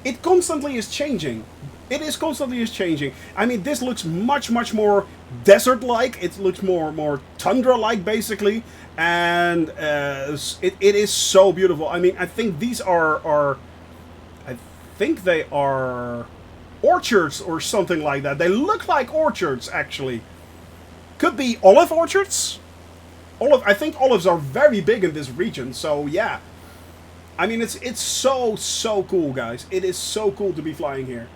it constantly is changing. It is constantly is changing. I mean, this looks much more desert-like. It looks more tundra-like, basically, and it is so beautiful. I mean, I think these are I think they are orchards or something like that. They look like orchards, actually. Could be olive orchards. I think olives are very big in this region, so yeah. I mean, it's so cool, guys. It is so cool to be flying here.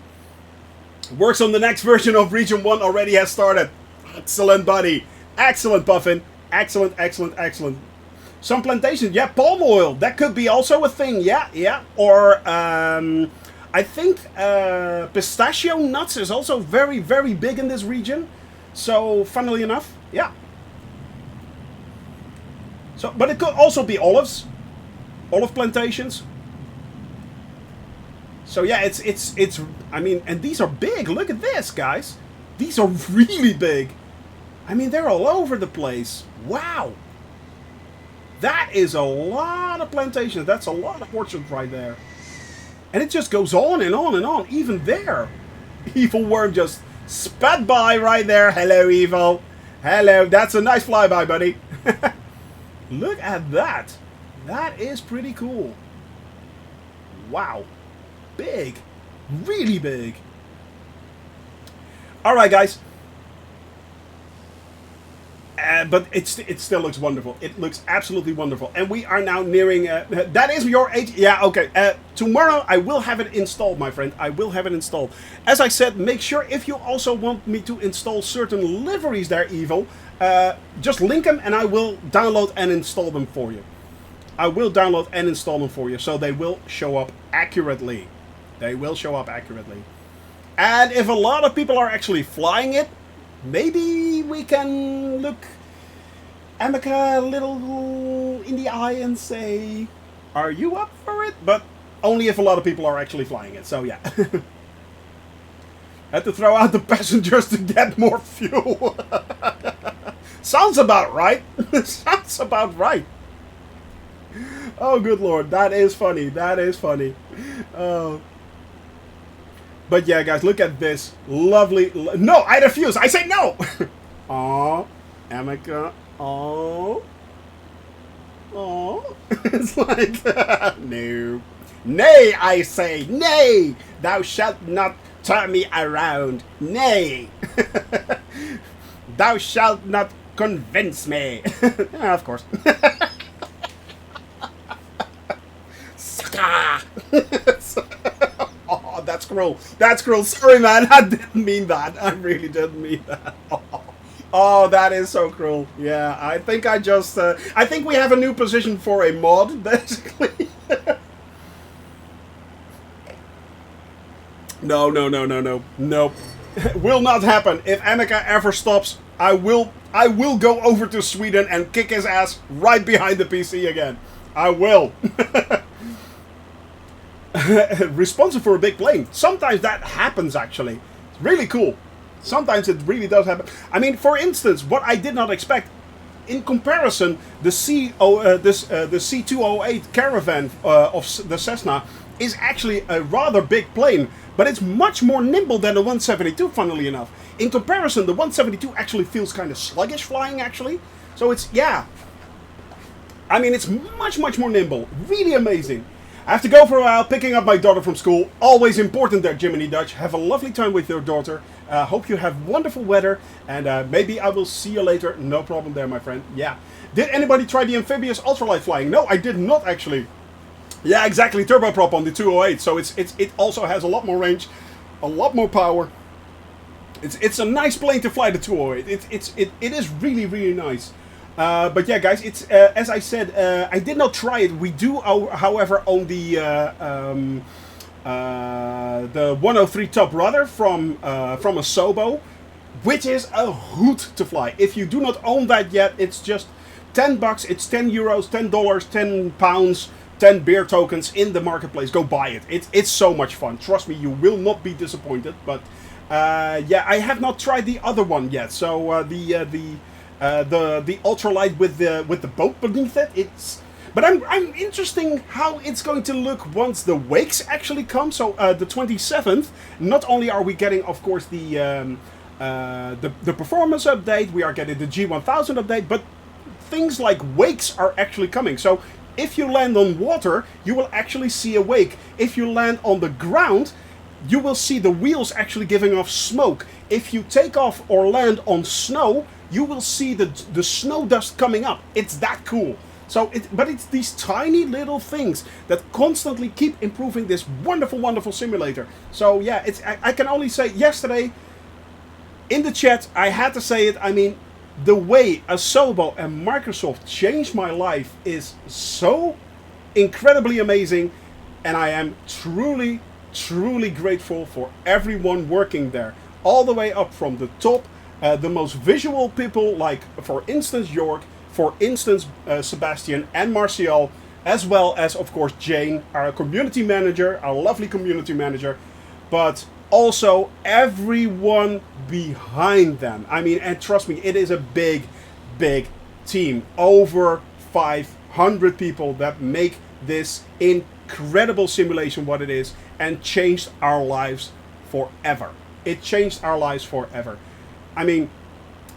Works on the next version of Region 1 already has started. Excellent, buddy. Excellent, Puffin. Excellent. Some plantations. Yeah, palm oil. That could be also a thing. Yeah. Or, I think pistachio nuts is also very big in this region. So, funnily enough, yeah. So, but it could also be olives. Olive plantations. So yeah, it's I mean, and these are big. Look at this, guys. These are really big. I mean, they're all over the place. Wow. That is a lot of plantations. That's a lot of orchards right there. And it just goes on and on and on. Even there. Evil Worm just sped by right there. Hello, Evil. Hello. That's a nice flyby, buddy. Look at that. That is pretty cool. Wow. Big. Really big. Alright, guys. But it still looks wonderful. It looks absolutely wonderful. And we are now nearing... that is your age... Yeah, okay. Tomorrow I will have it installed, my friend. I will have it installed. As I said, make sure if you also want me to install certain liveries there, Evil, just link them and I will download and install them for you. I will download and install them for you, so they will show up accurately. They will show up accurately. And if a lot of people are actually flying it, maybe we can look Amica a little in the eye and say, are you up for it? But only if a lot of people are actually flying it, so yeah. Had to throw out the passengers to get more fuel. Sounds about right. Sounds about right. Oh, good lord. That is funny. That is funny. But yeah, guys, look at this. Lovely. No, I refuse. I say no. Aw, Amica. Aw. Aw. It's like, no. Nay, I say. Nay. Thou shalt not turn me around. Nay. Thou shalt not convince me. Yeah, of course. Oh, that's cruel. That's cruel. Sorry, man. I didn't mean that. I really didn't mean that. Oh, that is so cruel. Yeah, I think I just... I think we have a new position for a mod, basically. No. Nope. Will not happen. If Amica ever stops, I will go over to Sweden and kick his ass right behind the PC again. I will. Responsive for a big plane. Sometimes that happens, actually. It's really cool. Sometimes it really does happen. I mean, for instance, what I did not expect, in comparison, the C208 Caravan of the Cessna is actually a rather big plane, but it's much more nimble than the 172, funnily enough. In comparison, the 172 actually feels kind of sluggish flying, actually. So it's, yeah. I mean, it's much more nimble. Really amazing. I have to go for a while, picking up my daughter from school. Always important there, Jiminy Dutch. Have a lovely time with your daughter. Hope you have wonderful weather. And maybe I will see you later. No problem there, my friend. Yeah. Did anybody try the amphibious ultralight flying? No, I did not, actually. Yeah, exactly. Turboprop on the 208. So it also has a lot more range. A lot more power. It's a nice plane to fly, the 208. It is really nice. But yeah, guys, it's as I said, I did not try it. We do, however, own the 103 Top Rudder from a Sobo, which is a hoot to fly. If you do not own that yet, it's just $10. It's €10, $10, £10, 10 beer tokens in the marketplace. Go buy it. It's so much fun. Trust me, you will not be disappointed. But yeah, I have not tried the other one yet. So the ultralight with the boat beneath it. But I'm interesting how it's going to look once the wakes actually come. So the 27th, not only are we getting, of course, the performance update, we are getting the G1000 update, but things like wakes are actually coming. So if you land on water, you will actually see a wake. If you land on the ground, you will see the wheels actually giving off smoke. If you take off or land on snow, you will see the snow dust coming up. It's that cool. So, but it's these tiny little things that constantly keep improving this wonderful, wonderful simulator. So yeah, I can only say yesterday in the chat, I had to say it. I mean, the way Asobo and Microsoft changed my life is so incredibly amazing, and I am truly, truly grateful for everyone working there, all the way up from the top, the most visual people like, for instance, York, for instance, Sebastian and Martial, as well as, of course, Jane, our community manager, our lovely community manager, but also everyone behind them. I mean, and trust me, it is a big, big team. Over 500 people that make this incredible simulation what it is, and changed our lives forever. It changed our lives forever. I mean,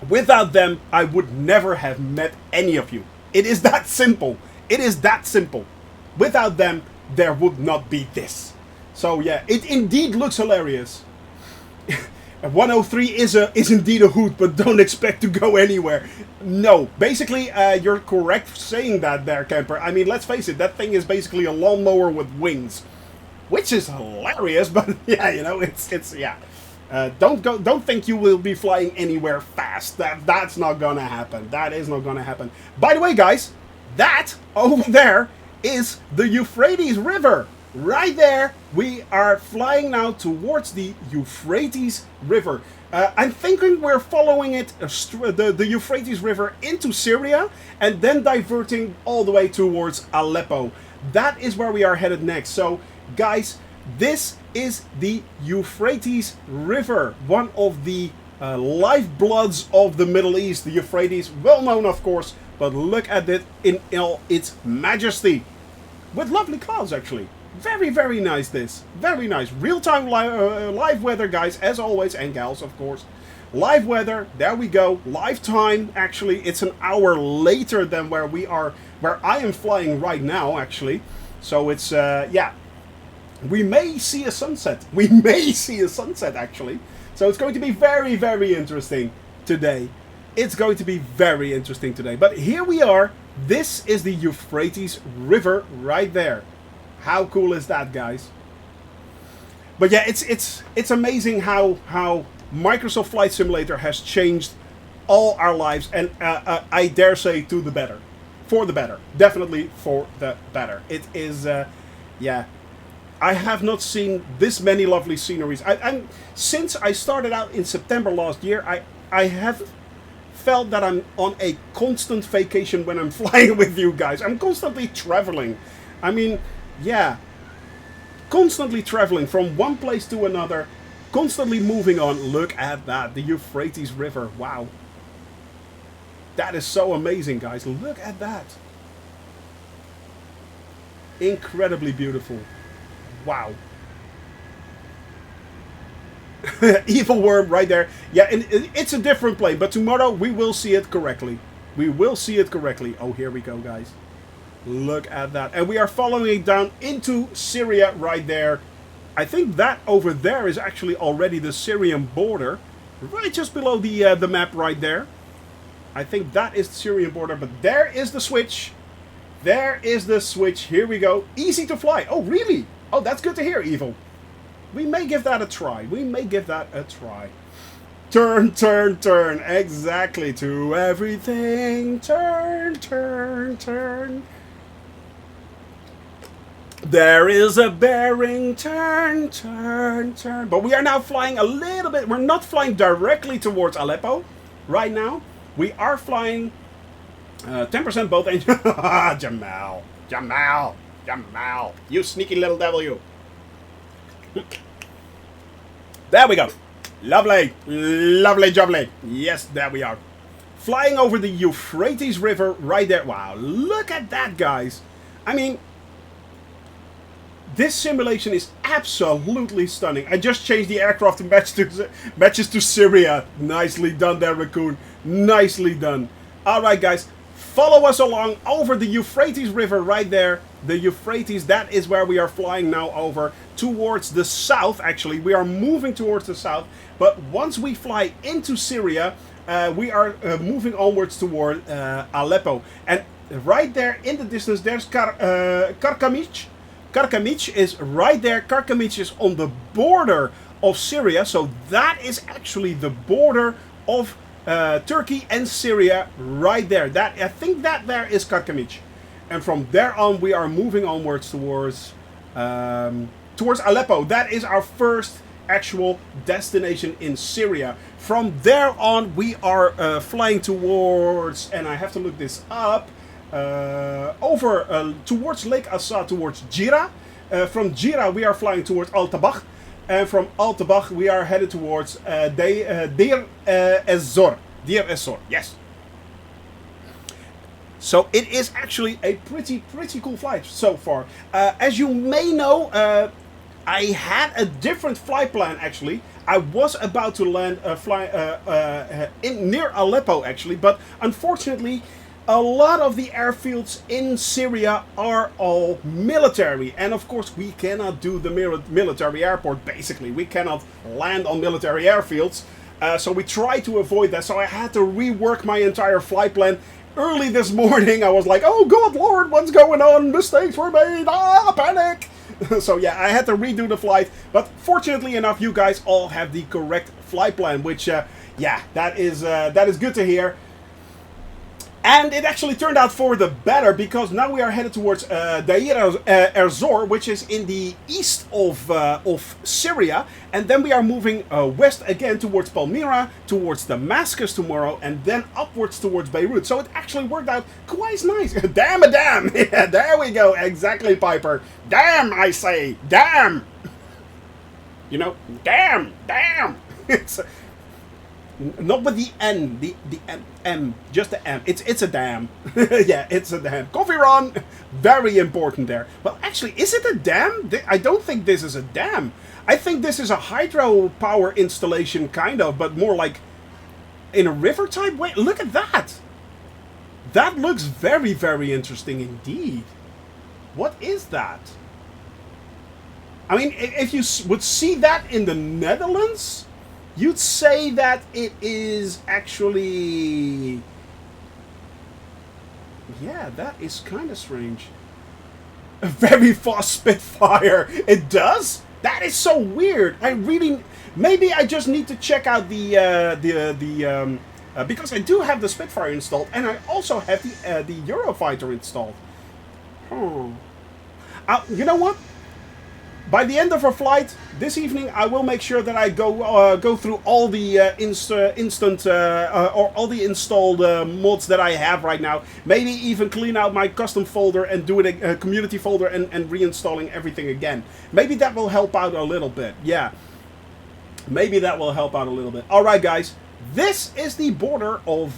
without them, I would never have met any of you. It is that simple. It is that simple. Without them, there would not be this. So yeah, it indeed looks hilarious. 103 is indeed a hoot, but don't expect to go anywhere. No, basically, you're correct saying that there, Camper. I mean, let's face it, that thing is basically a lawnmower with wings, which is hilarious. But yeah, you know, it's yeah. Don't think you will be flying anywhere fast. That's not gonna happen. That is not gonna happen. By the way, guys, that over there is the Euphrates River. Right there, we are flying now towards the Euphrates River. I'm thinking we're following it, the Euphrates River into Syria, and then diverting all the way towards Aleppo. That is where we are headed next. So, guys, this is the Euphrates River, one of the lifebloods of the Middle East. The Euphrates, well known, of course, but look at it in all its majesty. With lovely clouds, actually. Very, very nice, this. Very nice. Real-time live weather, guys, as always, and gals, of course. Live weather, there we go. Live time, actually, it's an hour later than where I am flying right now, actually. So it's, yeah. We may see a sunset. We may see a sunset, actually. So it's going to be very, very interesting today. It's going to be very interesting today. But here we are. This is the Euphrates River right there. How cool is that, guys? But yeah, it's amazing how Microsoft Flight Simulator has changed all our lives, and I dare say to the better. For the better. Definitely for the better. It is, yeah. I have not seen this many lovely sceneries. Since I started out in September last year, I have felt that I'm on a constant vacation when I'm flying with you guys. I'm constantly traveling. I mean, yeah, constantly traveling from one place to another, constantly moving on. Look at that, the Euphrates River. Wow. That is so amazing, guys. Look at that. Incredibly beautiful. Wow. Evil worm right there. Yeah, and it's a different plane, but tomorrow we will see it correctly. We will see it correctly. Oh, here we go, guys. Look at that. And we are following it down into Syria right there. I think that over there is actually already the Syrian border. Right just below the map right there. I think that is the Syrian border, but there is the switch. There is the switch. Here we go. Easy to fly. Oh, really? Oh, that's good to hear, Evil. We may give that a try. We may give that a try. Turn, turn, turn. Exactly. To everything. Turn, turn, turn. There is a bearing. Turn, turn, turn. But we are now flying a little bit. We're not flying directly towards Aleppo right now. We are flying 10% both engines. Jamal. Jamal. Jamal. You sneaky little devil, you. There we go. Lovely. Lovely jubbly. Yes, there we are. Flying over the Euphrates River right there. Wow, look at that, guys. I mean, this simulation is absolutely stunning. I just changed the aircraft to matches to Syria. Nicely done there, Raccoon. Nicely done. Alright, guys. Follow us along over the Euphrates River right there. The Euphrates, that is where we are flying now over towards the south, actually. We are moving towards the south. But once we fly into Syria, we are moving onwards toward Aleppo. And right there in the distance, there's Karkamich. Karkamich is right there. Karkamich is on the border of Syria. So that is actually the border of Turkey and Syria right there. I think that there is Karkamich. And from there on, we are moving onwards towards Aleppo. That is our first actual destination in Syria. From there on, we are flying towards, and I have to look this up, towards Lake Assad, towards Jira. From Jira, we are flying towards Al-Tabakh. And from Al-Tabakh, we are headed towards Deir Ez-Zor. Deir Ez-Zor, yes. So it is actually a pretty cool flight so far. As you may know, I had a different flight plan actually. I was about to land near Aleppo actually, but unfortunately, a lot of the airfields in Syria are all military, and of course we cannot do the military airport. Basically, we cannot land on military airfields, so we try to avoid that. So I had to rework my entire flight plan. Early this morning, I was like, "Oh God, Lord, what's going on? Mistakes were made! Ah, panic!" So yeah, I had to redo the flight. But fortunately enough, you guys all have the correct flight plan, which yeah, that is good to hear. And it actually turned out for the better, because now we are headed towards Deir Ez-Zor, which is in the east of Syria. And then we are moving west again towards Palmyra, towards Damascus tomorrow, and then upwards towards Beirut. So it actually worked out quite nice. Damn a damn! Yeah, there we go. Exactly, Piper. Damn, I say. Damn! You know, damn! It's... Not with the N, the M, just the M. It's a dam. Yeah, it's a dam. Coffee run, very important there. Well, actually, is it a dam? I don't think this is a dam. I think this is a hydropower installation, kind of, but more like in a river type way. Look at that. That looks very interesting indeed. What is that? I mean, if you would see that in the Netherlands, you'd say that it is actually... Yeah, that is kind of strange. A very fast Spitfire. It does? That is so weird. I really... Maybe I just need to check out because I do have the Spitfire installed, and I also have the Eurofighter installed. You know what? By the end of our flight this evening, I will make sure that I go through all the or all the installed mods that I have right now. Maybe even clean out my custom folder and do it a community folder and reinstalling everything again. Maybe that will help out a little bit. Yeah, maybe that will help out a little bit. All right, guys, this is the border of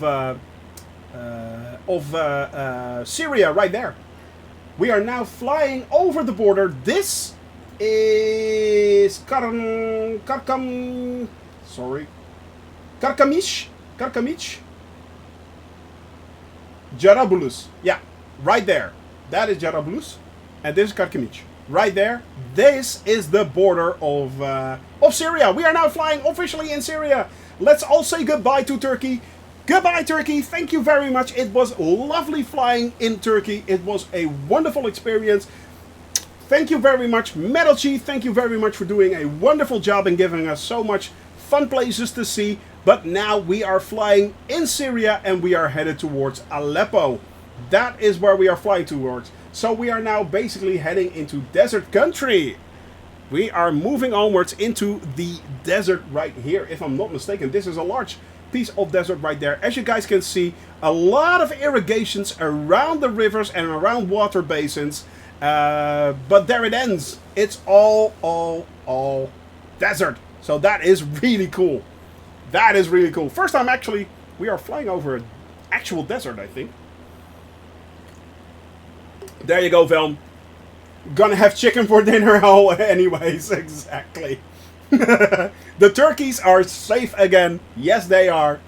Syria right there. We are now flying over the border. This is Karkamich. Jarabulus. Yeah, right there. That is Jarabulus, and this is Karkamich. Right there. This is the border of Syria. We are now flying officially in Syria. Let's all say goodbye to Turkey. Goodbye, Turkey. Thank you very much. It was lovely flying in Turkey. It was a wonderful experience. Thank you very much, Metalchi. Thank you very much for doing a wonderful job and giving us so much fun places to see. But now we are flying in Syria and we are headed towards Aleppo. That is where we are flying towards. So we are now basically heading into desert country. We are moving onwards into the desert right here. If I'm not mistaken, this is a large piece of desert right there. As you guys can see, a lot of irrigations around the rivers and around water basins. But there it ends. It's all desert. So that is really cool. That is really cool. First time actually We are flying over an actual desert, I think. There you go, Velm. Gonna have chicken for dinner. Oh, anyways, exactly. The turkeys are safe again. Yes, they are.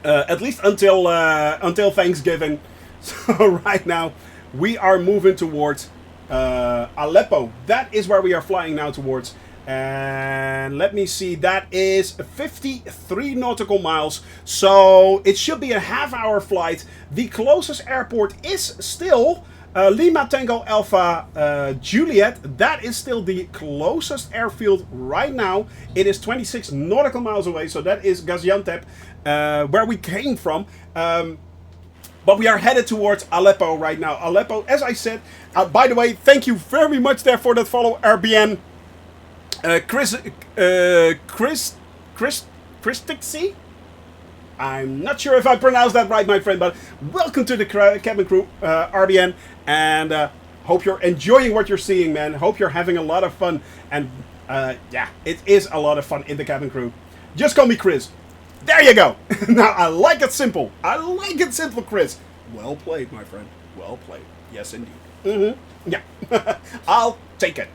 At least until Thanksgiving. So right now, we are moving towards Aleppo. That is where we are flying now towards. And let me see, that is 53 nautical miles. So it should be a half-hour flight. The closest airport is still Lima Tango Alpha Juliet. That is still the closest airfield right now. It is 26 nautical miles away. So that is Gaziantep, where we came from. But we are headed towards Aleppo right now. Aleppo, as I said. By the way, thank you very much there for that follow, RBN. Christixie? I'm not sure if I pronounced that right, my friend, but welcome to the cabin crew, RBN, and hope you're enjoying what you're seeing, man. Hope you're having a lot of fun, and yeah, it is a lot of fun in the cabin crew. Just call me Chris. There you go. Now, I like it simple. I like it simple, Chris. Well played, my friend. Well played. Yes, indeed. Mm-hmm. Yeah. I'll take it.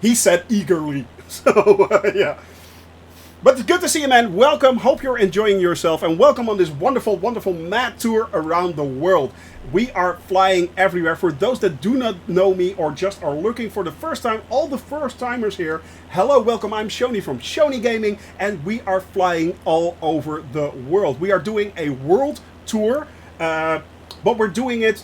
He said eagerly. So, yeah. But it's good to see you, man. Welcome. Hope you're enjoying yourself. And welcome on this wonderful, wonderful mad tour around the world. We are flying everywhere. For those that do not know me or just are looking for the first time, all the first timers here, hello, welcome. I'm Shoni from Shoni Gaming. And we are flying all over the world. We are doing a world tour. But we're doing it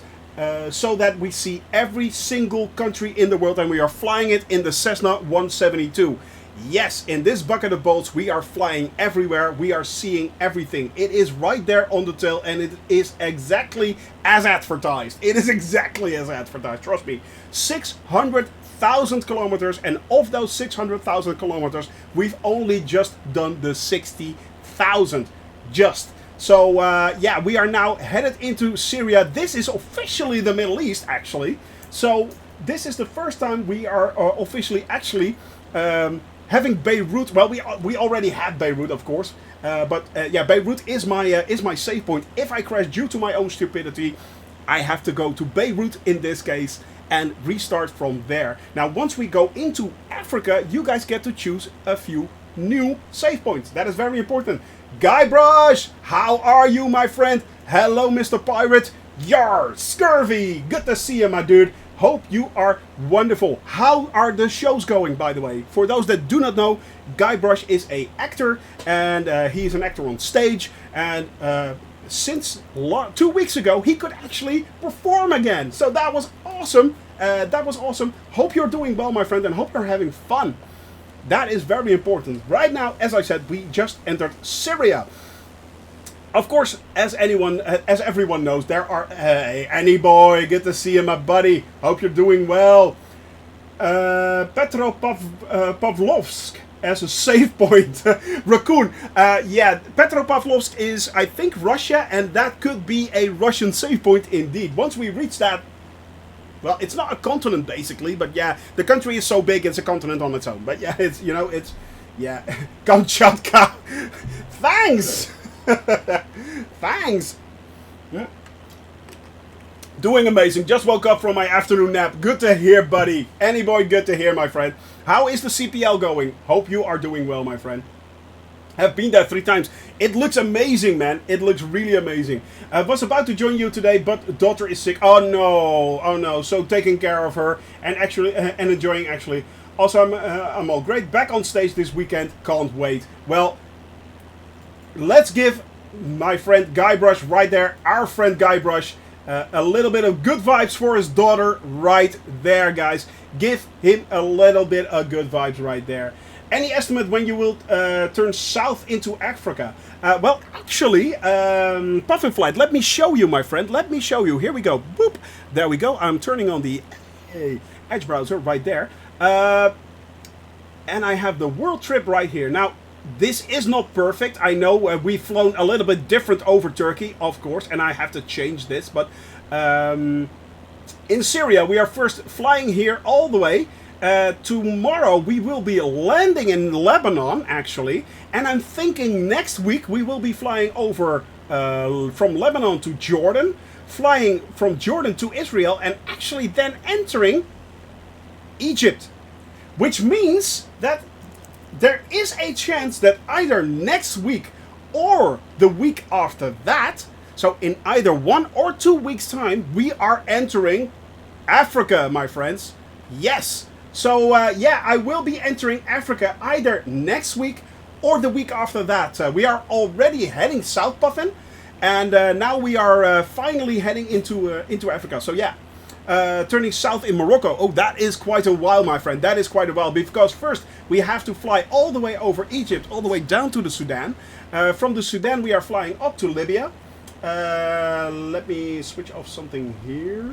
so that we see every single country in the world. And we are flying it in the Cessna 172. Yes, in this bucket of boats, we are flying everywhere. We are seeing everything. It is right there on the tail, and it is exactly as advertised. It is exactly as advertised. Trust me. 600,000 kilometers, and of those 600,000 kilometers, we've only just done the 60,000. Just. So, yeah, we are now headed into Syria. This is officially the Middle East, actually. So, this is the first time we are officially, actually... having Beirut, well, we already had Beirut, of course, but yeah, Beirut is my save point. If I crash due to my own stupidity, I have to go to Beirut in this case and restart from there. Now, once we go into Africa, you guys get to choose a few new save points. That is very important. Guybrush, how are you, my friend? Hello, Mr. Pirate. Yar, Scurvy, good to see you, my dude. Hope you are wonderful. How are the shows going, by the way? For those that do not know, Guybrush is an actor, and he is an actor on stage. And since 2 weeks ago, he could actually perform again. So that was awesome. That was awesome. Hope you're doing well, my friend, and hope you're having fun. That is very important. Right now, as I said, we just entered Syria. Of course, as everyone knows, there are... Hey, Annie boy, good to see you, my buddy. Hope you're doing well. Petropavlovsk as a save point. Raccoon. Yeah, Petropavlovsk is, I think, Russia, and that could be a Russian save point indeed. Once we reach that... Well, it's not a continent, basically, but yeah, the country is so big, it's a continent on its own. But yeah, it's, you know, it's... Yeah, Kamchatka. Thanks! Thanks. Yeah. Doing amazing. Just woke up from my afternoon nap. Good to hear, buddy. Annie boy, good to hear, my friend. How is the CPL going? Hope you are doing well, my friend. Have been there 3 times. It looks amazing, man. It looks really amazing. I was about to join you today, but daughter is sick. Oh no, oh no. So taking care of her and actually and enjoying actually. Also, I'm all great. Back on stage this weekend. Can't wait. Well. Let's give my friend Guybrush right there, our friend Guybrush, a little bit of good vibes for his daughter right there, guys. Give him a little bit of good vibes right there. Any estimate when you will turn south into Africa? Well, actually, Puffin Flight, let me show you, my friend. Let me show you. Here we go. Boop. There we go. I'm turning on the Edge browser right there. And I have the world trip right here. Now, this is not perfect. I know we've flown a little bit different over Turkey, of course, and I have to change this. But in Syria, we are first flying here all the way. Tomorrow we will be landing in Lebanon, actually, and I'm thinking next week we will be flying over from Lebanon to Jordan, flying from Jordan to Israel, and actually then entering Egypt. Which means that there is a chance that either next week or the week after that, so in either 1 or 2 weeks' time, we are entering Africa, my friends. Yes. So, yeah, I will be entering Africa either next week or the week after that. We are already heading south, Puffin, and now we are finally heading into Africa. So, yeah. Turning south in Morocco. Oh, that is quite a while, my friend. That is quite a while. Because first, we have to fly all the way over Egypt, all the way down to the Sudan. From the Sudan, we are flying up to Libya. Let me switch off something here.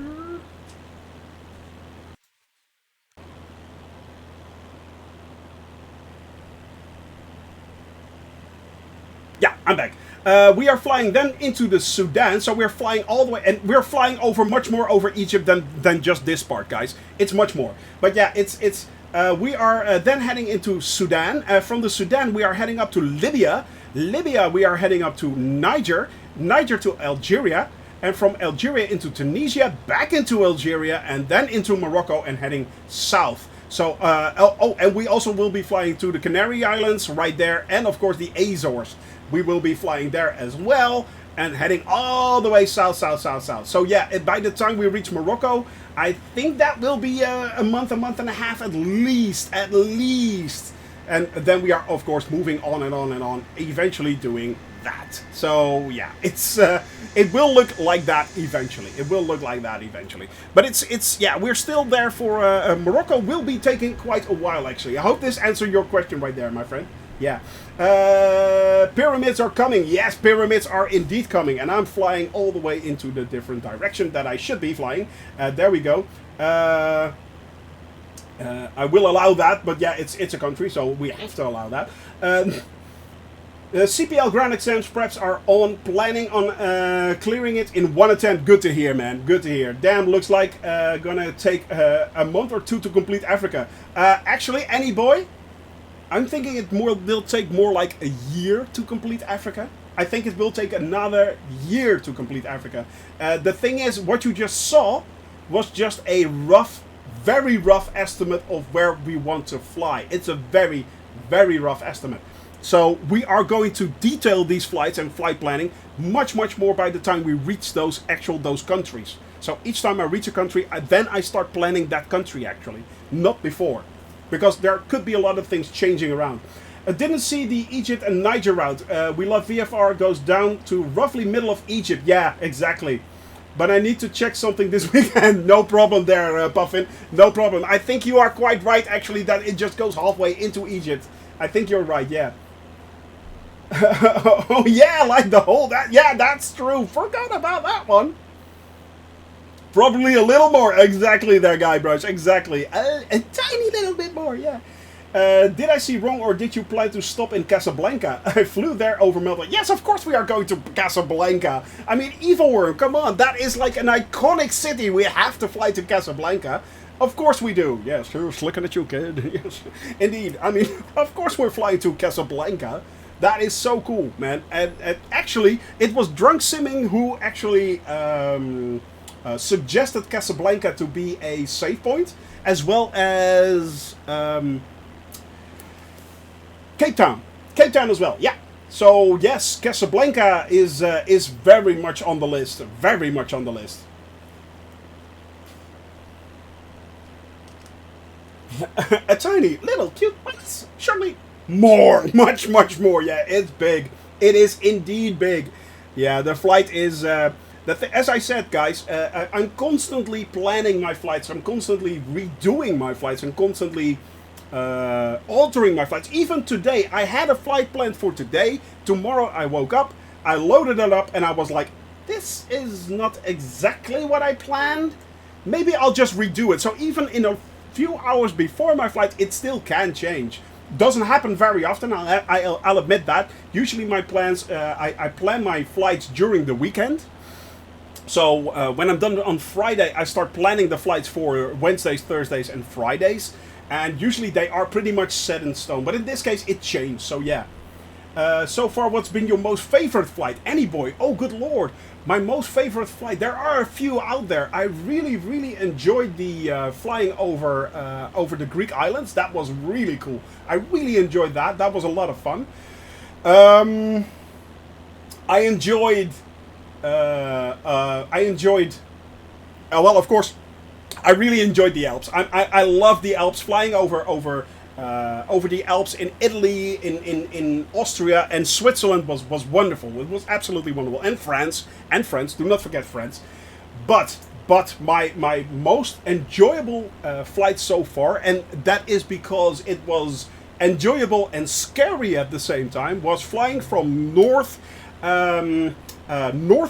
Yeah, I'm back. We are flying then into the Sudan, so we're flying all the way, and we're flying over much more over Egypt than just this part, guys. It's much more. But yeah, we are then heading into Sudan. From the Sudan, we are heading up to Libya. Libya, we are heading up to Niger. Niger to Algeria. And from Algeria into Tunisia, back into Algeria, and then into Morocco and heading south. So, and we also will be flying to the Canary Islands right there, and of course the Azores. We will be flying there as well, and heading all the way south. So yeah, by the time we reach Morocco, I think that will be a month and a half at least. And then we are, of course, moving on and on, eventually doing that. So yeah, it will look like that eventually. But it's yeah, we're still there for Morocco. Will be taking quite a while, actually. I hope this answered your question right there, my friend. Yeah. Pyramids are coming. Yes, pyramids are indeed coming. And I'm flying all the way into the different direction that I should be flying. There we go. I will allow that, but yeah, it's a country, so we have to allow that. CPL ground exams preps are on, planning on clearing it in one attempt. Good to hear, man. Good to hear. Damn, looks like gonna take a month or two to complete Africa. Actually, Annie boy, I'm thinking it will take more like a year to complete Africa. I think it will take another year to complete Africa. The thing is, what you just saw was just a very rough estimate of where we want to fly. It's a very, very rough estimate. So we are going to detail these flights and flight planning much more by the time we reach those countries. So each time I reach a country, then I start planning that country, actually, not before. Because there could be a lot of things changing around. I didn't see the Egypt and Niger route. We love VFR goes down to roughly middle of Egypt. Yeah, exactly. But I need to check something this weekend. No problem there, Puffin. No problem. I think you are quite right, actually, that it just goes halfway into Egypt. I think you're right, yeah. Oh, yeah, like the whole... Yeah, that's true. Forgot about that one. Probably a little more. Exactly there, Guybrush. Exactly. A tiny little bit more, yeah. Did I see wrong, or did you plan to stop in Casablanca? I flew there over Melbourne. Yes, of course we are going to Casablanca. I mean, Evil Worm, come on. That is like an iconic city. We have to fly to Casablanca. Of course we do. Yes, who's looking at you, kid? Yes, indeed. I mean, of course we're flying to Casablanca. That is so cool, man. And actually, it was Drunk Simming who actually... suggested Casablanca to be a save point, as well as Cape Town. Cape Town as well, yeah. So yes, Casablanca is very much on the list. Very much on the list. A tiny, little, cute place. Surely more, much more. Yeah, it's big. It is indeed big. Yeah, the flight is... as I said, guys, I'm constantly planning my flights. I'm constantly redoing my flights. I'm constantly altering my flights. Even today, I had a flight planned for today. Tomorrow, I woke up, I loaded it up, and I was like, this is not exactly what I planned. Maybe I'll just redo it. So even in a few hours before my flight, it still can change. Doesn't happen very often, I'll admit that. Usually my plans, I plan my flights during the weekend. So when I'm done on Friday, I start planning the flights for Wednesdays, Thursdays, and Fridays. And usually they are pretty much set in stone. But in this case, it changed. So yeah. So far, what's been your most favorite flight? Any boy? Oh, good lord. My most favorite flight. There are a few out there. I really, really enjoyed the flying over the Greek islands. That was really cool. I really enjoyed that. That was a lot of fun. I enjoyed. Well, of course, I really enjoyed the Alps. I love the Alps. Flying over the Alps in Italy, in Austria and Switzerland was wonderful. It was absolutely wonderful. And France. Do not forget France. But my most enjoyable flight so far, and that is because it was enjoyable and scary at the same time, was flying from North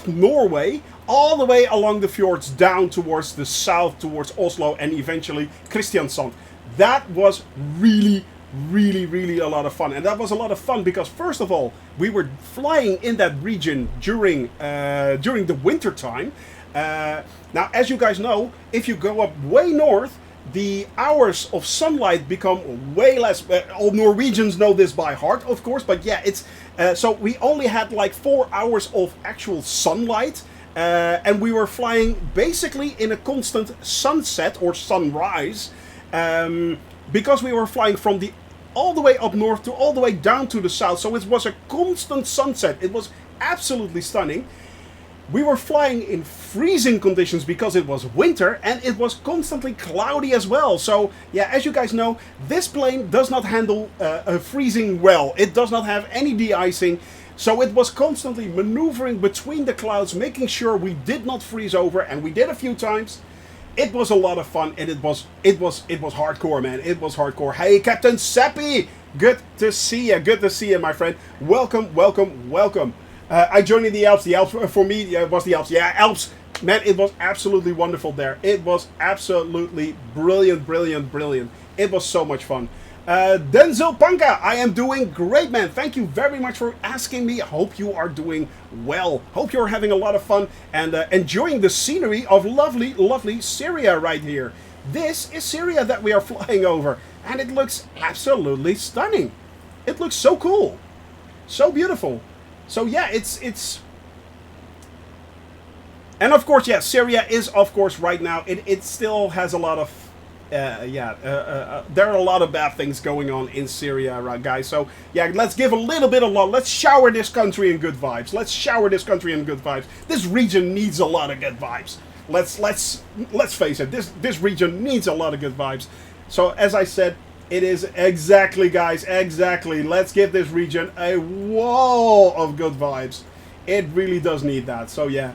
Norway all the way along the fjords down towards the south, towards Oslo, and eventually Kristiansand. That was really, really, really a lot of fun. And that was a lot of fun because, first of all, we were flying in that region during the winter time. Now, as you guys know, if you go up way north, the hours of sunlight become way less. All Norwegians know this by heart, of course, but yeah, it's so we only had like 4 hours of actual sunlight, and we were flying basically in a constant sunset or sunrise, because we were flying from the all the way up north to all the way down to the south. So it was a constant sunset. It was absolutely stunning. We were flying in freezing conditions because it was winter, and it was constantly cloudy as well. So yeah, as you guys know, this plane does not handle freezing well. It does not have any de-icing. So it was constantly maneuvering between the clouds, making sure we did not freeze over, and we did a few times. It was a lot of fun, and it was hardcore, man. It was hardcore. Hey, Captain Seppi! Good to see you. Good to see you, my friend. Welcome, welcome, welcome. I joined in the Alps. The Alps, for me, was the Alps. Yeah, Alps. Man, it was absolutely wonderful there. It was absolutely brilliant, brilliant, brilliant. It was so much fun. Denzel Panka, I am doing great, man. Thank you very much for asking me. Hope you are doing well. Hope you're having a lot of fun and enjoying the scenery of lovely, lovely Syria right here. This is Syria that we are flying over, and it looks absolutely stunning. It looks so cool. So beautiful. So yeah, it's and of course, yeah, Syria is, of course, right now, it still has a lot of, there are a lot of bad things going on in Syria, right, guys? So yeah, let's give a little bit of love. Let's shower this country in good vibes. Let's shower this country in good vibes. This region needs a lot of good vibes. Let's face it, this region needs a lot of good vibes. So as I said, it is exactly, guys, exactly. Let's give this region a wall of good vibes. It really does need that. So yeah,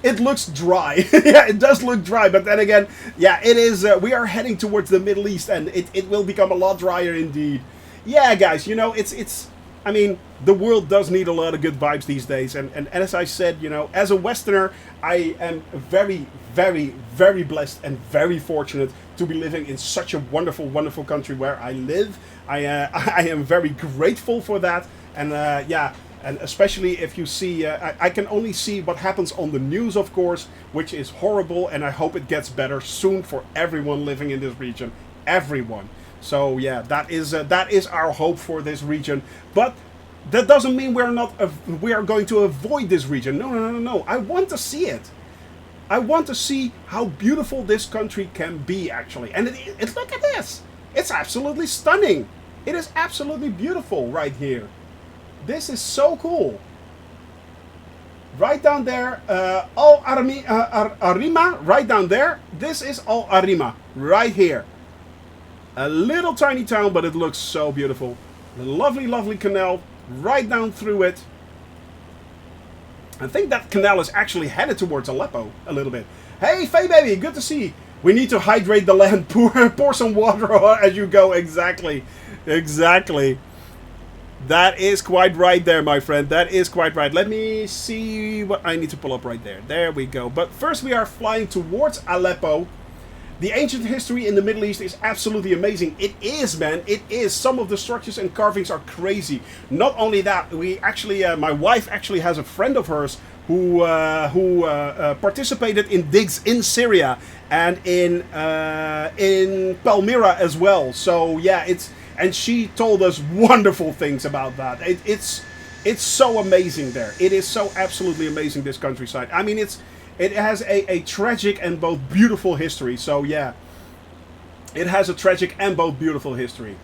it looks dry. Yeah, it does look dry, but then again, yeah, it is. We are heading towards the Middle East, and it will become a lot drier indeed. Yeah, guys, you know, it's. I mean, the world does need a lot of good vibes these days, and as I said, you know, as a Westerner, I am very, very, very blessed and very fortunate to be living in such a wonderful, wonderful country where I live. I am very grateful for that, and yeah, and especially if you see, I can only see what happens on the news, of course, which is horrible, and I hope it gets better soon for everyone living in this region, everyone. So yeah, that is our hope for this region, but that doesn't mean we are going to avoid this region. No, no, no, no, no. I want to see it. I want to see how beautiful this country can be, actually. And it look at this. It's absolutely stunning. It is absolutely beautiful right here. This is so cool. Right down there, Al Arima, right down there. This is Al Arima, right here. A little tiny town, but it looks so beautiful. A lovely, lovely canal right down through it. I think that canal is actually headed towards Aleppo a little bit. Hey, Faye baby, good to see you. We need to hydrate the land. Pour some water as you go. Exactly. Exactly. That is quite right there, my friend. That is quite right. Let me see what I need to pull up right there. There we go. But first we are flying towards Aleppo. The ancient history in the Middle East is absolutely amazing. It is, man. It is. Some of the structures and carvings are crazy. Not only that, we actually, my wife actually has a friend of hers who participated in digs in Syria and in Palmyra as well. So yeah, and she told us wonderful things about that. It's so amazing there. It is so absolutely amazing, this countryside. I mean, it has a tragic and both beautiful history. So yeah, it has a tragic and both beautiful history.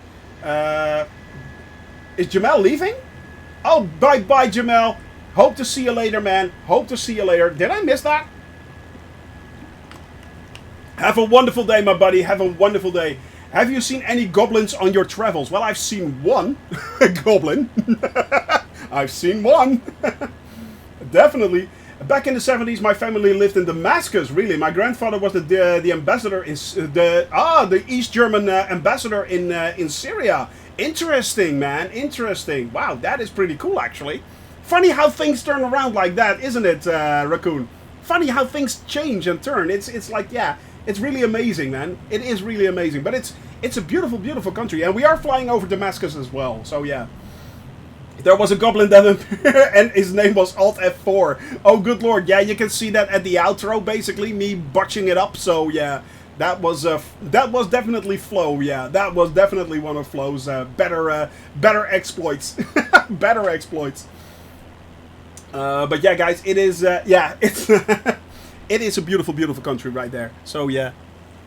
Is Jamel leaving? Oh, bye, Jamel. Hope to see you later, man. Hope to see you later. Did I miss that? Have a wonderful day, my buddy. Have a wonderful day. Have you seen any goblins on your travels? Well, I've seen one goblin. I've seen one. Definitely. Back in the 70s, my family lived in Damascus. Really, my grandfather was the ambassador in the East German ambassador in Syria. Interesting, man. Interesting. Wow, that is pretty cool, actually. Funny how things turn around like that, isn't it, Raccoon? Funny how things change and turn. It's like, yeah, it's really amazing, man. It is really amazing. But it's a beautiful, beautiful country, and we are flying over Damascus as well. So yeah. There was a goblin that and his name was Alt F4. Oh, good lord. Yeah, you can see that at the outro, basically, me botching it up. So, yeah, that was definitely Flo. Yeah, that was definitely one of Flo's better exploits. Better exploits. But yeah, guys, it is, yeah, it's it is a beautiful, beautiful country right there. So, yeah,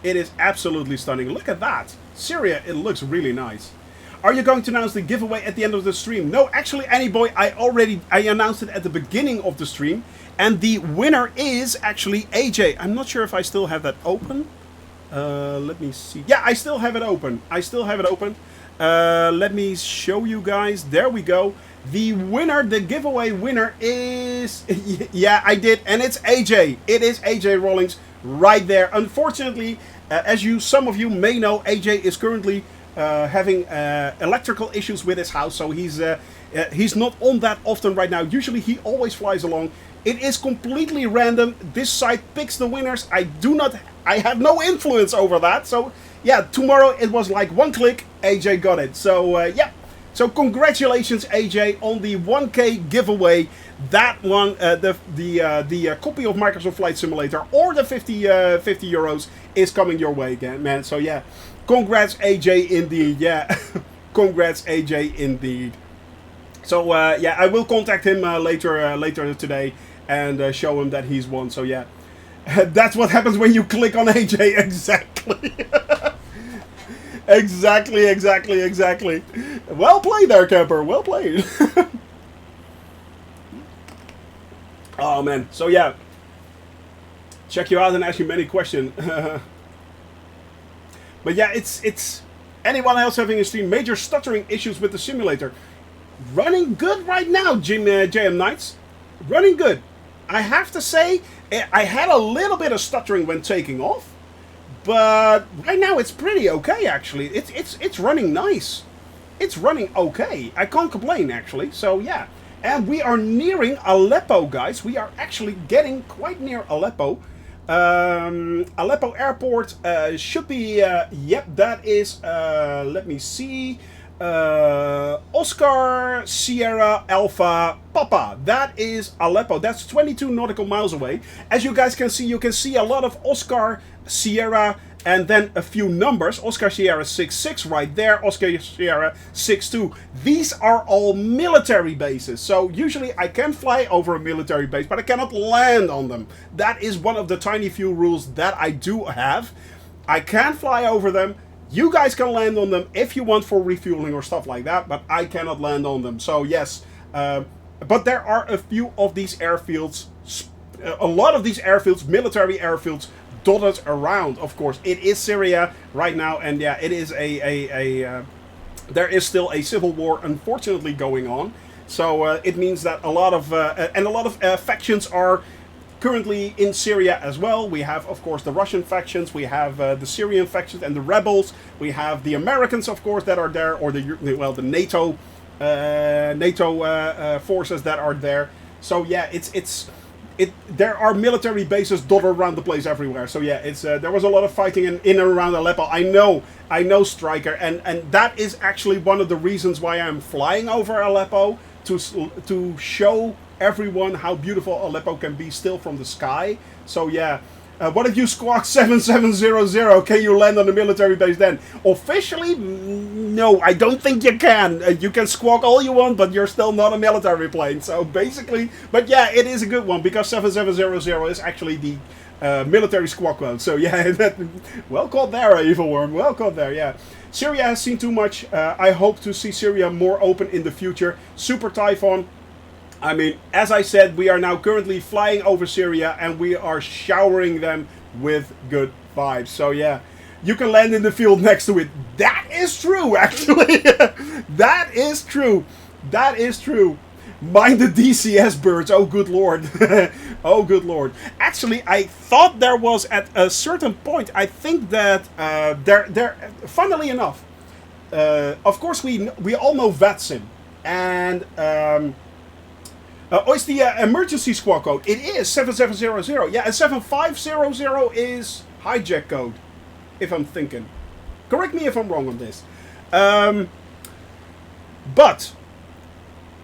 it is absolutely stunning. Look at that. Syria, it looks really nice. Are you going to announce the giveaway at the end of the stream? No, actually, Annie Boy, I announced it at the beginning of the stream. And the winner is actually AJ. I'm not sure if I still have that open. Let me see. Yeah, I still have it open. Let me show you guys. There we go. The winner, the giveaway winner is... yeah, I did. And it's AJ. It is AJ Rawlings right there. Unfortunately, as some of you may know, AJ is currently... having electrical issues with his house, so he's not on that often right now. Usually he always flies along. It is completely random. This site picks the winners. I have no influence over that. So yeah, tomorrow it was like one click, AJ got it. So yeah, so congratulations AJ on the 1K giveaway. That one, the copy of Microsoft Flight Simulator or the 50 euros is coming your way again, man. So yeah. Congrats, AJ, indeed. Yeah, congrats, AJ, indeed. So, yeah, I will contact him later today and show him that he's won. So, yeah, that's what happens when you click on AJ. Exactly. Exactly. Well played there, Camper. Well played. Oh, man. So, yeah. Check you out and ask you many questions. But yeah, it's anyone else having a stream, major stuttering issues with the simulator. Running good right now, JM Knights. Running good. I have to say, I had a little bit of stuttering when taking off. But right now it's pretty okay, actually. It's running nice. It's running okay. I can't complain, actually. So yeah. And we are nearing Aleppo, guys. We are actually getting quite near Aleppo. Aleppo Airport should be, yep, that is, let me see, Oscar Sierra Alpha Papa. That is Aleppo. That's 22 nautical miles away. As you guys can see, a lot of Oscar Sierra and then a few numbers. Oscar Sierra 66 right there. Oscar Sierra 62. These are all military bases. So usually I can fly over a military base, but I cannot land on them. That is one of the tiny few rules that I do have. I can fly over them. You guys can land on them if you want for refueling or stuff like that, but I cannot land on them. So yes, but there are a few of these airfields, a lot of these airfields, military airfields, dotted around. Of course, it is Syria right now, and yeah, it is there is still a civil war, unfortunately, going on. So it means that a lot of factions are currently in Syria as well. We have, of course, the Russian factions, we have the Syrian factions and the rebels. We have the Americans, of course, that are there, or the NATO forces that are there. So yeah, there are military bases dotted around the place everywhere. So yeah, there was a lot of fighting in and around Aleppo. I know, Striker, and that is actually one of the reasons why I'm flying over Aleppo to show everyone how beautiful Aleppo can be still from the sky. So yeah. What if you squawk 7700? Can you land on the military base then? Officially, no, I don't think you can. You can squawk all you want, but you're still not a military plane. So basically, but yeah, it is a good one because 7700 is actually the military squawk mode. So yeah, well caught there, Evil Worm. Well caught there, yeah. Syria has seen too much. I hope to see Syria more open in the future. Super Typhoon. I mean, as I said, we are now currently flying over Syria and we are showering them with good vibes. So yeah, you can land in the field next to it. That is true, actually. That is true. That is true. Mind the DCS birds. Oh, good lord. Oh, good lord. Actually, I thought there was at a certain point, I think that funnily enough, of course we all know VATSIM. And it's the emergency squawk code. It is 7700. Yeah, and 7500 is hijack code, if I'm thinking. Correct me if I'm wrong on this. But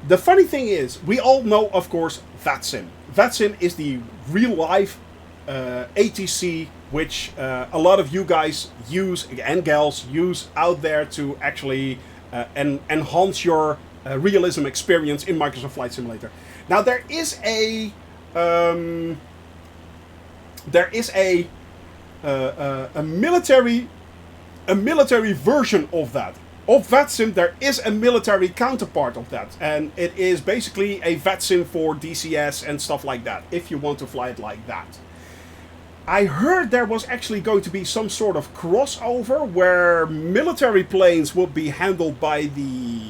the funny thing is, we all know, of course, VATSIM. VATSIM is the real-life ATC which a lot of you guys use, and gals, use out there to actually enhance your realism experience in Microsoft Flight Simulator. Now there is a military version of that. Of VATSIM, there is a military counterpart of that, and it is basically a VATSIM for DCS and stuff like that, if you want to fly it like that. I heard there was actually going to be some sort of crossover where military planes would be handled by the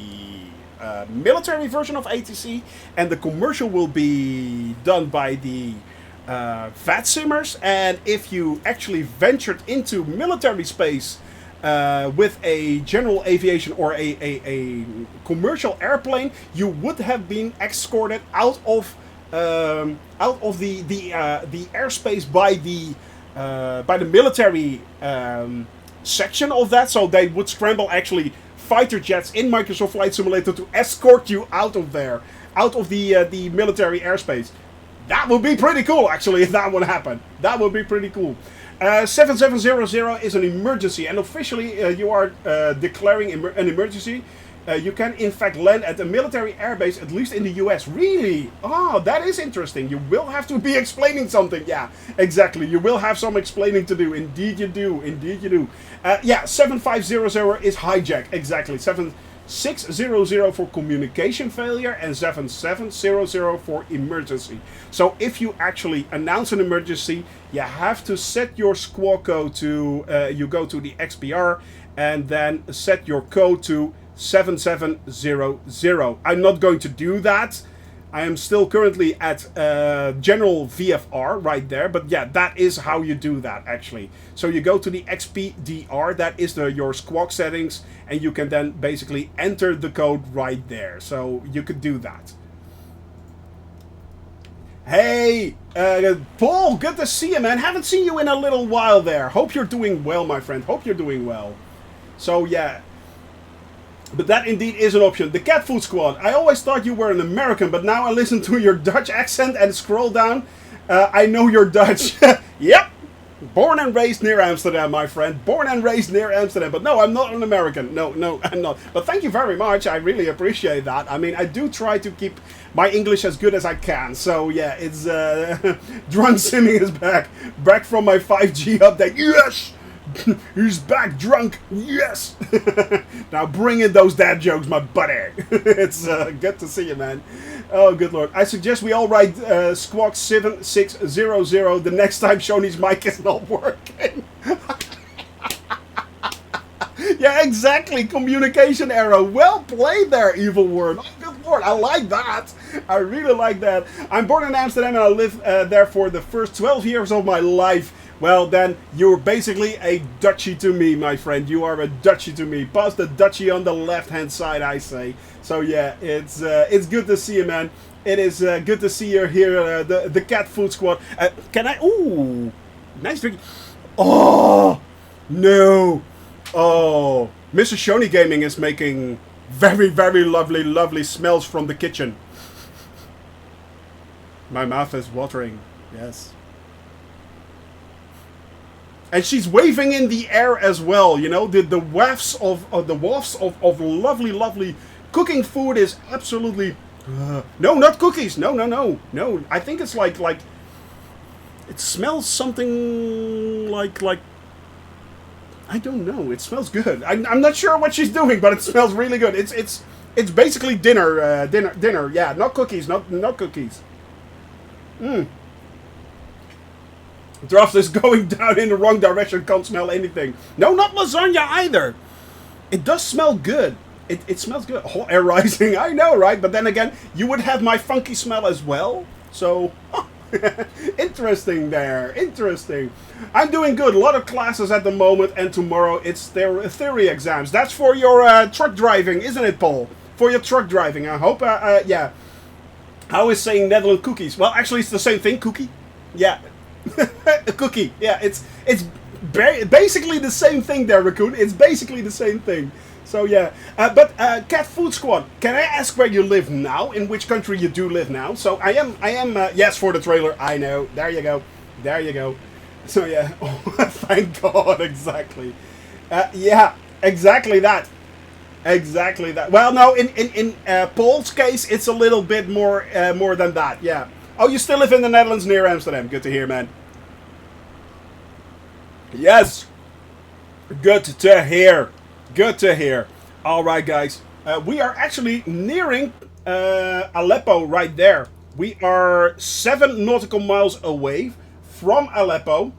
military version of ATC, and the commercial will be done by the VATSIMers. And if you actually ventured into military space with a general aviation or a commercial airplane, you would have been escorted out of the airspace by the military section of that. So they would scramble actually fighter jets in Microsoft Flight Simulator to escort you out of there, out of the military airspace. That would be pretty cool, actually, if that would happen. That would be pretty cool. 7700 is an emergency, and officially you are declaring an emergency. You can, in fact, land at a military airbase, at least in the US. Really? Oh, that is interesting. You will have to be explaining something. Yeah, exactly. You will have some explaining to do. Indeed you do. Indeed you do. Yeah, 7500 is hijack. Exactly. 7600 for communication failure and 7700 for emergency. So if you actually announce an emergency, you have to set your squawk code to, you go to the XPR and then set your code to 7700. I'm not going to do that. I am still currently at general VFR right there, but yeah, that is how you do that actually. So you go to the XPDR, that is your squawk settings, and you can then basically enter the code right there. So you could do that. Hey, Paul, good to see you, man. Haven't seen you in a little while there. Hope you're doing well, my friend. Hope you're doing well. So yeah. But that indeed is an option. The Cat Food Squad. I always thought you were an American, but now I listen to your Dutch accent and scroll down. I know you're Dutch. Yep. Born and raised near Amsterdam, my friend. Born and raised near Amsterdam. But no, I'm not an American. No, I'm not. But thank you very much. I really appreciate that. I mean, I do try to keep my English as good as I can. So yeah, it's Drunk Simming is back. Back from my 5G update. Yes! He's back drunk, yes! Now bring in those dad jokes, my buddy. It's good to see you, man. Oh, good lord. I suggest we all write Squawk 7600 the next time Shoney's mic is not working. Yeah, exactly. Communication error. Well played there, Evil Word. Oh, good lord. I like that. I really like that. I'm born in Amsterdam and I lived there for the first 12 years of my life. Well, then, you're basically a Dutchie to me, my friend. You are a Dutchie to me. Pass the Dutchie on the left-hand side, I say. So, yeah, it's good to see you, man. It is good to see you here, the Cat Food Squad. Can I... Ooh, nice drink. Oh, no. Oh, Mr. Shoney Gaming is making Very, very lovely, lovely smells from the kitchen. My mouth is watering. Yes. And she's waving in the air as well, you know, the wafts of lovely, lovely cooking food is absolutely... no, not cookies. No, no, no. No, I think it's like... It smells something like... I don't know. It smells good. I'm not sure what she's doing, but it smells really good. It's basically dinner, dinner. Yeah, not cookies, not cookies. Draft is going down in the wrong direction. Can't smell anything. No, not lasagna either. It does smell good. It smells good. Hot air rising. I know, right? But then again, you would have my funky smell as well. So, interesting there. Interesting. I'm doing good. A lot of classes at the moment. And tomorrow it's their theory exams. That's for your truck driving, isn't it, Paul? For your truck driving. I hope, yeah. I was saying Netherlands cookies. Well, actually, it's the same thing. Cookie. Yeah. A cookie. Yeah, it's basically the same thing there, Raccoon. It's basically the same thing. So yeah, but Cat Food Squad, can I ask where you live now? In which country you do live now? So I am. Yes, for the trailer. I know. There you go. There you go. So yeah. Oh, thank God. Exactly. Yeah. Exactly that. Exactly that. Well, no. In Paul's case, it's a little bit more than that. Yeah. Oh, you still live in the Netherlands near Amsterdam. Good to hear, man. Yes. Good to hear. Good to hear. All right, guys. We are actually nearing Aleppo right there. We are 7 nautical miles away from Aleppo.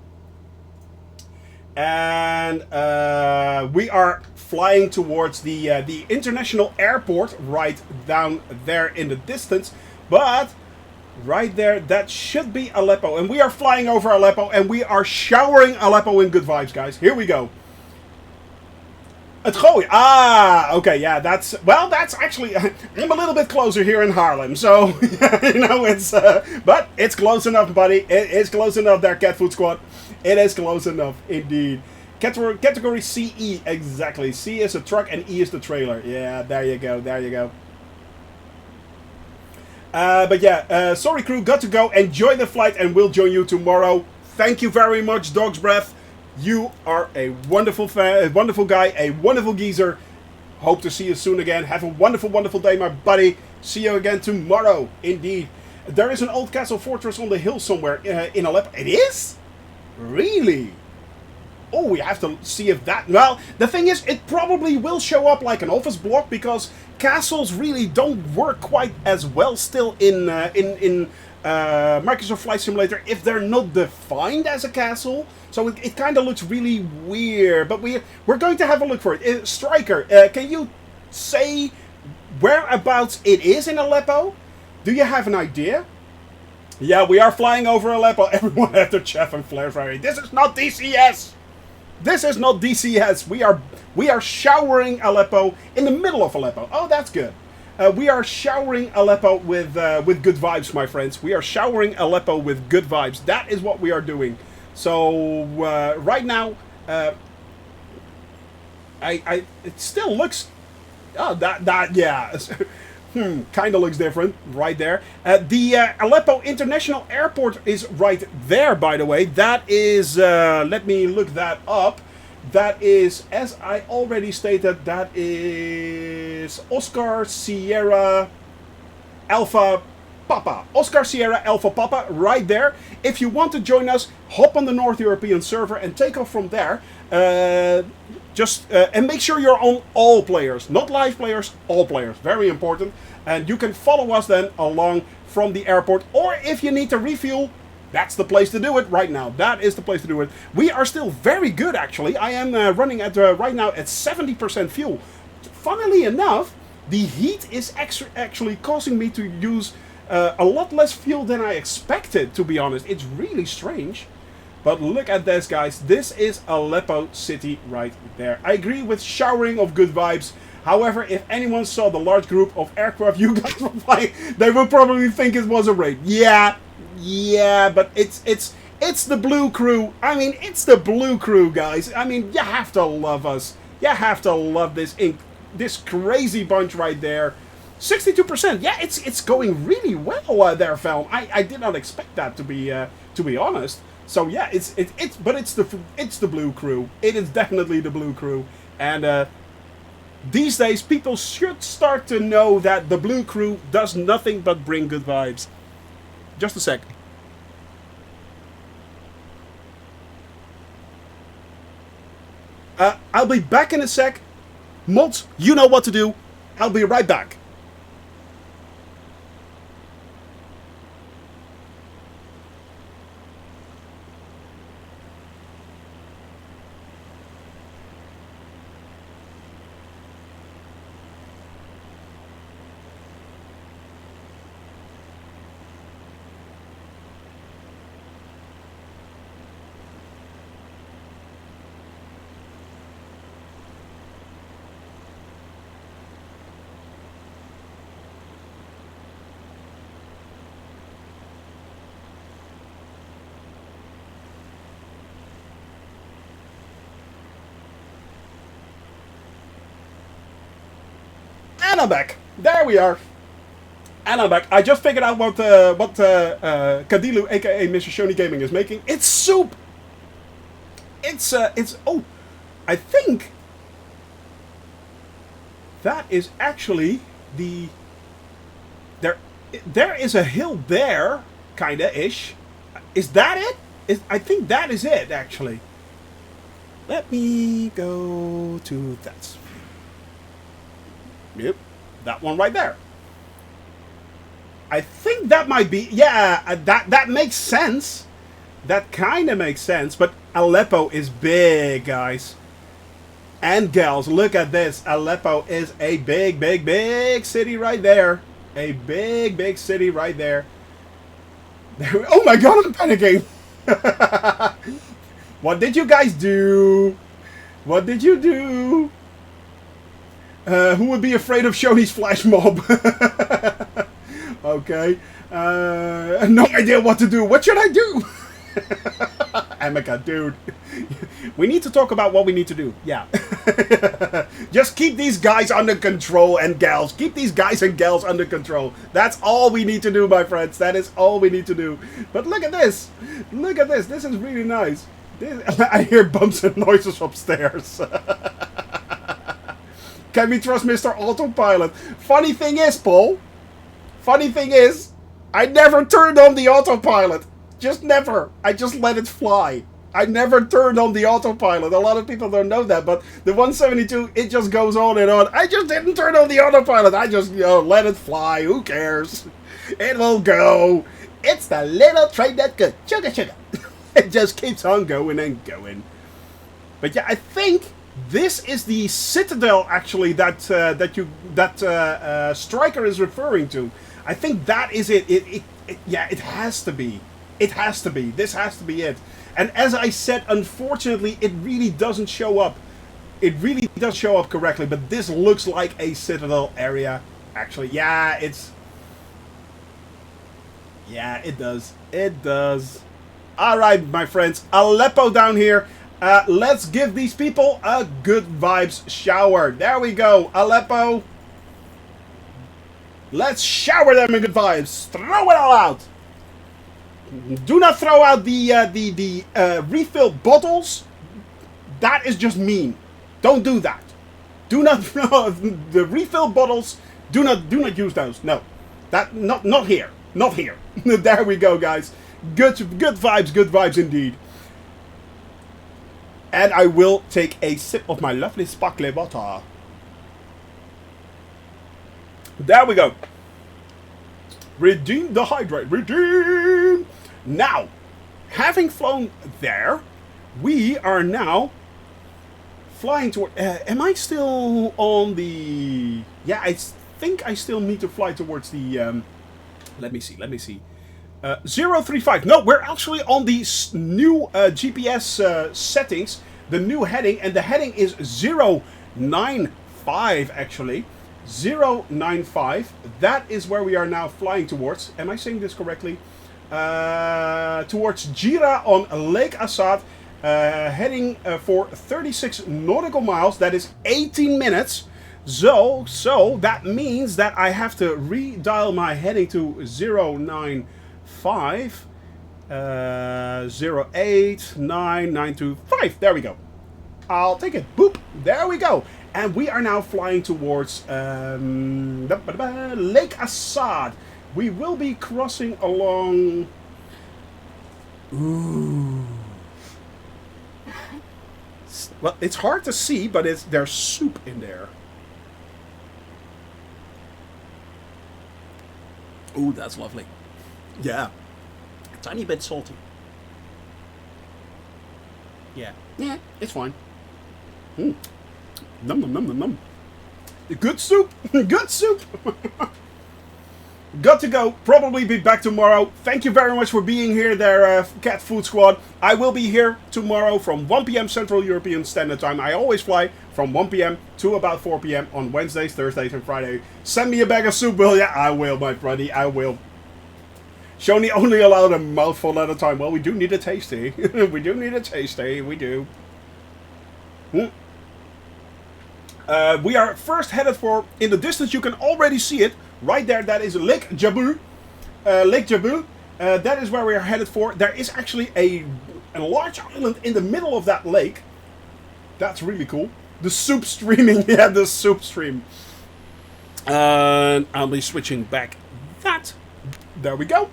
And we are flying towards the international airport right down there in the distance. But... right there, that should be Aleppo. And we are flying over Aleppo, and we are showering Aleppo in good vibes, guys. Here we go. Het gooien. Ah, okay, yeah, that's... well, that's actually... I'm a little bit closer here in Haarlem, so... you know, it's... but it's close enough, buddy. It is close enough there, Cat Food Squad. It is close enough, indeed. Category CE, exactly. C is a truck, and E is the trailer. Yeah, there you go, there you go. But yeah, sorry crew, got to go. Enjoy the flight and we'll join you tomorrow. Thank you very much, Dog's Breath. You are a wonderful wonderful guy, a wonderful geezer. Hope to see you soon again. Have a wonderful, wonderful day, my buddy. See you again tomorrow, indeed. There is an old castle fortress on the hill somewhere in Aleppo. It is? Really? Oh, we have to see if that... well, the thing is, it probably will show up like an office block because castles really don't work quite as well still in Microsoft Flight Simulator if they're not defined as a castle. So it kind of looks really weird. But we're going to have a look for it. Striker, can you say whereabouts it is in Aleppo? Do you have an idea? Yeah, we are flying over Aleppo. Everyone have their chaff and flare fairy. This is not DCS! This is not DCS. We are showering Aleppo in the middle of Aleppo. Oh, that's good. We are showering Aleppo with good vibes, my friends. We are showering Aleppo with good vibes. That is what we are doing. So right now, it still looks. Oh, that yeah. Kind of looks different right there. The Aleppo International Airport is right there, by the way. That is, let me look that up. That is, as I already stated, that is Oscar Sierra Alpha Papa. Oscar Sierra Alpha Papa, right there. If you want to join us, hop on the North European server and take off from there. And make sure you're on all players, not live players, all players, very important. And you can follow us then along from the airport, or if you need to refuel, that's the place to do it right now. That is the place to do it. We are still very good, actually. I am running at right now at 70% fuel. Funnily enough, the heat is actually causing me to use a lot less fuel than I expected, to be honest. It's really strange. But look at this, guys. This is Aleppo City right there. I agree with showering of good vibes. However, if anyone saw the large group of aircraft you guys were flying, they would probably think it was a raid. Yeah, but it's the Blue Crew. I mean, it's the Blue Crew, guys. I mean, you have to love us. You have to love this this crazy bunch right there. 62%. Yeah, it's going really well there, Velm. I did not expect that to be honest. So yeah, it's the blue crew. It is definitely the blue crew, and these days people should start to know that the blue crew does nothing but bring good vibes. Just a sec. I'll be back in a sec. Mods, you know what to do. I'll be right back. And I'm back. There we are. And I'm back. I just figured out what Kadilu, aka Mr. Shoney Gaming, is making. It's soup. It's oh, I think that is actually the there is a hill there, kinda ish. Is that it? I think that is it actually. Let me go to that. Yep, that one right there. I think that might be, yeah, that makes sense. That kind of makes sense, but Aleppo is big, guys. And gals, look at this. Aleppo is a big, big, big city right there. A big, big city right there. Oh my god, I'm panicking. What did you guys do? What did you do? Who would be afraid of Shoney's flash mob? Okay. No idea what to do. What should I do? Amika, dude. We need to talk about what we need to do. Yeah. Just keep these guys under control and gals. Keep these guys and gals under control. That's all we need to do, my friends. That is all we need to do. But look at this. Look at this. This is really nice. I hear bumps and noises upstairs. Can we trust Mr. Autopilot? Funny thing is, Paul. Funny thing is, I never turned on the autopilot. Just never. I just let it fly. I never turned on the autopilot. A lot of people don't know that, but the 172, it just goes on and on. I just didn't turn on the autopilot. I just, let it fly. Who cares? It will go. It's the little train that goes. Sugar, sugar. It just keeps on going and going. But yeah, I think this is the citadel, actually, that Striker is referring to. I think that is it. Yeah, it has to be. It has to be. This has to be it. And as I said, unfortunately, it really doesn't show up. It really does show up correctly, but this looks like a citadel area. Actually, yeah, it's... Yeah, it does. It does. Alright, my friends. Aleppo down here. Let's give these people a good vibes shower. There we go. Aleppo. Let's shower them in good vibes. Throw it all out. Do not throw out the refill bottles. That is just mean. Don't do that. Do not throw the refill bottles. Do not use those. No, that not here. Not here. There we go, guys. Good vibes indeed. And I will take a sip of my lovely sparkling water. There we go. Redeem the hydrate. Redeem. Now, having flown there, we are now flying toward... am I still on the... Yeah, I think I still need to fly towards the... let me see. 035. No, we're actually on the new GPS settings. The new heading. And the heading is 095, actually. 095. That is where we are now flying towards. Am I saying this correctly? Towards Jira on Lake Assad, heading for 36 nautical miles. That is 18 minutes. So that means that I have to redial my heading to 095 089925. There we go. I'll take it. Boop. There we go. And we are now flying towards Lake Assad. We will be crossing along. Ooh. Well, it's hard to see, but there's soup in there. Ooh, that's lovely. Yeah. A tiny bit salty. Yeah. Yeah, it's fine. Mm. Num num num num num. Good soup. Good soup. Got to go. Probably be back tomorrow. Thank you very much for being here there, Cat Food Squad. I will be here tomorrow from 1 p.m. Central European Standard Time. I always fly from 1 p.m. to about 4 p.m. on Wednesdays, Thursdays, and Fridays. Send me a bag of soup, will ya? I will, my buddy. I will. Shoni only allowed a mouthful at a time. Well, we do need a tasty. We do need a tasty. We do. We are first headed for, in the distance, you can already see it. Right there, that is Lake Jabul. Lake Jabul. That is where we are headed for. There is actually a large island in the middle of that lake. That's really cool. The soup streaming. Yeah, the soup stream. And I'll be switching back that. There we go.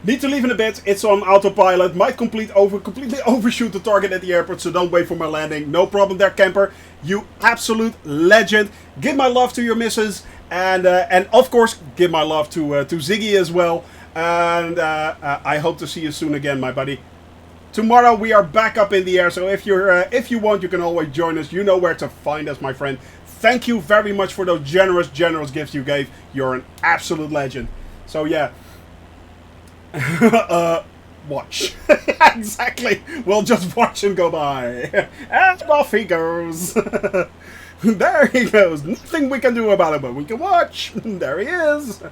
Need to leave in a bit. It's on autopilot. Might completely overshoot the target at the airport, so don't wait for my landing. No problem there, camper. You absolute legend. Give my love to your missus, and of course, give my love to Ziggy as well. And I hope to see you soon again, my buddy. Tomorrow we are back up in the air, so if you want, you can always join us. You know where to find us, my friend. Thank you very much for those generous gifts you gave. You're an absolute legend. So yeah. Watch. Exactly. We'll just watch him go by. And off he goes. There he goes. Nothing we can do about it, but we can watch. There he is.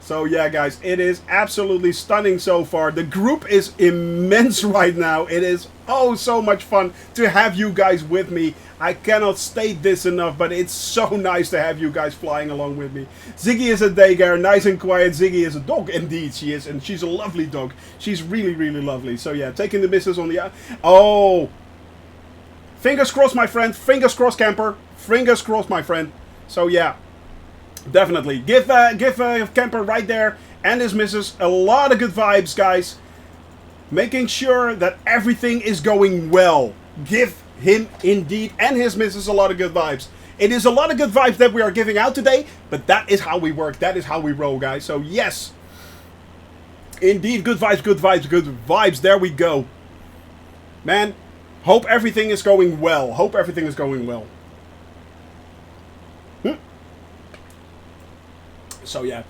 So yeah, guys, it is absolutely stunning so far. The group is immense right now. It is oh so much fun to have you guys with me. I cannot state this enough, but it's so nice to have you guys flying along with me. Ziggy is a Deir, nice and quiet. Ziggy is a dog, indeed she is, and she's a lovely dog. She's really, really lovely. So yeah, taking the missus on the... Oh! Fingers crossed, my friend. Fingers crossed, camper. Fingers crossed, my friend. So yeah, definitely. Give camper right there and his missus a lot of good vibes, guys. Making sure that everything is going well. Give him indeed and his missus a lot of good vibes. It is a lot of good vibes that we are giving out today, but that is how we work. That is how we roll, guys. So yes, indeed, good vibes, good vibes, good vibes. There we go, man. Hope everything is going well. Hope everything is going well. So yeah,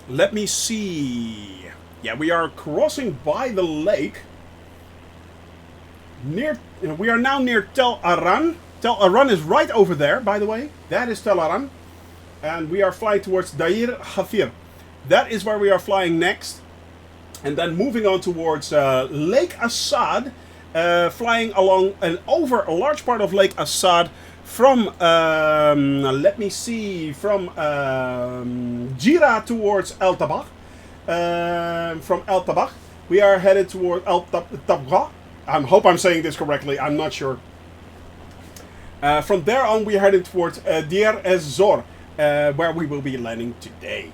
let me see. Yeah, we are crossing by the lake. We are now near Tel Aran. Tel Aran is right over there, by the way. That is Tel Aran. And we are flying towards Deir Hafir. That is where we are flying next. And then moving on towards Lake Assad. Flying along and over a large part of Lake Assad from, let me see, from Jira towards El Tabakh. From El Tabakh, we are headed toward El Tabakh. I hope I'm saying this correctly. I'm not sure. From there on, we are headed towards Deir ez-Zor, where we will be landing today.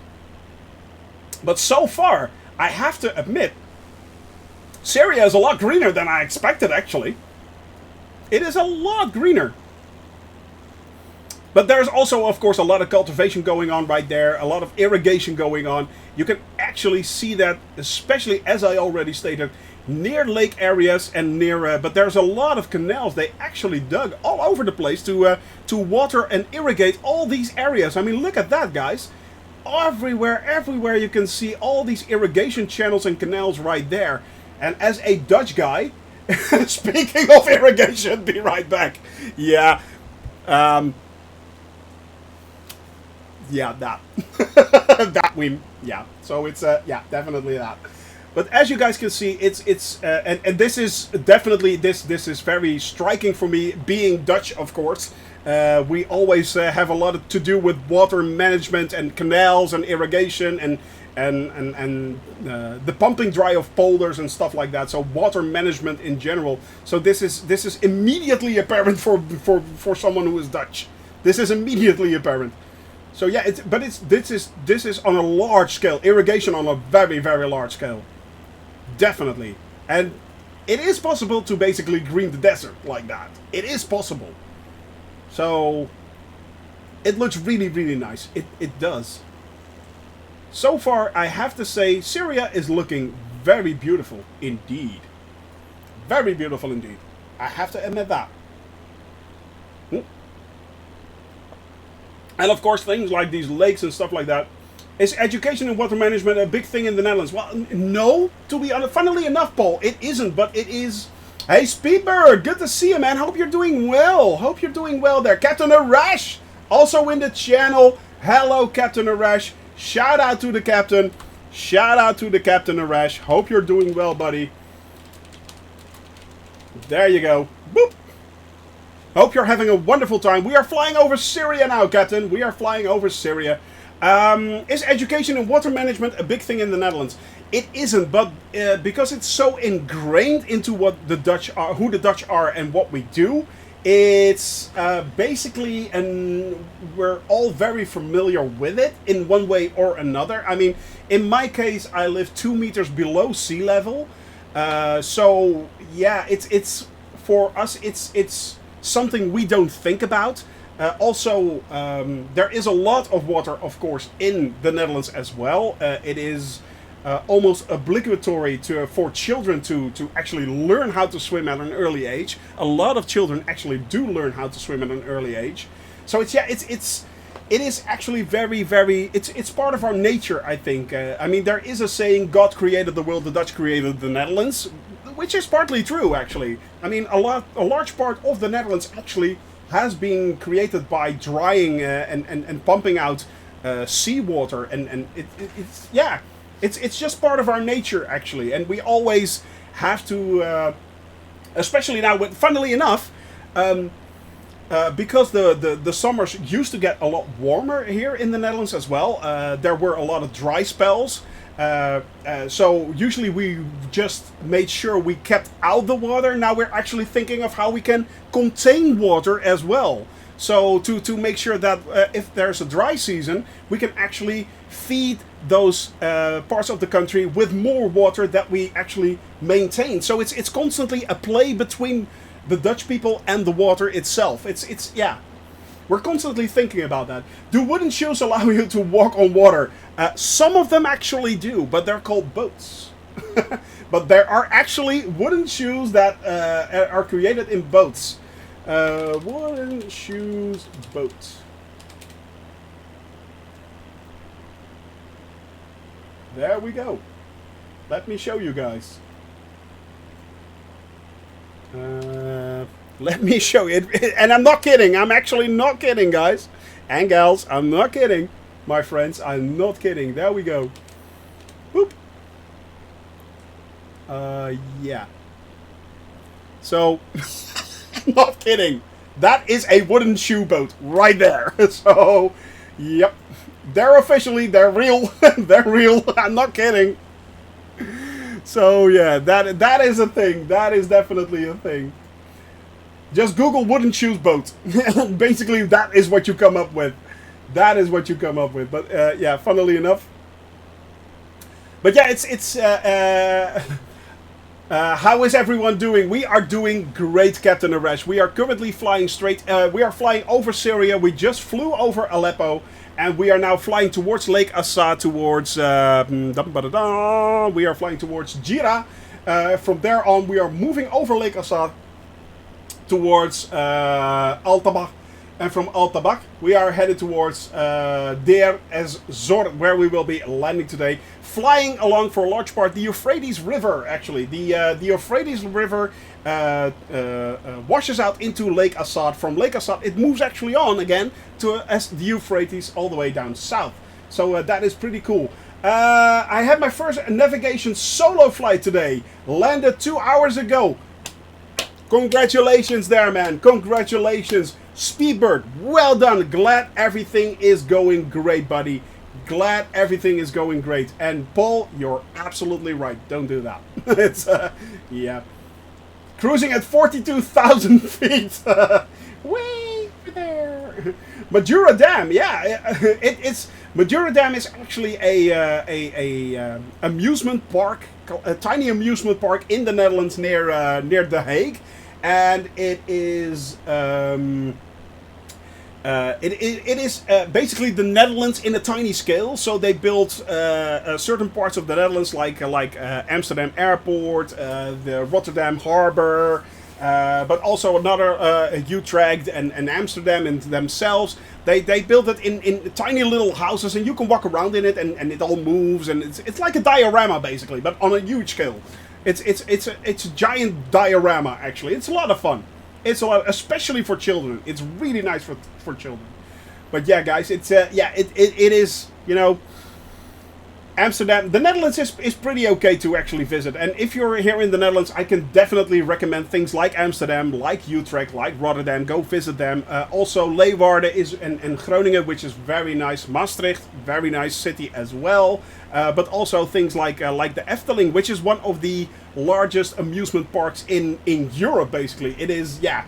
But so far, I have to admit, Syria is a lot greener than I expected, actually. It is a lot greener. But there's also, of course, a lot of cultivation going on right there. A lot of irrigation going on. You can actually see that, especially, as I already stated, near lake areas and near... but there's a lot of canals they actually dug all over the place to water and irrigate all these areas. I mean, look at that, guys. Everywhere you can see all these irrigation channels and canals right there. And as a Dutch guy, speaking of irrigation, be right back. Yeah, yeah, that. So it's, yeah, definitely that. But as you guys can see, and this is definitely, this is very striking for me, being Dutch, of course. We always have a lot to do with water management and canals and irrigation and the pumping dry of polders and stuff like that. So water management in general. So this is immediately apparent for someone who is Dutch. This is immediately apparent. So yeah, this is on a large scale, irrigation on a very, very large scale, definitely. And it is possible to basically green the desert like that. It is possible. So it looks really, really nice. It does. So far, I have to say, Syria is looking very beautiful indeed. Very beautiful indeed. I have to admit that. And of course, things like these lakes and stuff like that. Is education and water management a big thing in the Netherlands? Well, no, to be honest. Funnily enough, Paul, it isn't, but it is. Hey, Speedbird, good to see you, man. Hope you're doing well. Hope you're doing well there. Captain Arash, also in the channel. Hello, Captain Arash. Shout out to the captain. Shout out to the Captain Arash. Hope you're doing well, buddy. There you go. Boop. Hope you're having a wonderful time. We are flying over Syria now, Captain. We are flying over Syria. Is education and water management a big thing in the Netherlands? It isn't, but because it's so ingrained into what the Dutch are, who the Dutch are, and what we do, it's basically, and we're all very familiar with it in one way or another. I mean, in my case, I live 2 meters below sea level, so yeah, it's for us, it's something we don't think about. Also, there is a lot of water, of course, in the Netherlands as well. It is almost obligatory for children to actually learn how to swim at an early age. A lot of children actually do learn how to swim at an early age. So it is actually very, very. It's part of our nature, I think. I mean, there is a saying: "God created the world, the Dutch created the Netherlands," which is partly true, actually. I mean, a large part of the Netherlands actually has been created by drying and pumping out seawater, and it's just part of our nature, actually, and we always have to, especially now. Funnily enough, because the summers used to get a lot warmer here in the Netherlands as well. There were a lot of dry spells. So usually we just made sure we kept out the water. Now we're actually thinking of how we can contain water as well. So to make sure that if there's a dry season, we can actually feed those parts of the country with more water that we actually maintain. So it's constantly a play between the Dutch people and the water itself. It's yeah. We're constantly thinking about that. Do wooden shoes allow you to walk on water? Some of them actually do, but they're called boats. But there are actually wooden shoes that are created in boats. Wooden shoes boat. There we go. Let me show you guys. Let me show you. And I'm not kidding. I'm actually not kidding, guys. And gals, I'm not kidding. My friends, I'm not kidding. There we go. Boop. Yeah. So, not kidding. That is a wooden shoe boat right there. So, yep. They're real. They're real. I'm not kidding. So, yeah, that is a thing. That is definitely a thing. Just Google wooden shoes boat. Basically, that is what you come up with. That is what you come up with. But yeah, funnily enough. But yeah, how is everyone doing? We are doing great, Captain Arash. We are currently flying straight. We are flying over Syria. We just flew over Aleppo. And we are now flying towards Lake Assad, towards... we are flying towards Jira. From there on, we are moving over Lake Assad towards Al-Tabaq, and from Al-Tabaq we are headed towards Deir as Zor, where we will be landing today, flying along for a large part the Eurphrates River. Actually, the Euphrates River washes out into Lake Assad. From Lake Assad it moves actually on again to as the Euphrates all the way down south. So that is pretty cool. I had my first navigation solo flight today. Landed 2 hours ago. Congratulations there, man. Congratulations. Speedbird, well done. Glad everything is going great, buddy. Glad everything is going great. And Paul, you're absolutely right. Don't do that. It's, yeah. Cruising at 42,000 feet. Way there. Madura Dam, yeah. It's Madura Dam is actually a amusement park, a tiny amusement park in the Netherlands near near The Hague. And it is it is basically the Netherlands in a tiny scale. So they built certain parts of the Netherlands, like Amsterdam Airport, the Rotterdam Harbor, but also another Utrecht and Amsterdam in themselves. They built it in tiny little houses, and you can walk around in it, and it all moves, and it's like a diorama basically, but on a huge scale. It's a giant diorama, actually. It's a lot of fun. It's a lot, especially for children. It's really nice for children. But yeah, guys, it's yeah, it is, you know, Amsterdam. The Netherlands is pretty okay to actually visit. And if you're here in the Netherlands, I can definitely recommend things like Amsterdam, like Utrecht, like Rotterdam. Go visit them. Also, Leeuwarden is and Groningen, which is very nice. Maastricht, very nice city as well. But also things like the Efteling, which is one of the largest amusement parks in Europe. Basically, it is. Yeah,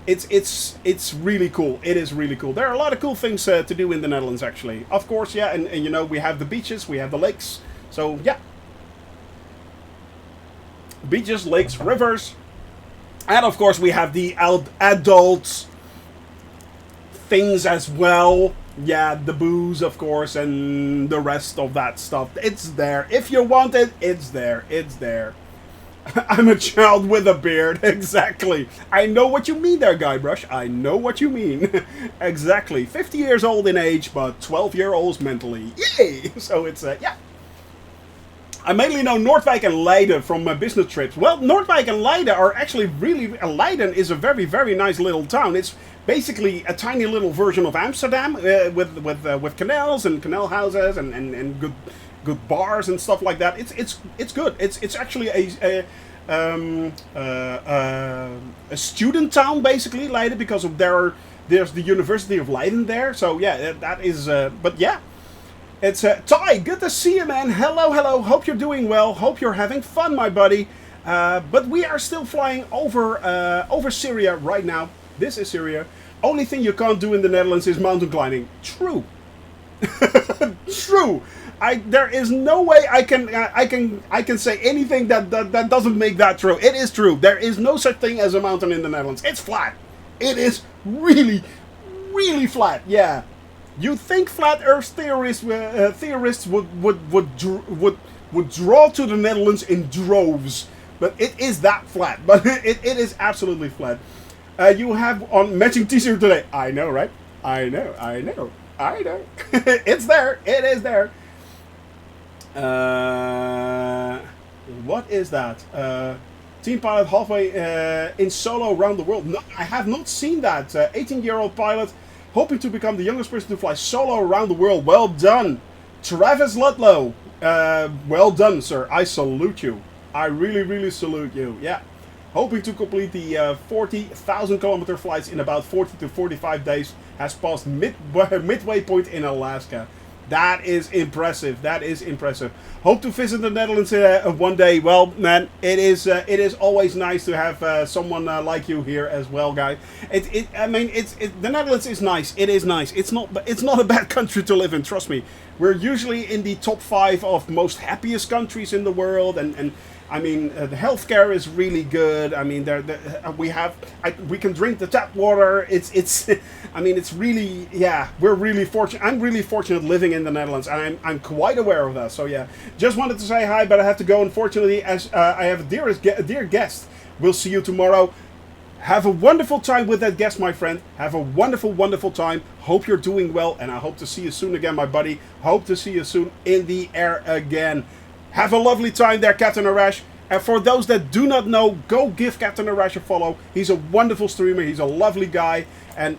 it's really cool. It is really cool. There are a lot of cool things to do in the Netherlands, actually. Of course, yeah, and you know, we have the beaches, we have the lakes. So yeah, beaches, lakes, rivers, and of course we have the adult things as well. Yeah, the booze, of course, and the rest of that stuff. It's there. If you want it, it's there. It's there. I'm a child with a beard. Exactly. I know what you mean there, Guybrush. I know what you mean. Exactly. 50 years old in age, but 12-year-olds mentally. Yay! So it's, yeah. I mainly know Noordwijk and Leiden from my business trips. Well, Noordwijk and Leiden are actually really... Leiden is a very, very nice little town. It's basically a tiny little version of Amsterdam with canals and canal houses and good bars and stuff like that. It's good. It's actually a student town, basically, Leiden, because of there's the University of Leiden there. So yeah, that is. But yeah, it's Ty. Good to see you, man. Hello, hello. Hope you're doing well. Hope you're having fun, my buddy. But we are still flying over Syria right now. This is Syria. Only thing you can't do in the Netherlands is mountain climbing. True. True. There is no way I can say anything that doesn't make that true. It is true. There is no such thing as a mountain in the Netherlands. It's flat. It is really, really flat. Yeah. You think flat Earth theorists would draw to the Netherlands in droves, but it is that flat. But it is absolutely flat. You have on matching t-shirt today. I know, right? I know. It's there. It is there. What is that? Team pilot halfway in solo around the world. No, I have not seen that. 18-year-old pilot hoping to become the youngest person to fly solo around the world. Well done. Travis Ludlow. Well done, sir. I salute you. I really, really salute you. Yeah. Hoping to complete the 40,000 kilometer flights in about 40 to 45 days. Has passed midway point in Alaska. That is impressive. That is impressive. Hope to visit the Netherlands one day. Well, man, it is always nice to have someone like you here as well, guy. I mean, the Netherlands is nice. It is nice. It's not a bad country to live in. Trust me. We're usually in the top 5 of most happiest countries in the world, and I mean, the healthcare is really good. I mean, we can drink the tap water. I mean, it's really, yeah, we're really fortunate. I'm really fortunate living in the Netherlands, and I'm quite aware of that. So yeah, just wanted to say hi, but I have to go, unfortunately, as I have a dear guest. We'll see you tomorrow. Have a wonderful time with that guest, my friend. Have a wonderful, wonderful time. Hope you're doing well, and I hope to see you soon again, my buddy. Hope to see you soon in the air again. Have a lovely time there, Captain Arash. And for those that do not know, go give Captain Arash a follow. He's a wonderful streamer. He's a lovely guy. And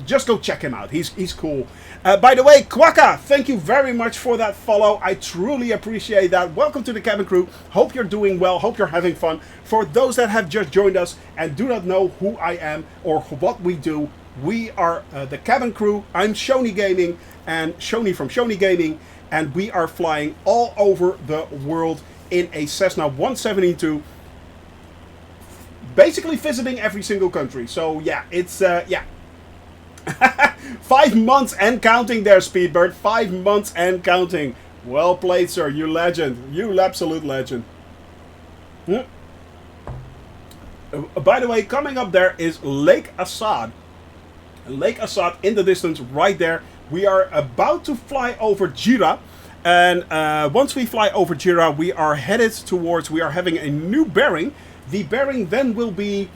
just go check him out. He's cool. By the way, Quaka, thank you very much for that follow. I truly appreciate that. Welcome to the cabin crew. Hope you're doing well. Hope you're having fun. For those that have just joined us and do not know who I am or what we do, We are the cabin crew. I'm Shoney Gaming and Shoney from Shoney Gaming, and we are flying all over the world in a Cessna 172, basically visiting every single country. So yeah, it's yeah. 5 months and counting there, Speedbird. 5 months and counting. Well played, sir. You legend. You absolute legend. By the way, coming up there is Lake Assad. Lake Assad in the distance right there. We are about to fly over Jira. And once we fly over Jira, we are headed towards, we are having a new bearing. The bearing then will be,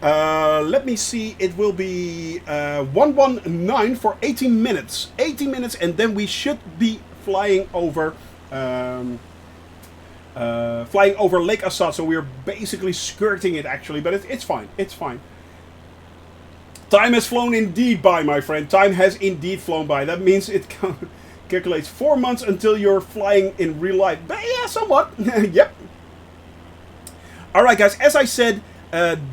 let me see, it will be 119 for 18 minutes. 18 minutes, and then we should be flying over Lake Assad. So we're basically skirting it actually, but it's fine. It's fine. Time has flown indeed by, my friend. Time has indeed flown by. That means it calculates 4 months until you're flying in real life. But yeah, somewhat. Yep. Alright guys, as I said,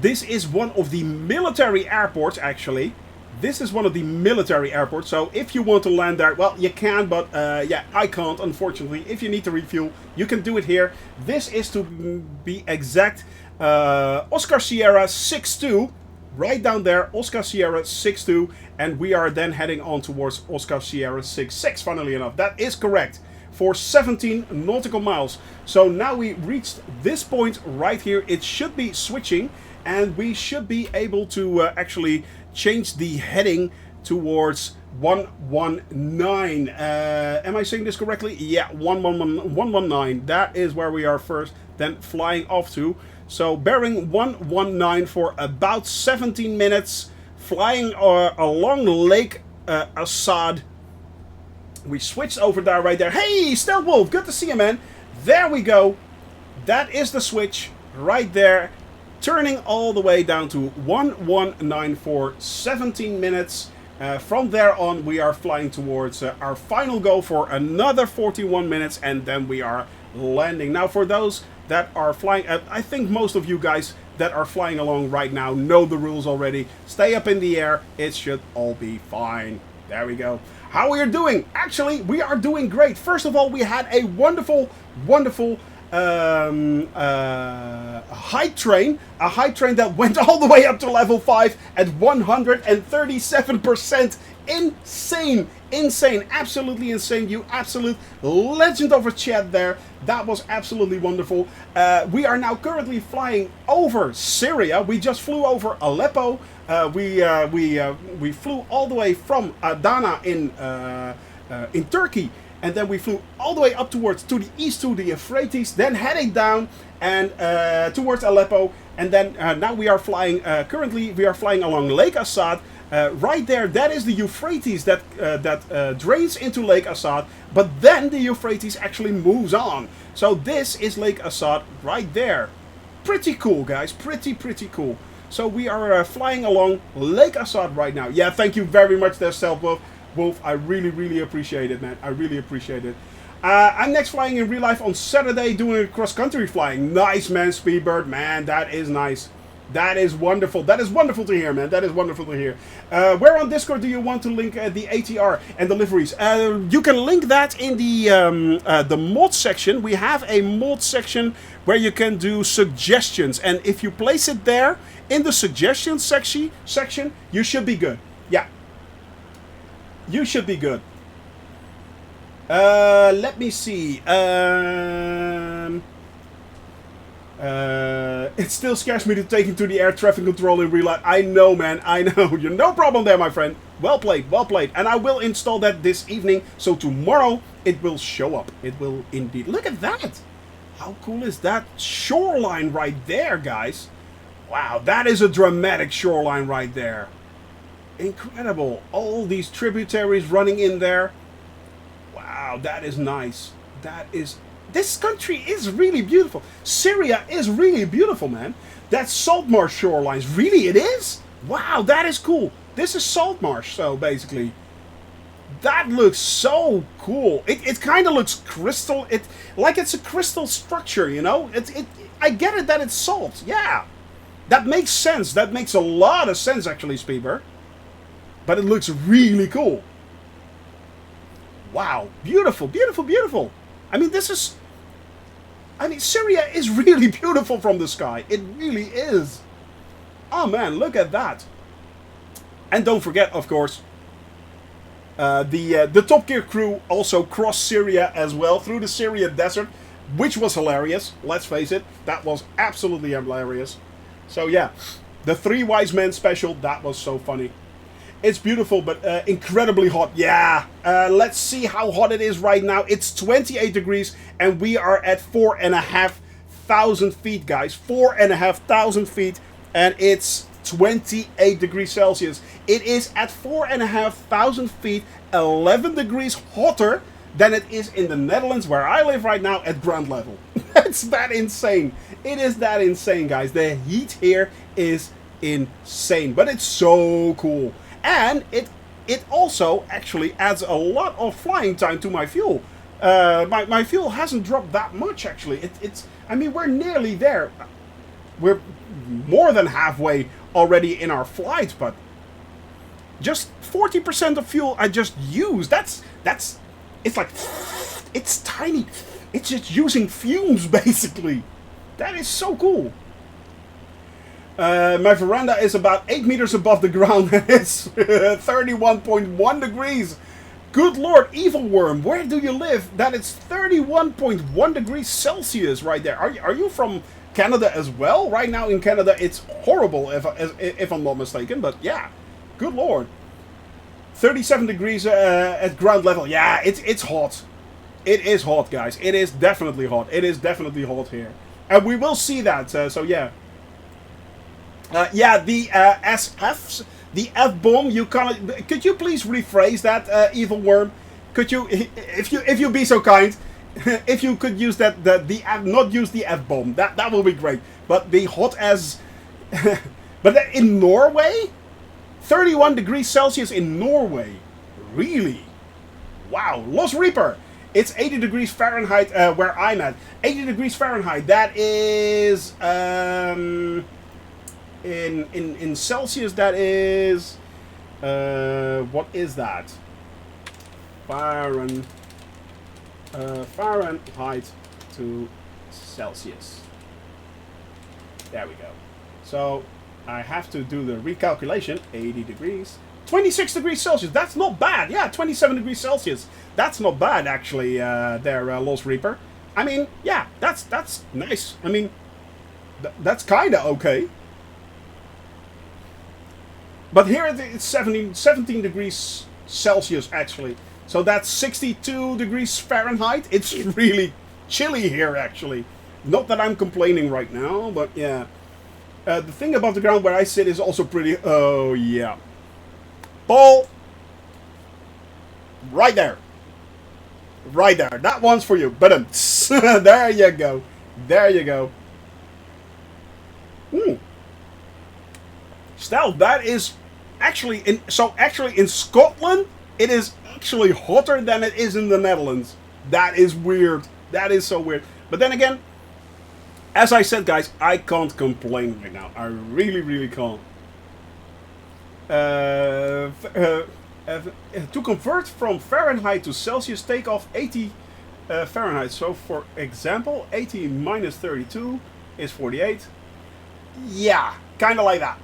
this is one of the military airports actually. This is one of the military airports, so if you want to land there, well, you can, but yeah, I can't, unfortunately. If you need to refuel, you can do it here. This is, to be exact, Oscar Sierra 62, right down there, Oscar Sierra 62, and we are then heading on towards Oscar Sierra 66, funnily enough. That is correct, for 17 nautical miles. So now we reached this point right here. It should be switching, and we should be able to actually change the heading towards 119. Am I saying this correctly? Yeah, 119. That is where we are first, then flying off to. So bearing 119 for about 17 minutes, flying along Lake Assad. We switched over there right there. Hey, Stealth Wolf, good to see you, man. There we go. That is the switch right there. Turning all the way down to 119 for 17 minutes. From there on, we are flying towards our final goal for another 41 minutes, and then we are landing. Now, for those that are flying, I think most of you guys that are flying along right now know the rules already. Stay up in the air. It should all be fine. There we go. How we are doing? Actually, we are doing great. First of all, we had a wonderful, wonderful height train, a height train that went all the way up to level 5 at 137%. Insane, absolutely insane. You absolute legend of a chat there. That was absolutely wonderful. We are now currently flying over Syria. We just flew over Aleppo. We flew all the way from Adana in Turkey. And then we flew all the way up to the east to the Eurphrates, then heading down and towards Aleppo. And then now we are flying, currently we are flying along Lake Assad. Right there, that is the Eurphrates that drains into Lake Assad. But then the Eurphrates actually moves on. So this is Lake Assad right there. Pretty cool, guys. Pretty cool. So we are flying along Lake Assad right now. Yeah, thank you very much there, Stealth Wolf, I really appreciate it, man. I really appreciate it. I'm next flying in real life on Saturday, doing a cross-country flying. Nice, man, Speedbird. Man, that is nice. That is wonderful. That is wonderful to hear, man. That is wonderful to hear. Where on Discord do you want to link the ATR and the liveries? You can link that in the mod section. We have a mod section where you can do suggestions. And if you place it there in the suggestions section, you should be good. Yeah. You should be good. Let me see. It still scares me to take into the air traffic control in real life. I know, man. I know. You're no problem there, my friend. Well played. Well played. And I will install that this evening. So tomorrow it will show up. It will indeed. Look at that. How cool is that shoreline right there, guys? Wow, that is a dramatic shoreline right there. Incredible. All these tributaries running in there. Wow, that is nice. That is... This country is really beautiful. Syria is really beautiful, man. That salt marsh shorelines. Really, it is? Wow, that is cool. This is salt marsh, so basically. That looks so cool. It kind of looks crystal. Like it's a crystal structure, you know? I get it that it's salt. Yeah. That makes sense. That makes a lot of sense, actually, Speedbird. but it looks really cool. Wow, beautiful, beautiful, beautiful. I mean, Syria is really beautiful from the sky. It really is. Oh man, look at that. And don't forget, of course, the Top Gear crew also crossed Syria as well, through the Syria desert, which was hilarious. Let's face it, that was absolutely hilarious. So yeah, the 3 Wise Men special, that was so funny. It's beautiful, but incredibly hot. Yeah, let's see how hot it is right now. It's 28 degrees, and we are at 4,500 feet, guys. 4,500 feet, and it's 28 degrees Celsius. It is at 4,500 feet, 11 degrees hotter than it is in the Netherlands, where I live right now, at ground level. It's that insane. It is that insane, guys. The heat here is insane, but it's so cool. And it also actually adds a lot of flying time to my fuel. My fuel hasn't dropped that much, actually. I mean, we're nearly there. We're more than halfway already in our flight, but just 40% of fuel I just used. It's like, it's tiny. It's just using fumes, basically. That is so cool. My veranda is about 8 meters above the ground, and it's 31.1 degrees. Good lord, evil worm, where do you live? That it's 31.1 degrees Celsius right there. Are you from Canada as well? Right now in Canada, it's horrible, if I'm not mistaken, but yeah, good lord. 37 degrees at ground level. Yeah, it's hot. It is hot, guys. It is definitely hot. It is definitely hot here. And we will see that, so yeah. Yeah, the SFs, the F-bomb, could you please rephrase that, evil worm? Could you, if you be so kind, if you could use that, not use the F-bomb, that will be great. But the hot as, but in Norway? 31 degrees Celsius in Norway. Really? Wow, Lost Reaper. It's 80 degrees Fahrenheit where I'm at. 80 degrees Fahrenheit, that is, in Celsius, that is, what is that? Fahrenheit to Celsius. There we go. So I have to do the recalculation. 80 degrees. 26 degrees Celsius. That's not bad. Yeah, 27 degrees Celsius. That's not bad, actually, there, Lost Reaper. I mean, yeah, that's nice. I mean, that's kind of okay. But here it's 17 degrees Celsius, actually. So that's 62 degrees Fahrenheit. It's really chilly here, actually. Not that I'm complaining right now, but yeah. The thing above the ground where I sit is also pretty... Oh, yeah. Paul! Right there. Right there. That one's for you. But there you go. There you go. Stel, that is actually in Scotland it is actually hotter than it is in the Netherlands. That is weird. That is so weird. But then again, as I said, guys, I can't complain right now. I really can't. To convert from Fahrenheit to Celsius, take off 80 Fahrenheit. So, for example, 80 minus 32 is 48. Yeah, kind of like that.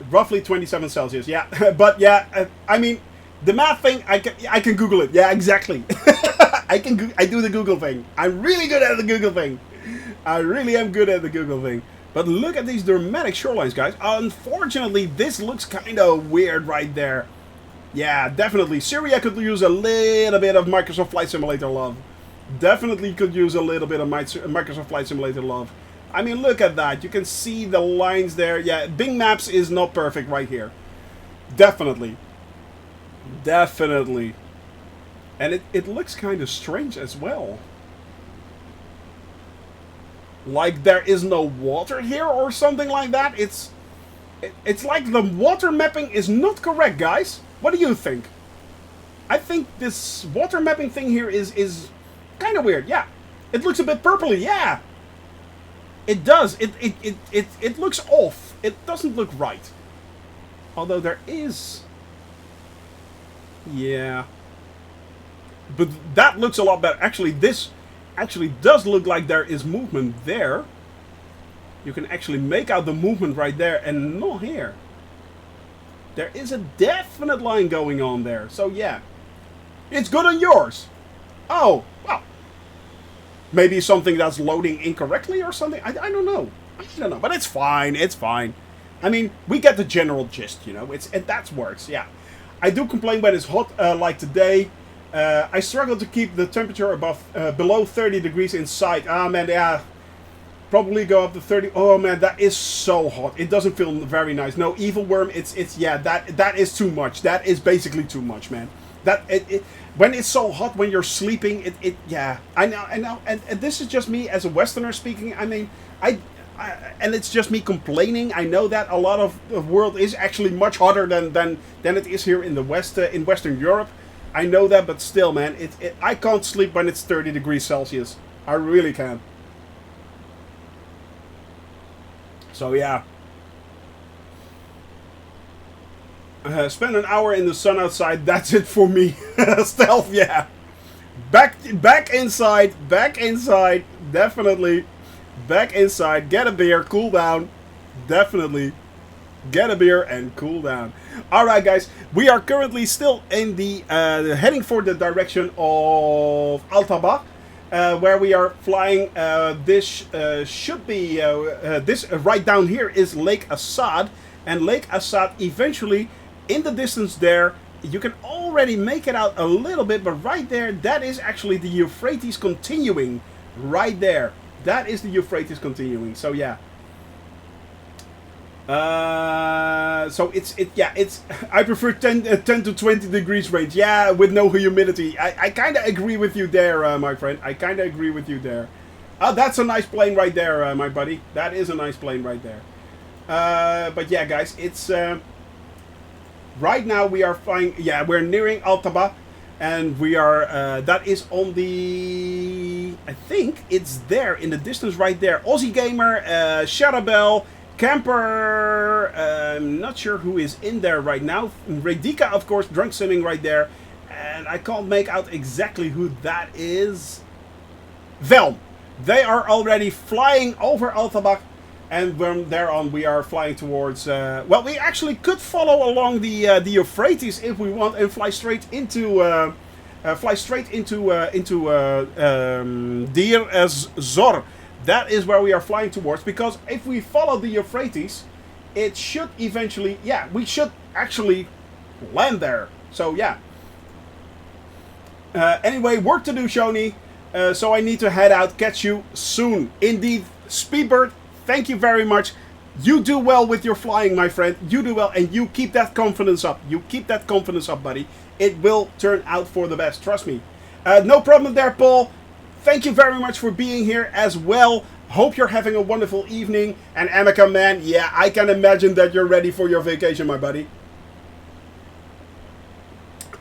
Roughly 27 Celsius, yeah. But yeah, I mean, the math thing, I can Google it. Yeah, exactly. I do the Google thing. I'm really good at the Google thing. I really am good at the Google thing. But look at these dramatic shorelines, guys. Unfortunately, this looks kind of weird right there. Yeah, definitely. Syria could use a little bit of Microsoft Flight Simulator love. Definitely could use a little bit of Microsoft Flight Simulator love. I mean, look at that. You can see the lines there. Yeah, Bing Maps is not perfect right here. Definitely. Definitely. And it looks kind of strange as well. Like there is no water here or something like that. It's like the water mapping is not correct, guys. What do you think? I think this water mapping thing here is kind of weird. Yeah. It looks a bit purpley. Yeah. It does. It looks off. It doesn't look right. Although there is Yeah. But that looks a lot better. Actually, this actually does look like there is movement there. You can actually make out the movement right there and not here. There is a definite line going on there. So yeah. It's good on yours. Oh, well. Maybe something that's loading incorrectly or something. I don't know. I don't know. But it's fine. It's fine. I mean, we get the general gist, you know. That works, yeah. I do complain when it's hot, like today. I struggle to keep the temperature below 30 degrees inside. Ah, man, yeah. Probably go up to 30. Oh, man, that is so hot. It doesn't feel very nice. No, Evil Worm, yeah, that is too much. That is basically too much, man. When it's so hot when you're sleeping, yeah. I know. And this is just me as a Westerner speaking. I mean, and it's just me complaining. I know that a lot of the world is actually much hotter than it is here in the West, in Western Europe. I know that, but still, man, I can't sleep when it's 30 degrees Celsius. I really can't. So yeah. Spend an hour in the sun outside. That's it for me. Stealth, yeah. Back inside. Definitely. Back inside. Get a beer. Cool down. Definitely. Get a beer and cool down. Alright, guys. We are currently still in the heading for the direction of Altaba. Where we are flying. This should be... this right down here is Lake Assad. And Lake Assad eventually... in the distance there, you can already make it out a little bit, but right there, that is actually the Eurphrates continuing. Right there. That is the Eurphrates continuing. So yeah. I prefer 10 to 20 degrees range. Yeah, with no humidity. I kind of agree with you there, my friend. I kind of agree with you there. That's a nice plane right there, my buddy. That is a nice plane right there. But yeah, guys, it's... right now we are flying, yeah, we're nearing Altaba, and we are, that is on the, I think it's there in the distance right there. Aussie Gamer, Shadowbell, Camper, I'm not sure who is in there right now. Redika, of course, Drunk Simming right there, and I can't make out exactly who that is. Velm. They are already flying over Altaba. And from there on, we are flying towards. Well, we actually could follow along the Euphrates if we want, and fly straight into Deir as Zor. That is where we are flying towards. Because if we follow the Euphrates, it should eventually, yeah, we should actually land there. So yeah. Anyway, work to do, Shoni. So I need to head out. Catch you soon. Indeed, Speedbird. Thank you very much. You do well with your flying, my friend. You do well, and you keep that confidence up. You keep that confidence up, buddy. It will turn out for the best. Trust me. No problem there, Paul. Thank you very much for being here as well. Hope you're having a wonderful evening. And Amika, man, yeah, I can imagine that you're ready for your vacation, my buddy.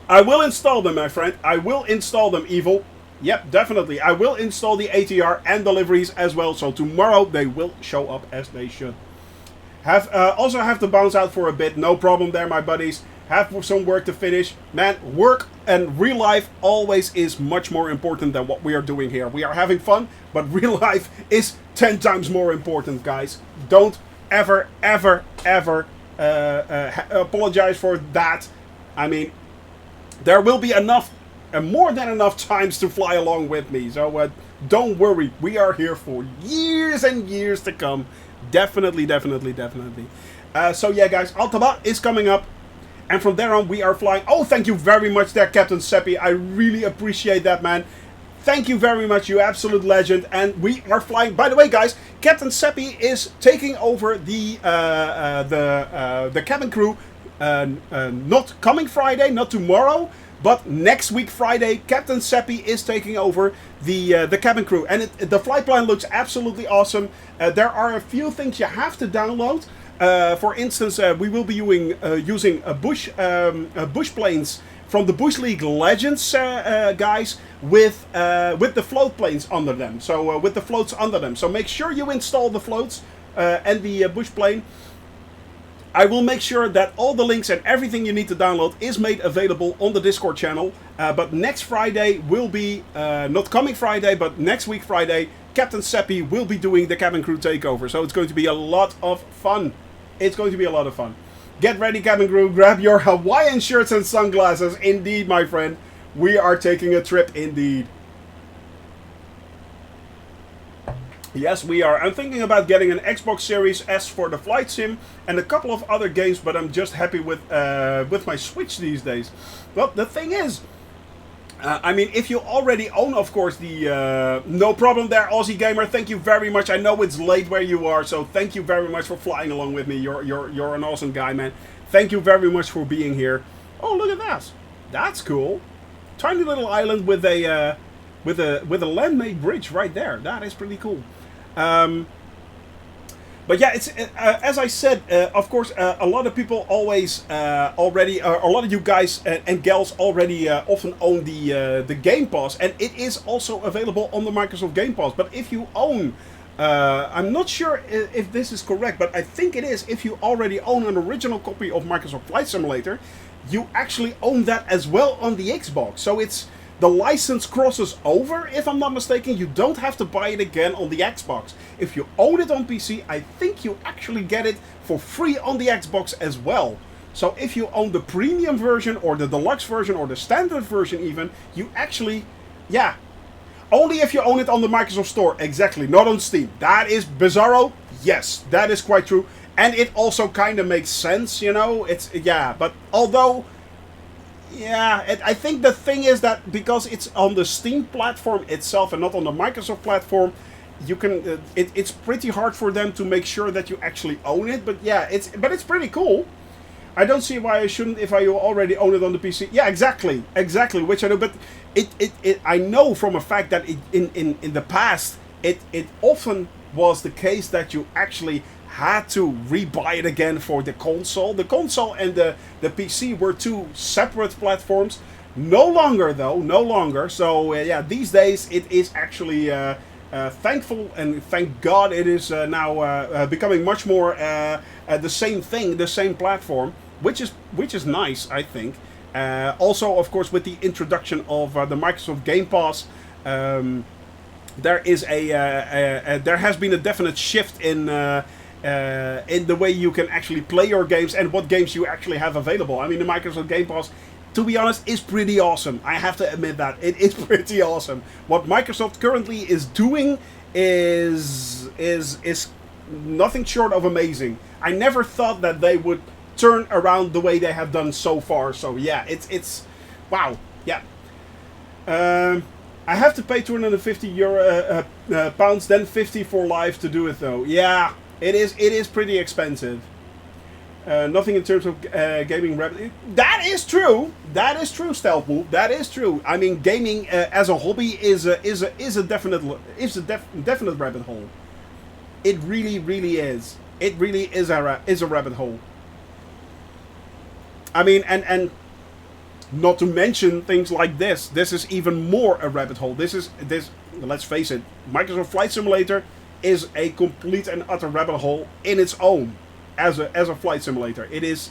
I will install them, my friend. I will install them, Evil. Yep, definitely. I will install the ATR and deliveries as well. So tomorrow they will show up as they should. Also have to bounce out for a bit. No problem there, my buddies. Have some work to finish. Man, work and real life always is much more important than what we are doing here. We are having fun, but real life is 10 times more important, guys. Don't ever apologize for that. I mean, there will be enough... and more than enough times to fly along with me. So don't worry. We are here for years and years to come. Definitely. So yeah, guys. Altaba is coming up. And from there on, we are flying. Oh, thank you very much there, Captain Seppi. I really appreciate that, man. Thank you very much, you absolute legend. And we are flying. By the way, guys, Captain Seppi is taking over the cabin crew. Not coming Friday, not tomorrow. But next week, Friday, Captain Seppi is taking over the cabin crew. And the flight plan looks absolutely awesome. There are a few things you have to download. For instance, we will be using bush planes from the Bush League Legends guys with the float planes under them. So with the floats under them. So make sure you install the floats and the bush plane. I will make sure that all the links and everything you need to download is made available on the Discord channel. But next Friday will be, not coming Friday, but next week Friday, Captain Seppi will be doing the Cabin Crew Takeover. So it's going to be a lot of fun. It's going to be a lot of fun. Get ready, Cabin Crew. Grab your Hawaiian shirts and sunglasses. Indeed, my friend. We are taking a trip indeed. Yes, we are. I'm thinking about getting an Xbox Series S for the flight sim and a couple of other games, but I'm just happy with my Switch these days. Well, the thing is, I mean, if you already own, of course, the... no problem there, Aussie Gamer. Thank you very much. I know it's late where you are, so thank you very much for flying along with me. You're an awesome guy, man. Thank you very much for being here. Oh, look at that. That's cool. Tiny little island with a land-made bridge right there. That is pretty cool. But yeah, it's as I said, of course, a lot of people always a lot of you guys and gals already often own the Game Pass, and it is also available on the Microsoft Game Pass. But if you own, I'm not sure if this is correct, but I think it is. If you already own an original copy of Microsoft Flight Simulator, you actually own that as well on the Xbox. So it's... the license crosses over, if I'm not mistaken. You don't have to buy it again on the Xbox. If you own it on PC, I think you actually get it for free on the Xbox as well. So if you own the premium version, or the deluxe version, or the standard version even, you actually, yeah. Only if you own it on the Microsoft Store, exactly, not on Steam. That is bizarro, yes, that is quite true. And it also kind of makes sense, you know, it's, yeah, but although... yeah, I think the thing is that because it's on the Steam platform itself and not on the Microsoft platform, you can it's pretty hard for them to make sure that you actually own it. But yeah, it's pretty cool. I don't see why I shouldn't if I already own it on the PC. Yeah, exactly, which I do. But I know from a fact that in the past it often was the case that you actually had to rebuy it again for the console. The console and the PC were two separate platforms. No longer, though. No longer. So, yeah, these days it is actually thankful, and thank God it is now becoming much more the same thing, the same platform, which is nice, I think. Also, of course, with the introduction of the Microsoft Game Pass, there has been a definite shift in the way you can actually play your games and what games you actually have available. I mean, the Microsoft Game Pass, to be honest, is pretty awesome. I have to admit that. It is pretty awesome. What Microsoft currently is doing is nothing short of amazing. I never thought that they would turn around the way they have done so far. So yeah, it's wow. Yeah. I have to pay €250 pounds, then 50 for life to do it though. Yeah. It is pretty expensive. Nothing in terms of gaming revenue. That is true. That is true, Stealth Wolf. That is true. I mean, gaming as a hobby is a definite rabbit hole. It really is. It really is a rabbit hole. I mean, and not to mention things like this. This is even more a rabbit hole. This. Let's face it. Microsoft Flight Simulator is a complete and utter rabbit hole in its own as a flight simulator. It is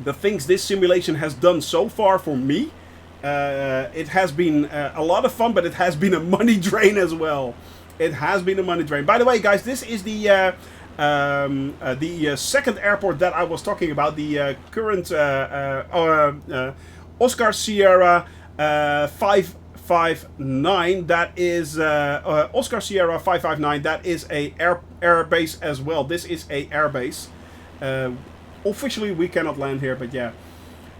the things this simulation has done so far for me. It has been a lot of fun, but it has been a money drain as well. It has been a money drain. By the way, guys, this is the second airport that I was talking about. The current Oscar Sierra 559, that is Oscar Sierra 559. That is a air base as well. This is a air base. Officially, we cannot land here, but yeah.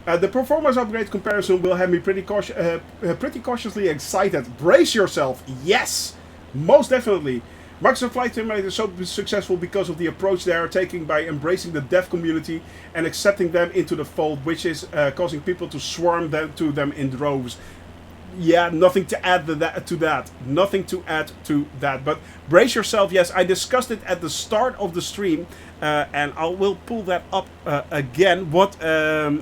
The performance upgrade comparison will have me pretty cautiously excited. Brace yourself. Yes, most definitely. Microsoft Flight Simulator is so successful because of the approach they are taking by embracing the dev community and accepting them into the fold, which is causing people to swarm to them in droves. Yeah, nothing to add to that. Nothing to add to that. But brace yourself. Yes, I discussed it at the start of the stream, and I will pull that up again. What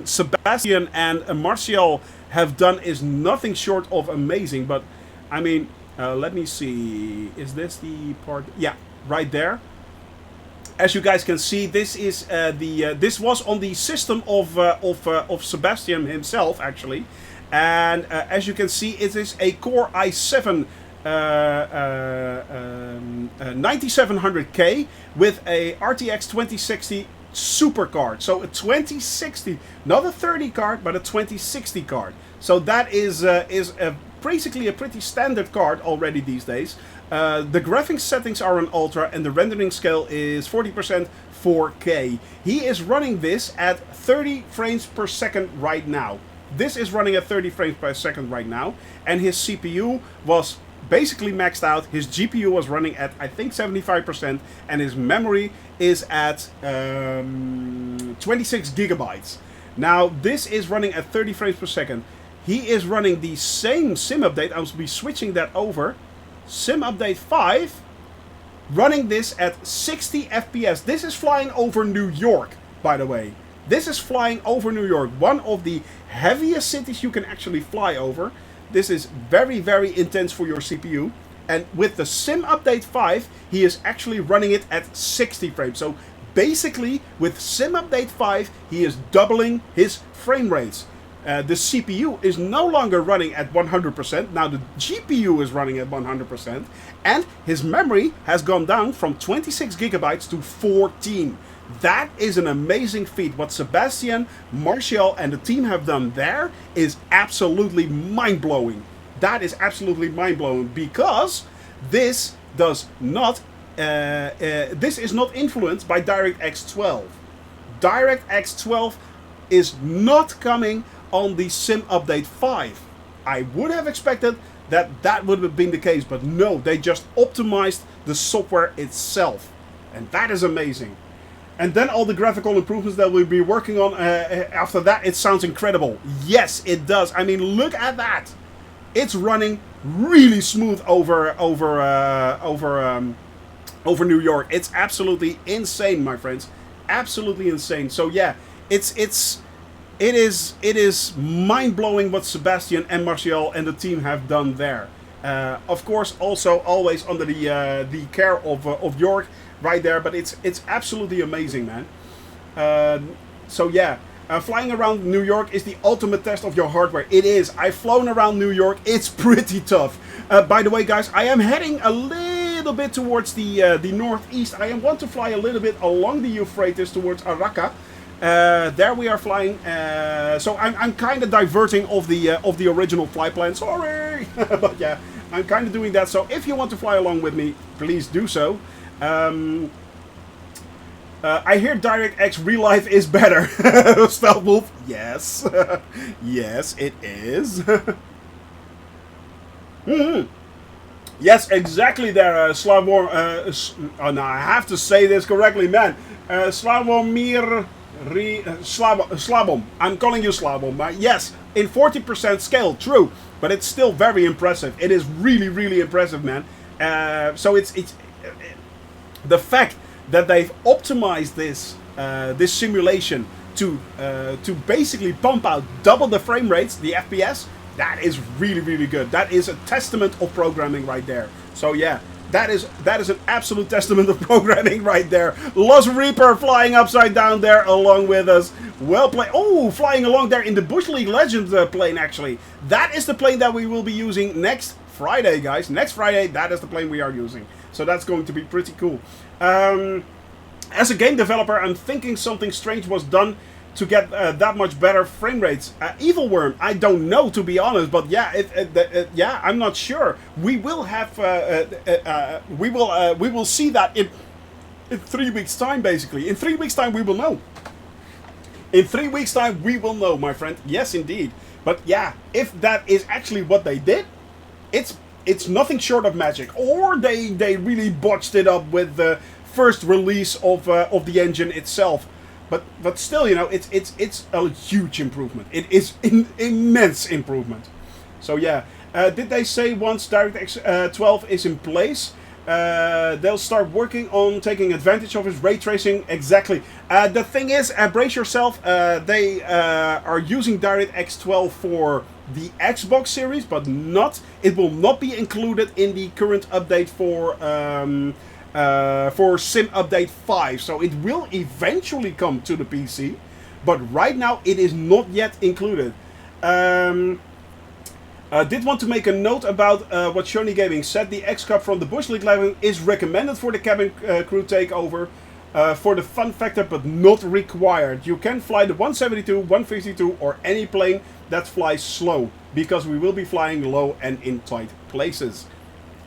Sebastian and Martial have done is nothing short of amazing. But I mean, let me see. Is this the part? Yeah, right there. As you guys can see, this is this was on the system of Sebastian himself, actually. And as you can see, it is a Core i7 9700K with a RTX 2060 Super card. So a 2060, not a 30 card, but a 2060 card. So that is basically a pretty standard card already these days. The graphics settings are on Ultra and the rendering scale is 40% 4K. He is running this at 30 frames per second right now. This is running at 30 frames per second right now, and his CPU was basically maxed out. His GPU was running at, I think, 75%, and his memory is at 26 gigabytes. Now, this is running at 30 frames per second. He is running the same sim update. I will be switching that over. Sim update 5, running this at 60 FPS. This is flying over New York, by the way. This is flying over New York, one of the heaviest cities you can actually fly over. This is very, very intense for your CPU. And with the Sim Update 5, he is actually running it at 60 frames. So basically, with Sim Update 5, he is doubling his frame rates. The CPU is no longer running at 100%. Now the GPU is running at 100%. And his memory has gone down from 26 gigabytes to 14. That is an amazing feat. What Sebastian, Martial, and the team have done there is absolutely mind-blowing. That is absolutely mind-blowing because this does not. This is not influenced by DirectX 12. DirectX 12 is not coming on the Sim Update 5. I would have expected that that would have been the case, but no, they just optimized the software itself, and that is amazing. And then all the graphical improvements that we'll be working on after that, it sounds incredible. Yes, it does. I mean, look at that. It's running really smooth over New York. It's absolutely insane, my friends. Absolutely insane. So yeah, it is mind-blowing what Sebastian and Martial and the team have done there. Of course, also always under the care of York right there, but it's absolutely amazing, man. So yeah, flying around New York is the ultimate test of your hardware. It is. I've flown around New York. It's pretty tough. By the way, guys, I am heading a little bit towards the northeast. I want to fly a little bit along the Euphrates towards Araka. There we are flying. So I'm kind of diverting of the original flight plan. Sorry, but yeah, I'm kind of doing that. So if you want to fly along with me, please do so. I hear DirectX Real Life is better. Stealth Wolf, yes. Yes, it is. Yes, exactly there, Slavomir. Oh, no, I have to say this correctly, man. Slavomir Slabom. I'm calling you Slabom. Yes, in 40% scale, true. But it's still very impressive. It is really, really impressive, man. So it's the fact that they've optimized this this simulation to basically pump out double the frame rates, the FPS, that is really, really good. That is a testament of programming right there. So yeah, that is an absolute testament of programming right there. Lost Reaper flying upside down there along with us. Well played. Oh, flying along there in the Bush League Legends plane, actually. That is the plane that we will be using next Friday, guys. Next Friday, that is the plane we are using. So that's going to be pretty cool. As a game developer, I'm thinking something strange was done to get that much better frame rates. Evil Worm, I don't know, to be honest, but yeah, yeah, I'm not sure. We will have, we will see that in 3 weeks' time, basically. In 3 weeks' time, we will know. In 3 weeks' time, we will know, my friend. Yes, indeed. But yeah, if that is actually what they did, it's nothing short of magic. Or they really botched it up with the first release of the engine itself. But still, you know, it's a huge improvement. It is an immense improvement. So yeah, did they say once DirectX 12 is in place, they'll start working on taking advantage of its ray tracing? Exactly. The thing is, brace yourself. They are using DirectX 12 for the Xbox series, but it will not be included in the current update for for Sim Update 5. So it will eventually come to the PC, but right now it is not yet included. Did want to make a note about what Shoni Gaming said. The X-Cup from the Bush League level is recommended for the cabin crew takeover for the fun factor, but not required. You can fly the 172, 152, or any plane that flies slow, because we will be flying low and in tight places.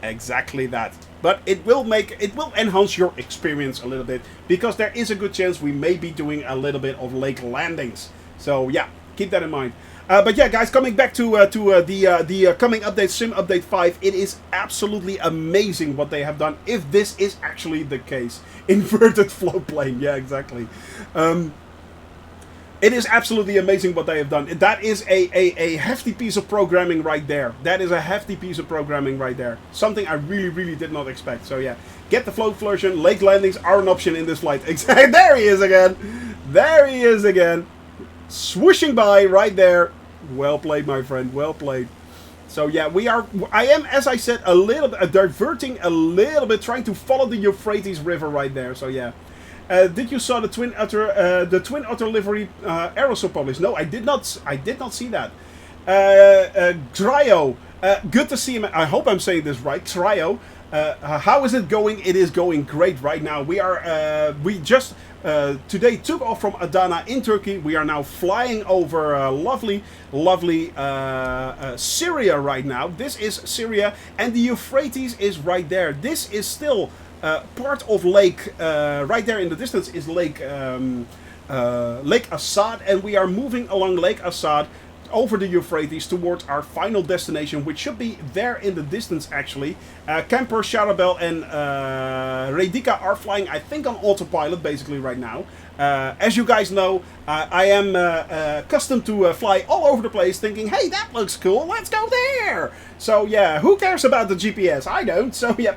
Exactly that. But it will enhance your experience a little bit, because there is a good chance we may be doing a little bit of lake landings. So yeah, keep that in mind. But yeah, guys, coming back to the coming update, Sim Update 5, it is absolutely amazing what they have done, if this is actually the case. Inverted float plane, yeah, exactly. It is absolutely amazing what they have done. That is a hefty piece of programming right there. That is a hefty piece of programming right there. Something I really, really did not expect. So yeah, get the float version. Lake landings are an option in this flight. Exactly. There he is again. There he is again. Swooshing by right there. Well played, my friend. Well played. So yeah, I am, as I said, a little bit diverting a little bit, trying to follow the Euphrates River right there. So yeah. Did you saw the Twin Otter livery aerosol published? No, I did not. I did not see that. Trio, good to see him. I hope I'm saying this right. Trio, how is it going? It is going great right now. We just today took off from Adana in Turkey. We are now flying over lovely Syria right now. This is Syria, and the Euphrates is right there. This is still part of Lake, right there in the distance is Lake Assad, and we are moving along Lake Assad over the Euphrates towards our final destination, which should be there in the distance actually. Camper, Sharabel, and Redika are flying, I think, on autopilot basically right now. As you guys know, I am accustomed to fly all over the place thinking, hey, that looks cool, let's go there! So yeah, who cares about the GPS? I don't, so yeah.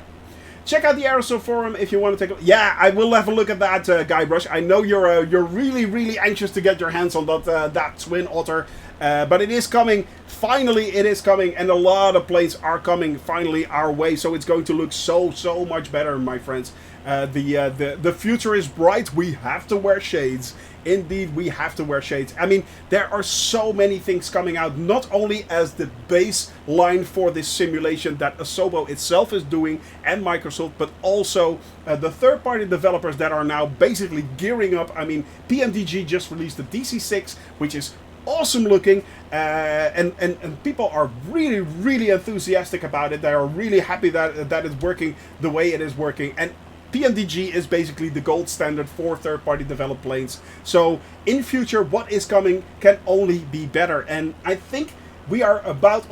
Check out the Aerosol forum if you want to take a look. Yeah, I will have a look at that, Guybrush. I know you're really anxious to get your hands on that Twin Otter, but it is coming. Finally, it is coming, and a lot of planes are coming finally our way. So it's going to look so much better, my friends. The future is bright. We have to wear shades. Indeed, we have to wear shades. I mean, there are so many things coming out, not only as the baseline for this simulation that Asobo itself is doing and Microsoft, but also the third-party developers that are now basically gearing up. I mean, PMDG just released the DC6, which is awesome looking, and people are really enthusiastic about it. They are really happy that it's working the way it is working, and PMDG is basically the gold standard for third-party developed planes. So in future, what is coming can only be better, and I think we are about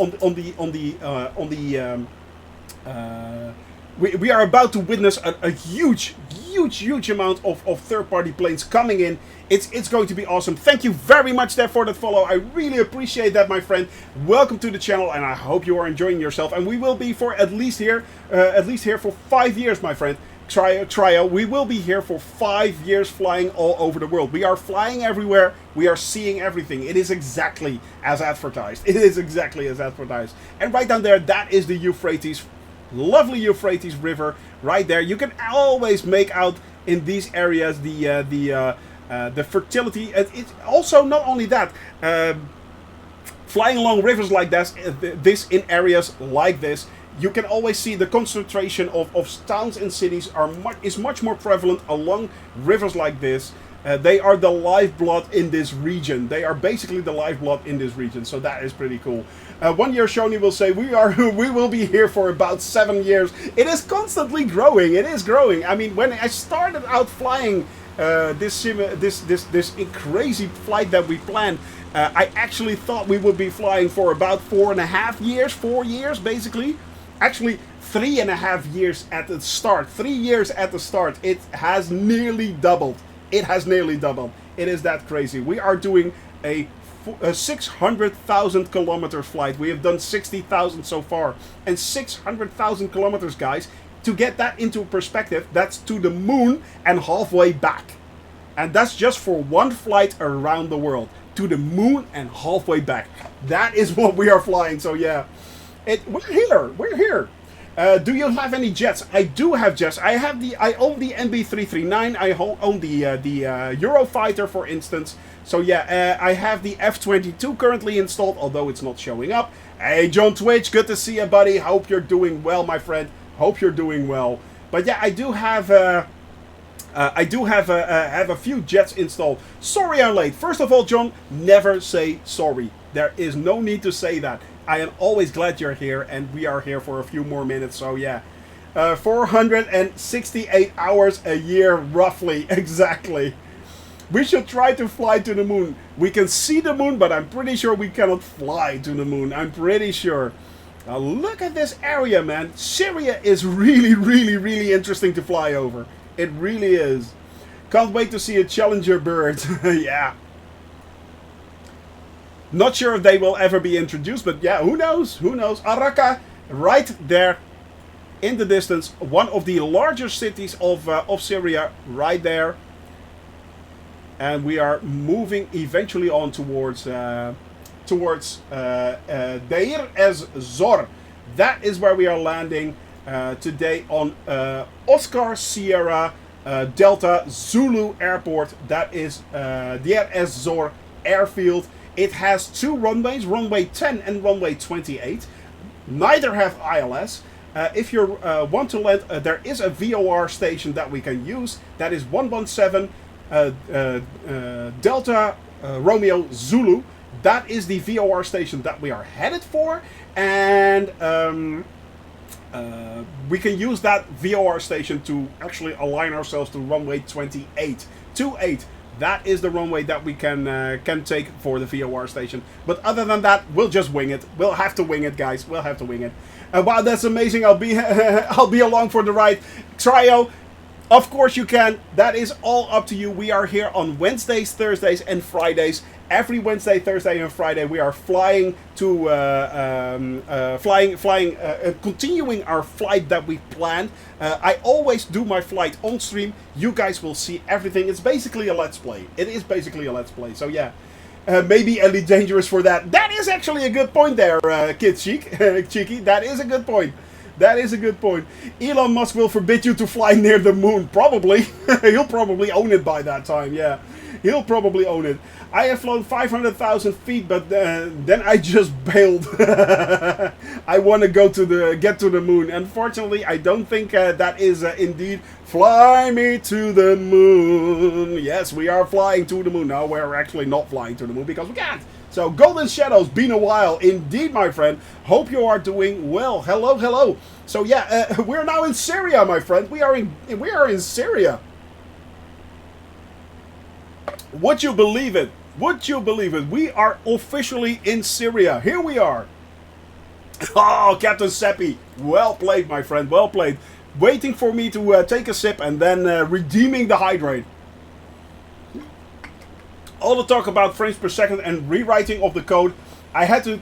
we are about to witness a huge amount of third-party planes coming in. It's going to be awesome. Thank you very much there for that follow. I really appreciate that, my friend. Welcome to the channel, and I hope you are enjoying yourself. And we will be for at least here for 5 years, my friend. Trio, we will be here for 5 years flying all over the world. We are flying everywhere. We are seeing everything. It is exactly as advertised. It is exactly as advertised. And right down there, that is the Euphrates. Lovely Euphrates River right there. You can always make out in these areas the fertility. It's also not only that. Flying along rivers like this in areas like this, you can always see the concentration of towns and cities is much more prevalent along rivers like this. They are the lifeblood in this region. They are basically the lifeblood in this region. So that is pretty cool. 1 year, Shoni will say, we will be here for about 7 years. It is constantly growing. It is growing. I mean, when I started out flying this crazy flight that we planned, I actually thought we would be flying for about 4.5 years, 4 years basically. Actually, 3.5 years at the start. 3 years at the start. It has nearly doubled. It has nearly doubled. It is that crazy. We are doing a 600,000 kilometers flight. We have done 60,000 so far. And 600,000 kilometers, guys, to get that into perspective, that's to the moon and halfway back. And that's just for one flight around the world. To the moon and halfway back. That is what we are flying. So yeah. We're here. Do you have any jets? I do have jets. I own the MB339. I own the Eurofighter, for instance. So yeah, I have the F-22 currently installed, although it's not showing up. Hey, John Twitch, good to see you, buddy. Hope you're doing well, my friend. Hope you're doing well. But yeah, I do have a few jets installed. Sorry I'm late. First of all, John, never say sorry. There is no need to say that. I am always glad you're here, and we are here for a few more minutes, so yeah. 468 hours a year, roughly, exactly. We should try to fly to the moon. We can see the moon, but I'm pretty sure we cannot fly to the moon. I'm pretty sure. Now look at this area, man. Syria is really, really, really interesting to fly over. It really is. Can't wait to see a Challenger bird. Yeah. Not sure if they will ever be introduced, but yeah, who knows? Who knows? Araka, right there in the distance. One of the larger cities of Syria, right there. And we are moving eventually on towards Deir ez Zor. That is where we are landing today on Oscar Sierra Delta Zulu Airport. That is Deir ez Zor Airfield. It has two runways, runway 10 and runway 28. Neither have ILS. If you want to land, there is a VOR station that we can use. That is 117 Delta Romeo Zulu. That is the VOR station that we are headed for. And we can use that VOR station to actually align ourselves to runway 28. 28. That is the runway that we can take for the VOR station. But other than that, we'll just wing it. We'll have to wing it, guys. We'll have to wing it. Wow, that's amazing. I'll be I'll be along for the ride. Trio, of course you can. That is all up to you. We are here on Wednesdays, Thursdays, and Fridays. Every Wednesday, Thursday, and Friday, we are flying to continuing our flight that we planned. I always do my flight on stream. You guys will see everything. It's basically a let's play. It is basically a let's play. So yeah, maybe Elite Dangerous for that. That is actually a good point there, Kid Cheeky. That is a good point. That is a good point. Elon Musk will forbid you to fly near the moon. Probably. He'll probably own it by that time. Yeah. He'll probably own it. I have flown 500,000 feet, but then I just bailed. I want to get to the moon. Unfortunately, I don't think that is indeed fly me to the moon. Yes, we are flying to the moon. No, we're actually not flying to the moon because we can't. So, Golden Shadows, been a while indeed, my friend. Hope you are doing well. Hello, hello. So yeah, we're now in Syria, my friend. We are in Syria. Would you believe it? Would you believe it? We are officially in Syria. Here we are. Oh, Captain Seppi. Well played, my friend. Well played. Waiting for me to take a sip and then redeeming the hydrate. All the talk about frames per second and rewriting of the code. I had to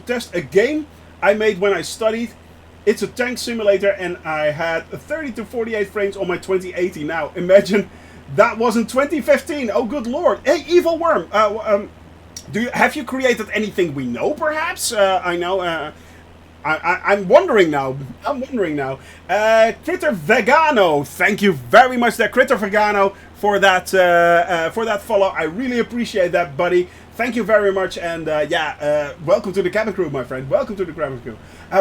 test a game I made when I studied. It's a tank simulator and I had 30 to 48 frames on my 2080 now. Imagine... That was in 2015. Oh, good lord! Hey, Evil Worm. Have you created anything we know? Perhaps. I know. I'm wondering now. Critter Vegano. Thank you very much, there, Critter Vegano, for that follow. I really appreciate that, buddy. Thank you very much, and welcome to the cabin crew, my friend. Welcome to the cabin crew.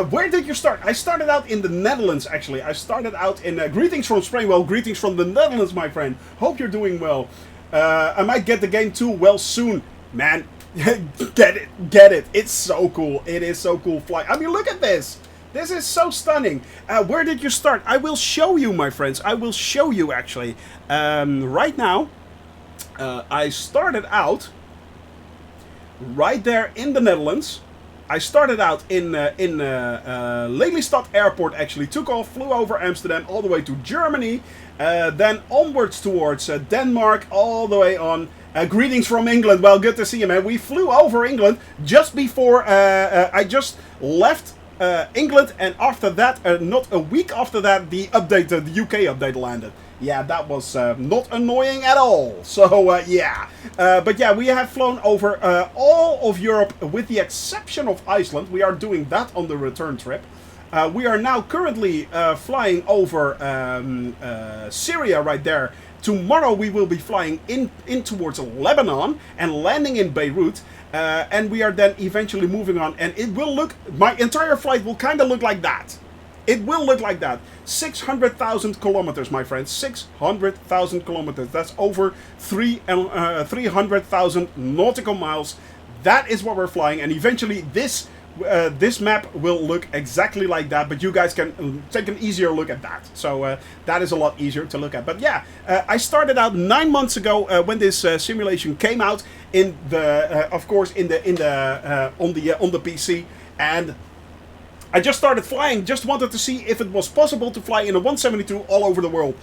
Where did you start? I started out in the Netherlands, actually. I started out in greetings from Spain. Well, greetings from the Netherlands, my friend. Hope you're doing well. I might get the game too. Well, soon, man. Get it. It's so cool. It is so cool. I mean, look at this. This is so stunning. Where did you start? I will show you, my friends. I will show you, actually. Right now, I started out right there in the Netherlands. I started out in Lelystad Airport, actually. Took off, flew over Amsterdam, all the way to Germany. Then onwards towards Denmark, all the way on. Greetings from England. Well, good to see you, man. We flew over England just before I just left England. And after that, not a week after that, the UK update landed. Yeah, that was not annoying at all. So, yeah. But yeah, we have flown over all of Europe with the exception of Iceland. We are doing that on the return trip. We are now currently flying over Syria right there. Tomorrow we will be flying in towards Lebanon and landing in Beirut. And we are then eventually moving on. And it will look, my entire flight will kind of look like that. It will look like that. 600,000 kilometers, my friends. 600,000 kilometers. That's over 300,000 nautical miles. That is what we're flying. And eventually this map will look exactly like that, but you guys can take an easier look at that. So that is a lot easier to look at. But yeah, I started out 9 months ago when this simulation came out in the, of course, on the PC, and I just started flying. Just wanted to see if it was possible to fly in a 172 all over the world.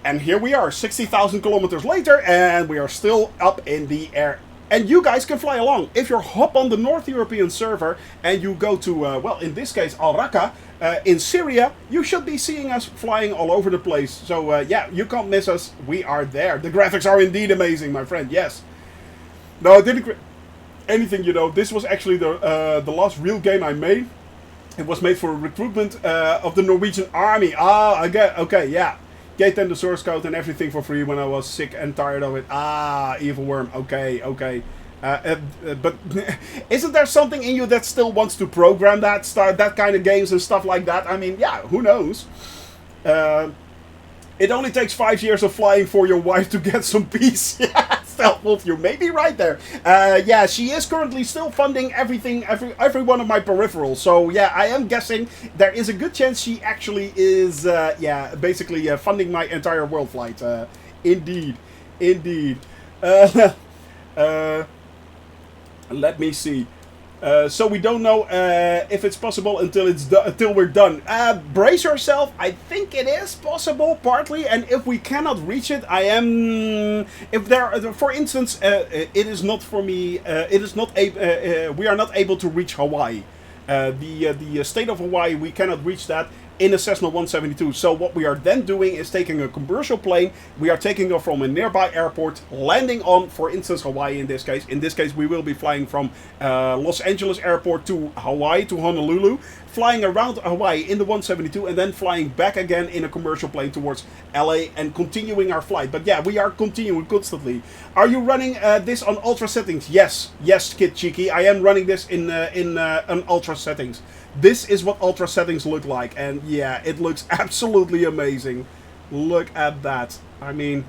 And here we are, 60,000 kilometers later, and we are still up in the air. And you guys can fly along. If you hop on the North European server and you go to, well, in this case, Al Raqqa, in Syria, you should be seeing us flying all over the place. So, yeah, you can't miss us. We are there. The graphics are indeed amazing, my friend. Yes. No, I didn't anything, you know. This was actually the last real game I made. It was made for recruitment of the Norwegian army. Ah, okay, yeah. Gave them the source code and everything for free when I was sick and tired of it. Ah, evil worm. Okay. But isn't there something in you that still wants to program that, start that kind of games and stuff like that? I mean, yeah, who knows? It only takes 5 years of flying for your wife to get some peace. Stealth Wolf, you may be right there. Yeah, she is currently still funding everything, every one of my peripherals. So yeah, I am guessing there is a good chance she actually is, yeah, basically funding my entire world flight. Indeed. Let me see. So we don't know if it's possible until we're done. Brace yourself. I think it is possible partly, and if we cannot reach it, if there, for instance, it is not for me. It is not we are not able to reach Hawaii. The state of Hawaii, we cannot reach that in a Cessna 172. So what we are then doing is taking a commercial plane. We are taking off from a nearby airport, landing on, for instance, Hawaii in this case. In this case, we will be flying from Los Angeles Airport to Hawaii, to Honolulu, flying around Hawaii in the 172, and then flying back again in a commercial plane towards LA and continuing our flight. But yeah, we are continuing constantly. Are you running this on ultra settings? Yes, Kid Cheeky. I am running this in ultra settings. This is what ultra settings look like, and yeah, it looks absolutely amazing. Look at that. I mean,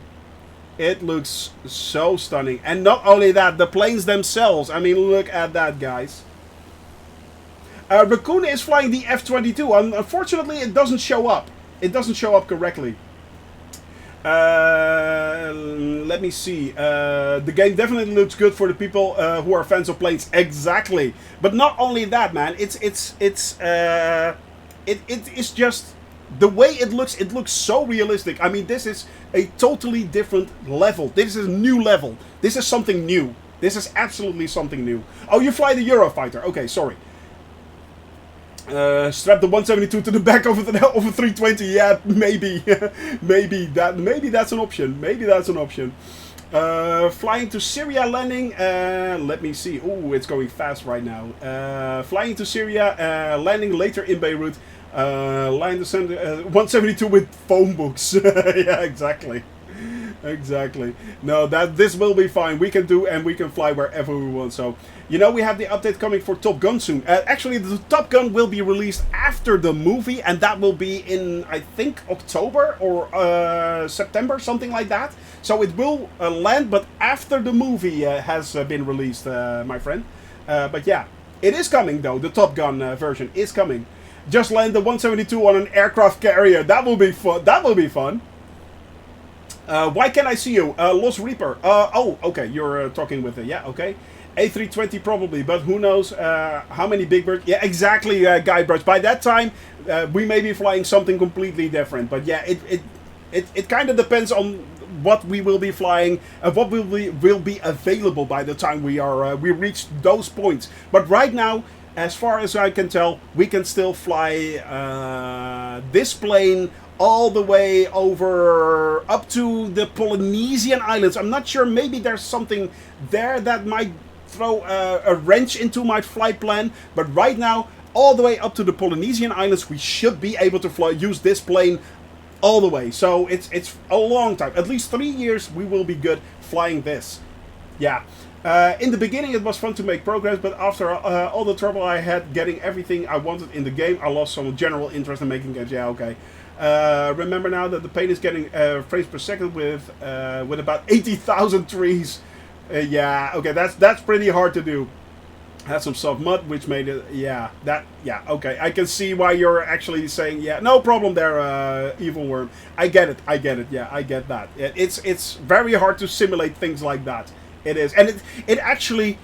it looks so stunning. And not only that, the planes themselves. I mean, look at that, guys. Raccoon is flying the F-22. Unfortunately, it doesn't show up. It doesn't show up correctly. Let me see. The game definitely looks good for the people who are fans of planes. Exactly. But not only that, man. It is just the way it looks. It looks so realistic. I mean, this is a totally different level. This is a new level. This is something new. This is absolutely something new. Oh, you fly the Eurofighter. Okay, sorry. Strap the 172 to the back of a 320. Yeah, maybe, maybe that's an option. Maybe that's an option. Flying to Syria, landing. Let me see. Oh, it's going fast right now. Flying to Syria, landing later in Beirut. Line the 172 with phone books. Yeah, exactly. Exactly. No, this will be fine. We can do and we can fly wherever we want. So, you know, we have the update coming for Top Gun soon. Actually, the Top Gun will be released after the movie, and that will be in, I think, October or September, something like that. So it will land, but after the movie has been released, my friend. But yeah, it is coming though. The Top Gun version is coming. Just land the 172 on an aircraft carrier. That will be fun. That will be fun. Why can't I see you? Lost Reaper. Oh, okay. You're talking with yeah, okay. A320 probably, but who knows how many Big Birds. Yeah, exactly, Guybrush. By that time, we may be flying something completely different. But yeah, it kind of depends on what we will be flying and what will be available by the time we reach those points. But right now, as far as I can tell, we can still fly this plane all the way over up to the Polynesian Islands. I'm not sure, maybe there's something there that might throw a wrench into my flight plan, but right now all the way up to the Polynesian Islands. We should be able to use this plane all the way. So it's a long time. At least 3 years we will be good flying this. Yeah. In the beginning it was fun to make progress, but after all the trouble I had getting everything I wanted in the game, I lost some general interest in making games. Yeah, okay. Remember now that the paint is getting frames per second with about 80,000 trees. Yeah, okay, that's pretty hard to do. Had some soft mud, which made it, yeah, okay. I can see why you're actually saying, yeah, no problem there, Evil Worm. I get it, yeah, I get that. It's very hard to simulate things like that. It is, and it actually,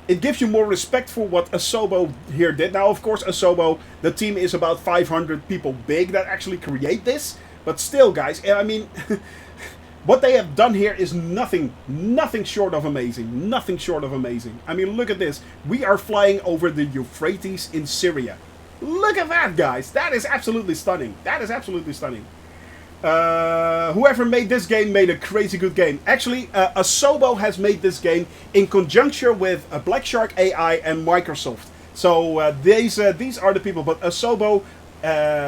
it gives you more respect for what Asobo here did. Now, of course, Asobo, the team is about 500 people big that actually create this, but still, guys, I mean... What they have done here is nothing short of amazing. Nothing short of amazing. I mean, look at this. We are flying over the Euphrates in Syria. Look at that, guys. That is absolutely stunning. That is absolutely stunning. Whoever made this game made a crazy good game. Actually, Asobo has made this game in conjunction with Black Shark AI and Microsoft. So these are the people. But Asobo,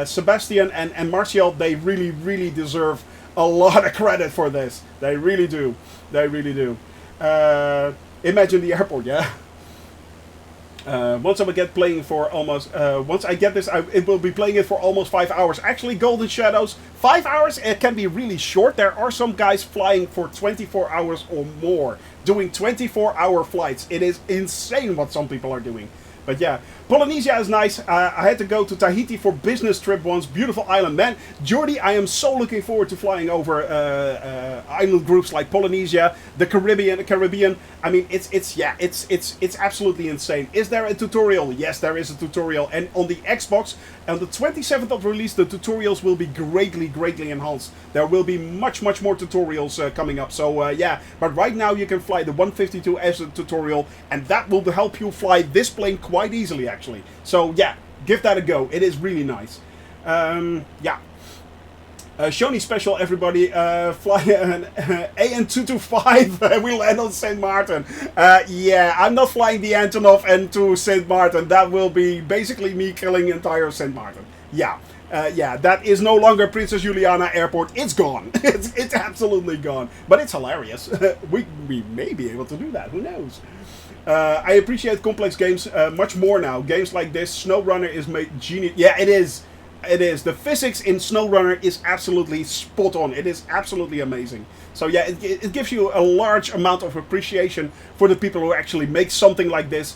Sebastian, and Martial, they really deserve a lot of credit for this. They really do. They really do. Imagine the airport, yeah? Once I get playing for almost... once I get this, it will be playing it for almost 5 hours. Actually, Golden Shadows, 5 hours, it can be really short. There are some guys flying for 24 hours or more. Doing 24-hour flights. It is insane what some people are doing. But yeah, Polynesia is nice. I had to go to Tahiti for business trip once. Beautiful island, man. Jordi, I am so looking forward to flying over island groups like Polynesia, the Caribbean. I mean, it's absolutely insane. Is there a tutorial? Yes, there is a tutorial. And on the Xbox, on the 27th of release, the tutorials will be greatly enhanced. There will be much more tutorials coming up. So yeah, but right now you can fly the 152 as a tutorial, and that will help you fly this plane quite easily, actually. So yeah, give that a go. It is really nice. Yeah. Shoni special, everybody. Fly an AN225. We land on St. Martin. Yeah, I'm not flying the Antonov N2 St. Martin. That will be basically me killing entire St. Martin. Yeah. Yeah, that is no longer Princess Juliana Airport. It's gone. It's absolutely gone. But it's hilarious. we may be able to do that. Who knows? I appreciate complex games much more now. Games like this, SnowRunner is made genius. Yeah, it is. It is. The physics in SnowRunner is absolutely spot on. It is absolutely amazing. So yeah, it gives you a large amount of appreciation for the people who actually make something like this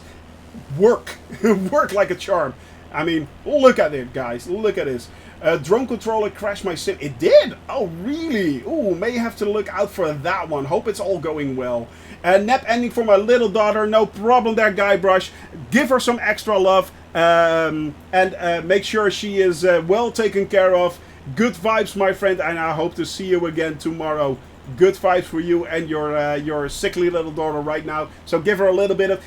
work. Work like a charm. I mean, look at it, guys. Look at this. Drone controller crashed my sim. It did? Oh, really? Ooh, may have to look out for that one. Hope it's all going well. Nap ending for my little daughter. No problem there, Guybrush. Give her some extra love. And make sure she is well taken care of. Good vibes, my friend. And I hope to see you again tomorrow. Good vibes for you and your sickly little daughter right now. So give her a little bit of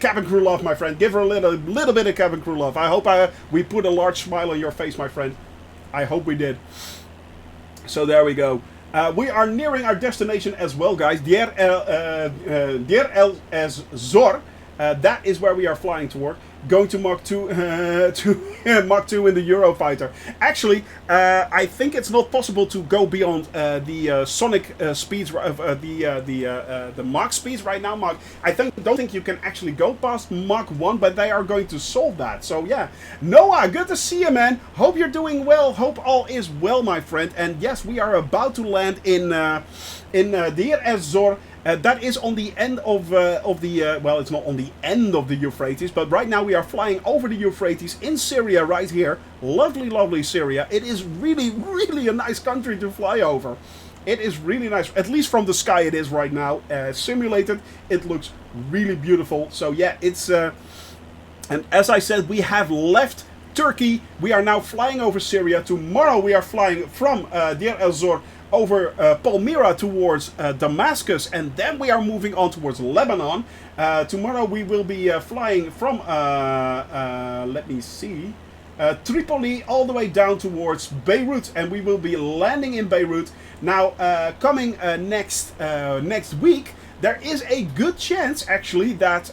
cabin crew love, my friend. Give her a little bit of cabin crew love. I hope we put a large smile on your face, my friend. I hope we did. So there we go. We are nearing our destination as well, guys. Deir El Zor. That is where we are flying toward. Going to Mach 2, Mach 2 in the Eurofighter. Actually, I think it's not possible to go beyond the sonic speeds, the Mach speeds right now. Don't think you can actually go past Mach 1, but they are going to solve that. So yeah, Noah, good to see you, man. Hope you're doing well. Hope all is well, my friend. And yes, we are about to land in Deir Ez Zor. That is on the end of the, well, it's not on the end of the Euphrates, but right now we are flying over the Euphrates in Syria right here. Lovely Syria. It is really a nice country to fly over. It is really nice. At least from the sky it is right now. Simulated, it looks really beautiful. So yeah, it's, and as I said, we have left Turkey. We are now flying over Syria. Tomorrow we are flying from Deir El Zor over Palmyra towards Damascus, and then we are moving on towards Lebanon. Tomorrow we will be flying from, let me see, Tripoli all the way down towards Beirut, and we will be landing in Beirut. Now, coming next week, there is a good chance actually that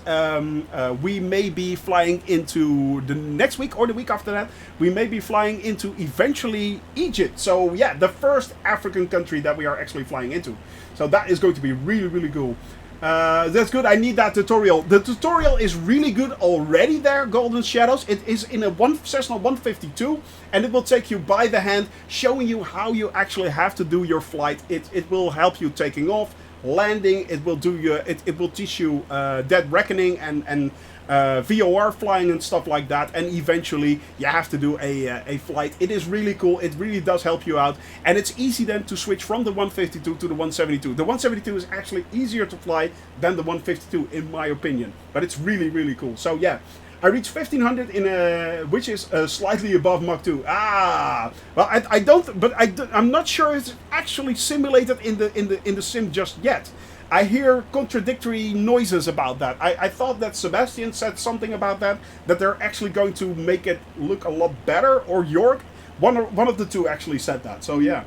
we may be flying into the next week or the week after that. We may be flying into eventually Egypt. So yeah, the first African country that we are actually flying into. So that is going to be really, really cool. That's good. I need that tutorial. The tutorial is really good already there, Golden Shadows. It is in a Cessna 152, and it will take you by the hand, showing you how you actually have to do your flight. It will help you taking off, landing. It will do you. It will teach you Dead Reckoning and VOR flying and stuff like that, and eventually you have to do a flight. It is really cool. It really does help you out, and it's easy then to switch from the 152 to the 172. The 172 is actually easier to fly than the 152 in my opinion, but it's really, really cool. So yeah, I reached 1500 in which is slightly above Mach 2. Well, I'm not sure it's actually simulated in the sim just yet. I hear contradictory noises about that. I thought that Sebastian said something about that they're actually going to make it look a lot better, or York. One of the two actually said that. So yeah.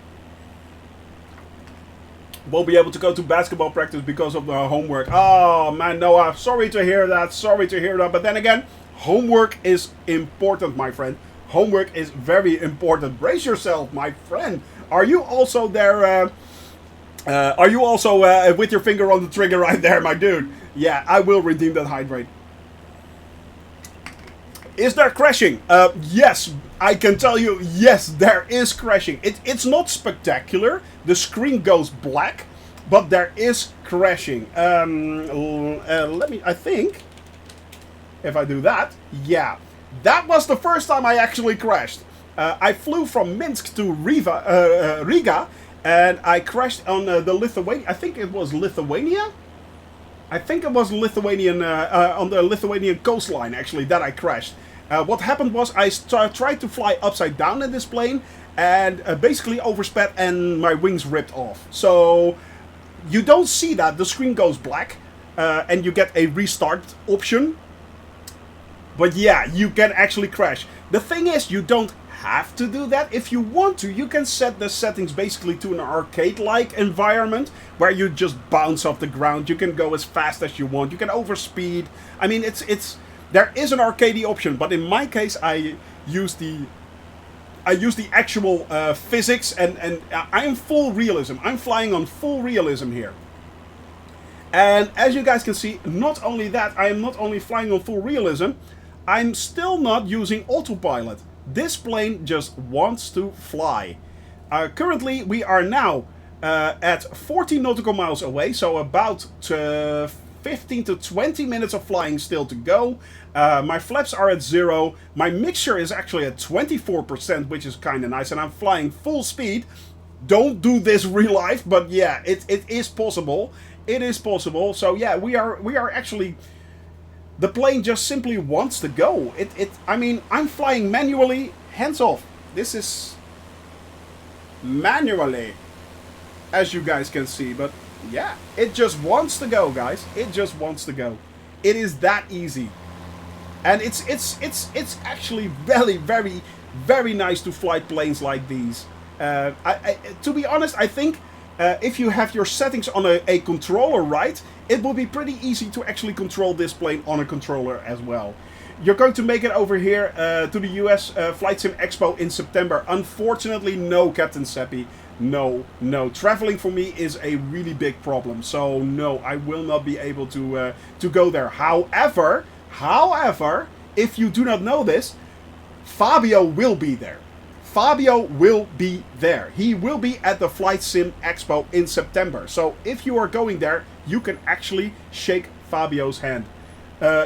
Won't be able to go to basketball practice because of the homework. Oh man, Noah, sorry to hear that. Sorry to hear that. But then again, homework is important, my friend. Homework is very important. Brace yourself, my friend. Are you also there? Are you also with your finger on the trigger right there, my dude? Yeah, I will redeem that hydrate. Is there crashing? Yes, I can tell you, yes, there is crashing. It's not spectacular. The screen goes black, but there is crashing. I think, if I do that, yeah. That was the first time I actually crashed. I flew from Minsk to Riga, and I crashed on the Lithuania. I think it was Lithuania. I think it was Lithuanian on the Lithuanian coastline actually that I crashed. What happened was I tried to fly upside down in this plane and basically oversped and my wings ripped off. So you don't see that. The screen goes black and you get a restart option. But yeah, you can actually crash. The thing is, you don't have to do that. If you want to, you can set the settings basically to an arcade-like environment where you just bounce off the ground. You can go as fast as you want. You can overspeed. I mean, there is an arcade option, but in my case, I use the actual physics, and I am full realism. I'm flying on full realism here. And as you guys can see, not only that, I am not only flying on full realism, I'm still not using autopilot. This plane just wants to fly. Currently, we are now at 40 nautical miles away, so about 15 to 20 minutes of flying still to go. My flaps are at 0. My mixture is actually at 24%, which is kind of nice, and I'm flying full speed. Don't do this real life, but yeah, it is possible. It is possible. So yeah, we are actually... The plane just simply wants to go. I mean, I'm flying manually, hands off. This is manually, as you guys can see. But yeah, it just wants to go, guys. It just wants to go. It is that easy. And it's actually very, very, very nice to fly planes like these. To be honest, I think if you have your settings on a controller right, it will be pretty easy to actually control this plane on a controller as well. You're going to make it over here to the US Flight Sim Expo in September. Unfortunately, no, Captain Seppi. No. Traveling for me is a really big problem. So no, I will not be able to go there. However, if you do not know this, Fabio will be there. Fabio will be there. He will be at the Flight Sim Expo in September. So if you are going there, you can actually shake Fabio's hand.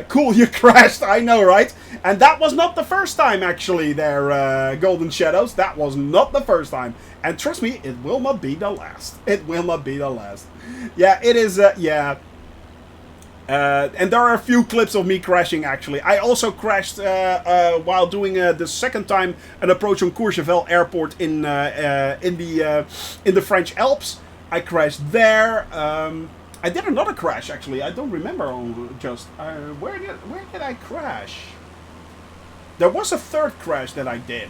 Cool, you crashed, I know, right? And that was not the first time, actually, there, Golden Shadows. That was not the first time. And trust me, it will not be the last. It will not be the last. Yeah, it is, yeah. And there are a few clips of me crashing, actually. I also crashed while doing the second time an approach on Courchevel Airport in the French Alps. I crashed there. I did another crash, actually. I don't remember just where did I crash? There was a third crash that I did.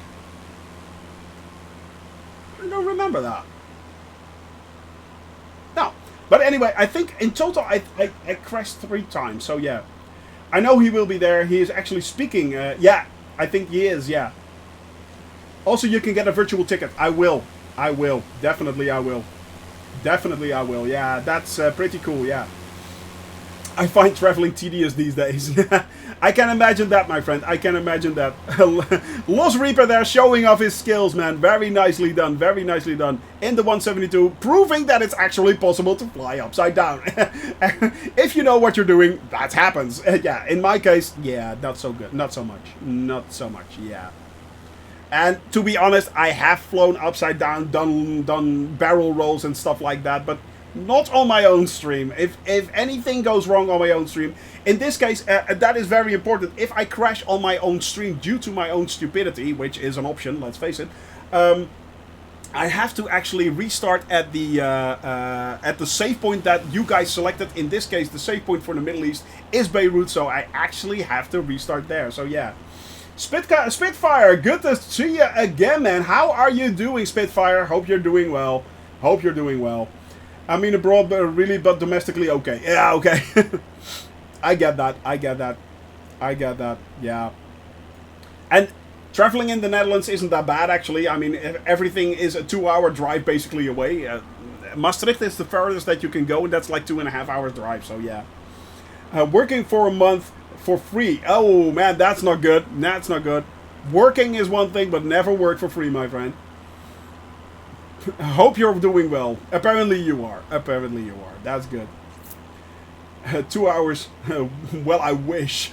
I don't remember that. Now, But anyway, I think in total I crashed 3 times. So yeah, I know he will be there. He is actually speaking. Yeah, I think he is. Yeah. Also, you can get a virtual ticket. I will. I will. Definitely I will. Definitely I will. Yeah, that's pretty cool. Yeah. I find traveling tedious these days. I can imagine that, my friend. I can imagine that. Lost Reaper there showing off his skills, man. Very nicely done. Very nicely done. In the 172, proving that it's actually possible to fly upside down. If you know what you're doing, that happens. Yeah, in my case, yeah, not so good. Not so much. Not so much, yeah. And to be honest, I have flown upside down, done barrel rolls and stuff like that, but not on my own stream. If anything goes wrong on my own stream, in this case, that is very important. If I crash on my own stream due to my own stupidity, which is an option, let's face it, I have to actually restart at the save point that you guys selected. In this case, the save point for the Middle East is Beirut, so I actually have to restart there. So yeah. Spitfire, good to see you again, man. How are you doing, Spitfire? Hope you're doing well. Hope you're doing well. I mean abroad, but really, but domestically, okay. Yeah, okay. I get that. I get that. I get that. Yeah. And traveling in the Netherlands isn't that bad, actually. I mean, everything is a 2-hour drive basically away. Maastricht is the furthest that you can go, and that's like 2.5 hours drive. So yeah. Working for a month for free. Oh man, that's not good. That's not good. Working is one thing, but never work for free, my friend. Hope you're doing well. Apparently you are. Apparently you are. That's good. 2 hours. Well, I wish.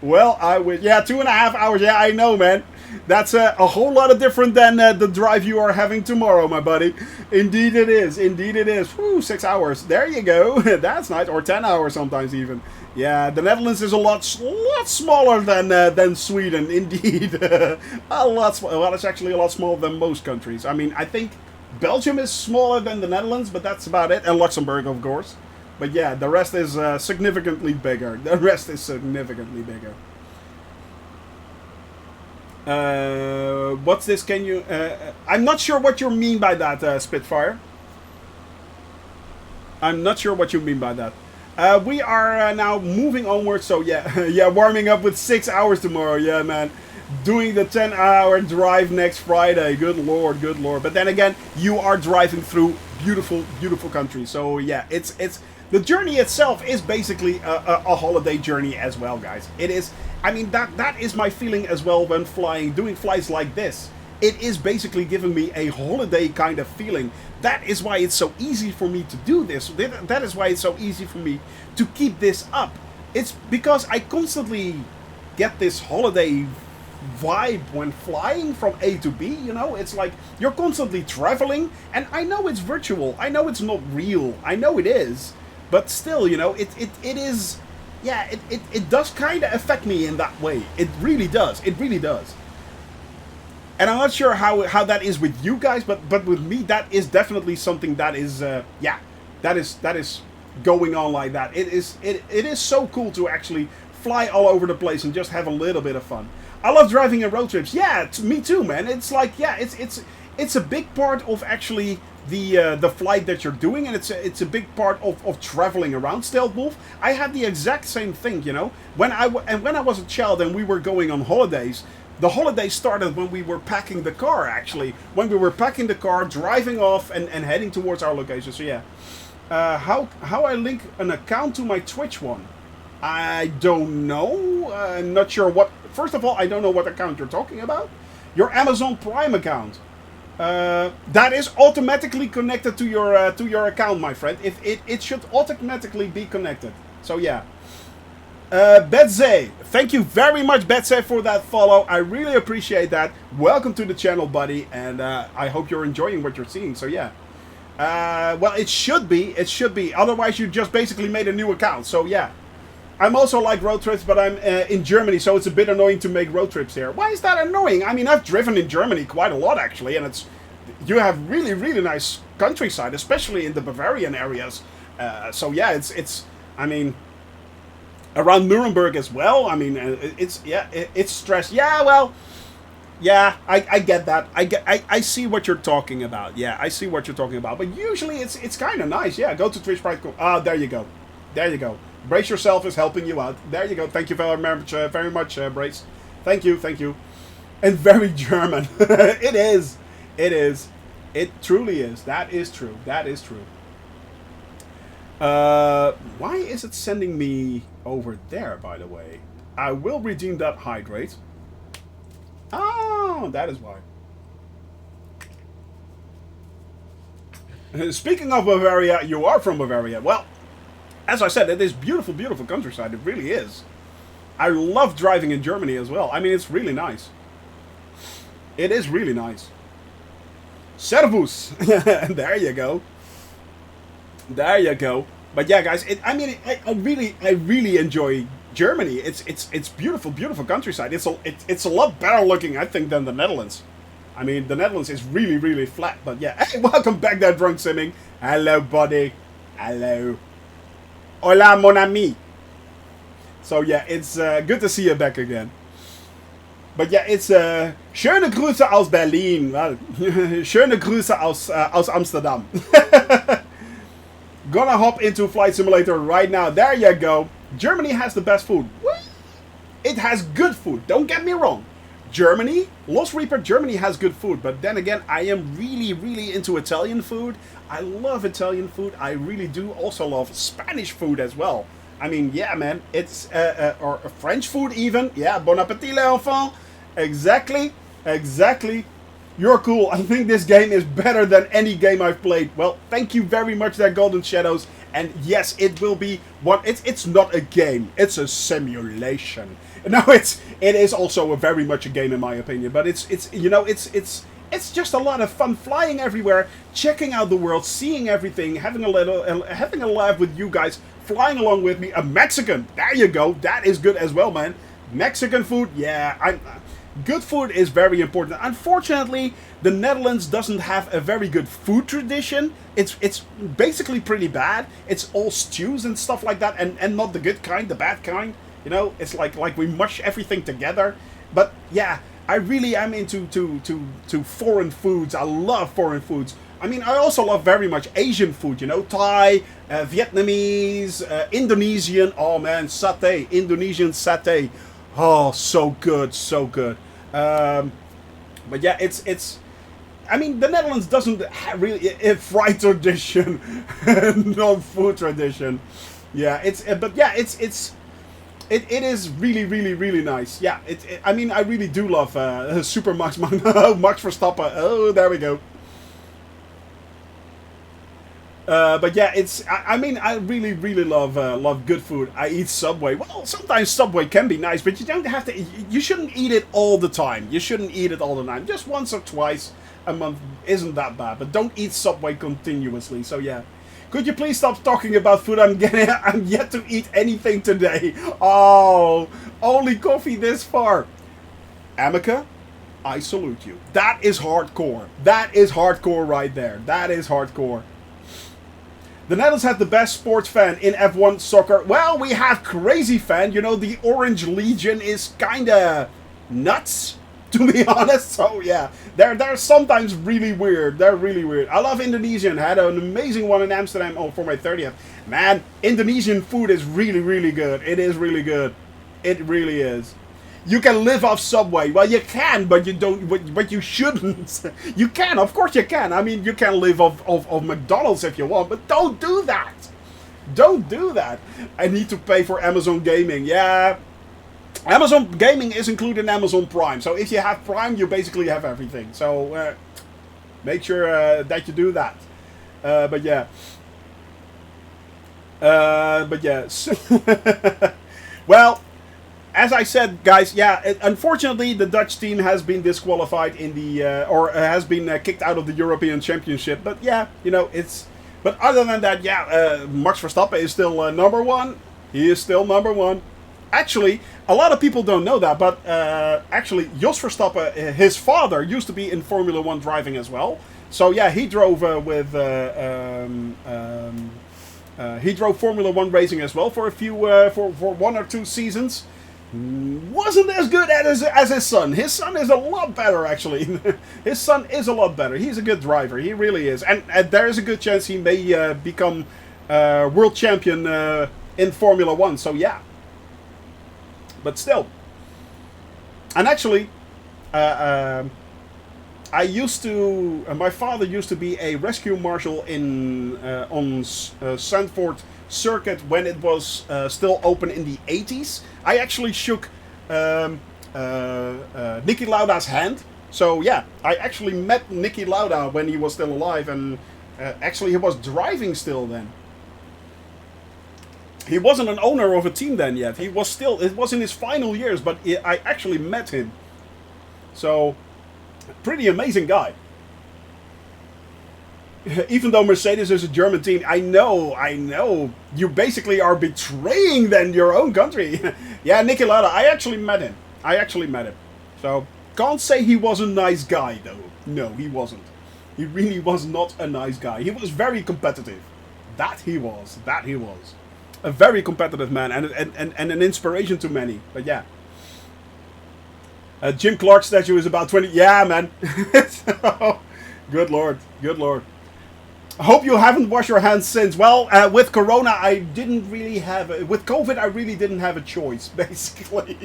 Well, I wish. Yeah, 2.5 hours. Yeah, I know, man. That's a whole lot of different than the drive you are having tomorrow, my buddy. Indeed it is. Indeed it is. Whew, 6 hours. There you go. That's nice. Or 10 hours sometimes even. Yeah, the Netherlands is a lot smaller than Sweden. Indeed. A lot smaller. Well, it's actually a lot smaller than most countries. I mean, I think Belgium is smaller than the Netherlands, but that's about it. And Luxembourg, of course. But yeah, the rest is significantly bigger. The rest is significantly bigger. What's this? Can you... I'm not sure what you mean by that, Spitfire. I'm not sure what you mean by that. We are now moving onward, so yeah, yeah, warming up with 6 hours tomorrow, yeah, man. Doing the 10-hour drive next Friday, good lord, good lord. But then again, you are driving through beautiful, beautiful country, so yeah, it's the journey itself is basically a holiday journey as well, guys. It is, I mean, that is my feeling as well when flying, doing flights like this. It is basically giving me a holiday kind of feeling. That is why it's so easy for me to do this. That is why it's so easy for me to keep this up. It's because I constantly get this holiday vibe when flying from A to B, you know? It's like you're constantly traveling, and I know it's virtual. I know it's not real. I know it is. But still, you know, it is... Yeah, it does kind of affect me in that way. It really does. It really does. And I'm not sure how that is with you guys, but with me, that is definitely something that is, yeah, that is going on like that. It is so cool to actually fly all over the place and just have a little bit of fun. I love driving in road trips. Yeah, me too, man. It's like, yeah, it's a big part of actually the flight that you're doing, and it's a big part of traveling around Stealth Wolf. I had the exact same thing, you know, when I was a child and we were going on holidays. The holiday started when we were packing the car, actually. When we were packing the car, driving off and heading towards our location. So yeah. How I link an account to my Twitch one? I don't know. I'm not sure what... First of all, I don't know what account you're talking about. Your Amazon Prime account. That is automatically connected to your account, my friend. It should automatically be connected. So yeah. Betze, thank you very much, Betze, for that follow. I really appreciate that. Welcome to the channel, buddy, and I hope you're enjoying what you're seeing. So yeah, well, it should be. Otherwise, you just basically made a new account. So yeah, I'm also like road trips, but I'm in Germany, so it's a bit annoying to make road trips here. Why is that annoying? I mean, I've driven in Germany quite a lot actually, and you have really, really nice countryside, especially in the Bavarian areas. So yeah, it's. I mean. Around Nuremberg as well. I mean, it's stressed. Yeah, well, Yeah, I get that. I see what you're talking about. Yeah, I see what you're talking about. But usually it's kind of nice. Yeah, go to Twitch Pride. Ah, there you go. There you go. Brace yourself is helping you out. There you go. Thank you very much, Brace. Thank you, thank you. And very German. It is. It is. It truly is. That is true. That is true. Why is it sending me over there, by the way? I will redeem that hydrate. Oh, that is why. Speaking of Bavaria, you are from Bavaria. Well, as I said, it is beautiful, beautiful countryside. It really is. I love driving in Germany as well. I mean, it's really nice. It is really nice. Servus. There you go. There you go. But yeah, guys, I really enjoy Germany. It's beautiful, beautiful countryside. It's a lot better looking, I think, than the Netherlands. I mean, the Netherlands is really, really flat. But yeah, hey, welcome back there, Drunk Simming. Hello, buddy. Hello. Hola, mon ami. So yeah, it's good to see you back again. But yeah, it's schöne Grüße aus Berlin. Well, schöne Grüße aus Amsterdam. Gonna hop into Flight Simulator right now. There you go. Germany has the best food. It has good food. Don't get me wrong. Germany, Lost Reaper, Germany has good food. But then again, I am really, really into Italian food. I love Italian food. I really do also love Spanish food as well. I mean, yeah, man. It's, or French food even. Yeah, bon appétit, les enfants. Exactly. Exactly. You're cool. I think this game is better than any game I've played. Well, thank you very much there, Golden Shadows. And yes, it will be one. It's not a game. It's a simulation. No, it is also very much a game in my opinion. But it's just a lot of fun flying everywhere, checking out the world, seeing everything, having a laugh with you guys, flying along with me. A Mexican. There you go. That is good as well, man. Mexican food. Yeah, good food is very important. Unfortunately, the Netherlands doesn't have a very good food tradition. It's basically pretty bad. It's all stews and stuff like that, and not the good kind, the bad kind. You know, it's like we mush everything together. But yeah, I really am into foreign foods. I love foreign foods. I mean, I also love very much Asian food. You know, Thai, Vietnamese, Indonesian. Oh man, satay, Indonesian satay. Oh, so good, so good. But yeah, it's. I mean, the Netherlands doesn't have really a fried tradition, no food tradition. Yeah, but yeah, it is really, really, really nice. Yeah, I mean, I really do love Super Max Max Verstappen. Oh, there we go. But yeah, I mean, I really, really love good food. I eat Subway. Well, sometimes Subway can be nice, but you don't have to. You shouldn't eat it all the time. You shouldn't eat it all the time. Just once or twice a month isn't that bad. But don't eat Subway continuously. So yeah, could you please stop talking about food? I'm yet to eat anything today. Oh, only coffee this far. Amica, I salute you. That is hardcore. That is hardcore right there. That is hardcore. The Netherlands have the best sports fan in F1 soccer. Well, we have Crazy Fan. You know, the Orange Legion is kinda nuts, to be honest. So yeah, they're sometimes really weird. They're really weird. I love Indonesian. Had an amazing one in Amsterdam for my 30th. Man, Indonesian food is really, really good. It is really good. It really is. You can live off Subway. Well, you can, but you don't. But you shouldn't. You can, of course, you can. I mean, you can live off McDonald's if you want, but don't do that. Don't do that. I need to pay for Amazon Gaming. Yeah, Amazon Gaming is included in Amazon Prime. So if you have Prime, you basically have everything. So make sure that you do that. But yeah. But yes. Well. As I said, guys, yeah, unfortunately the Dutch team has been disqualified in the, or has been kicked out of the European Championship. But yeah, you know, but other than that, yeah, Max Verstappen is still number one. He is still number one. Actually, a lot of people don't know that, but actually, Jos Verstappen, his father, used to be in Formula 1 driving as well. So yeah, he drove he drove Formula 1 racing as well for a few, for 1 or 2 seasons. wasn't as good as his son. His son is a lot better, actually. His son is a lot better. He's a good driver. He really is. And there is a good chance he may become world champion in Formula 1. So, yeah. But still. And actually, I used to... my father used to be a rescue marshal on Sandford Circuit when it was still open in the 80s. I actually shook Niki Lauda's hand. So yeah, I actually met Niki Lauda when he was still alive, and actually he was driving still then. He wasn't an owner of a team then yet. He was still, it was in his final years, but I actually met him. So, pretty amazing guy. Even though Mercedes is a German team, I know. You basically are betraying then your own country. Yeah, Niki Lauda, I actually met him. So, can't say he was a nice guy though. No, he wasn't. He really was not a nice guy. He was very competitive. That he was. A very competitive man and an inspiration to many. But yeah. Jim Clark's statue is about 20... Yeah, man. So, good lord. I hope you haven't washed your hands since. Well, with Corona, I didn't really have... with COVID, I really didn't have a choice, basically.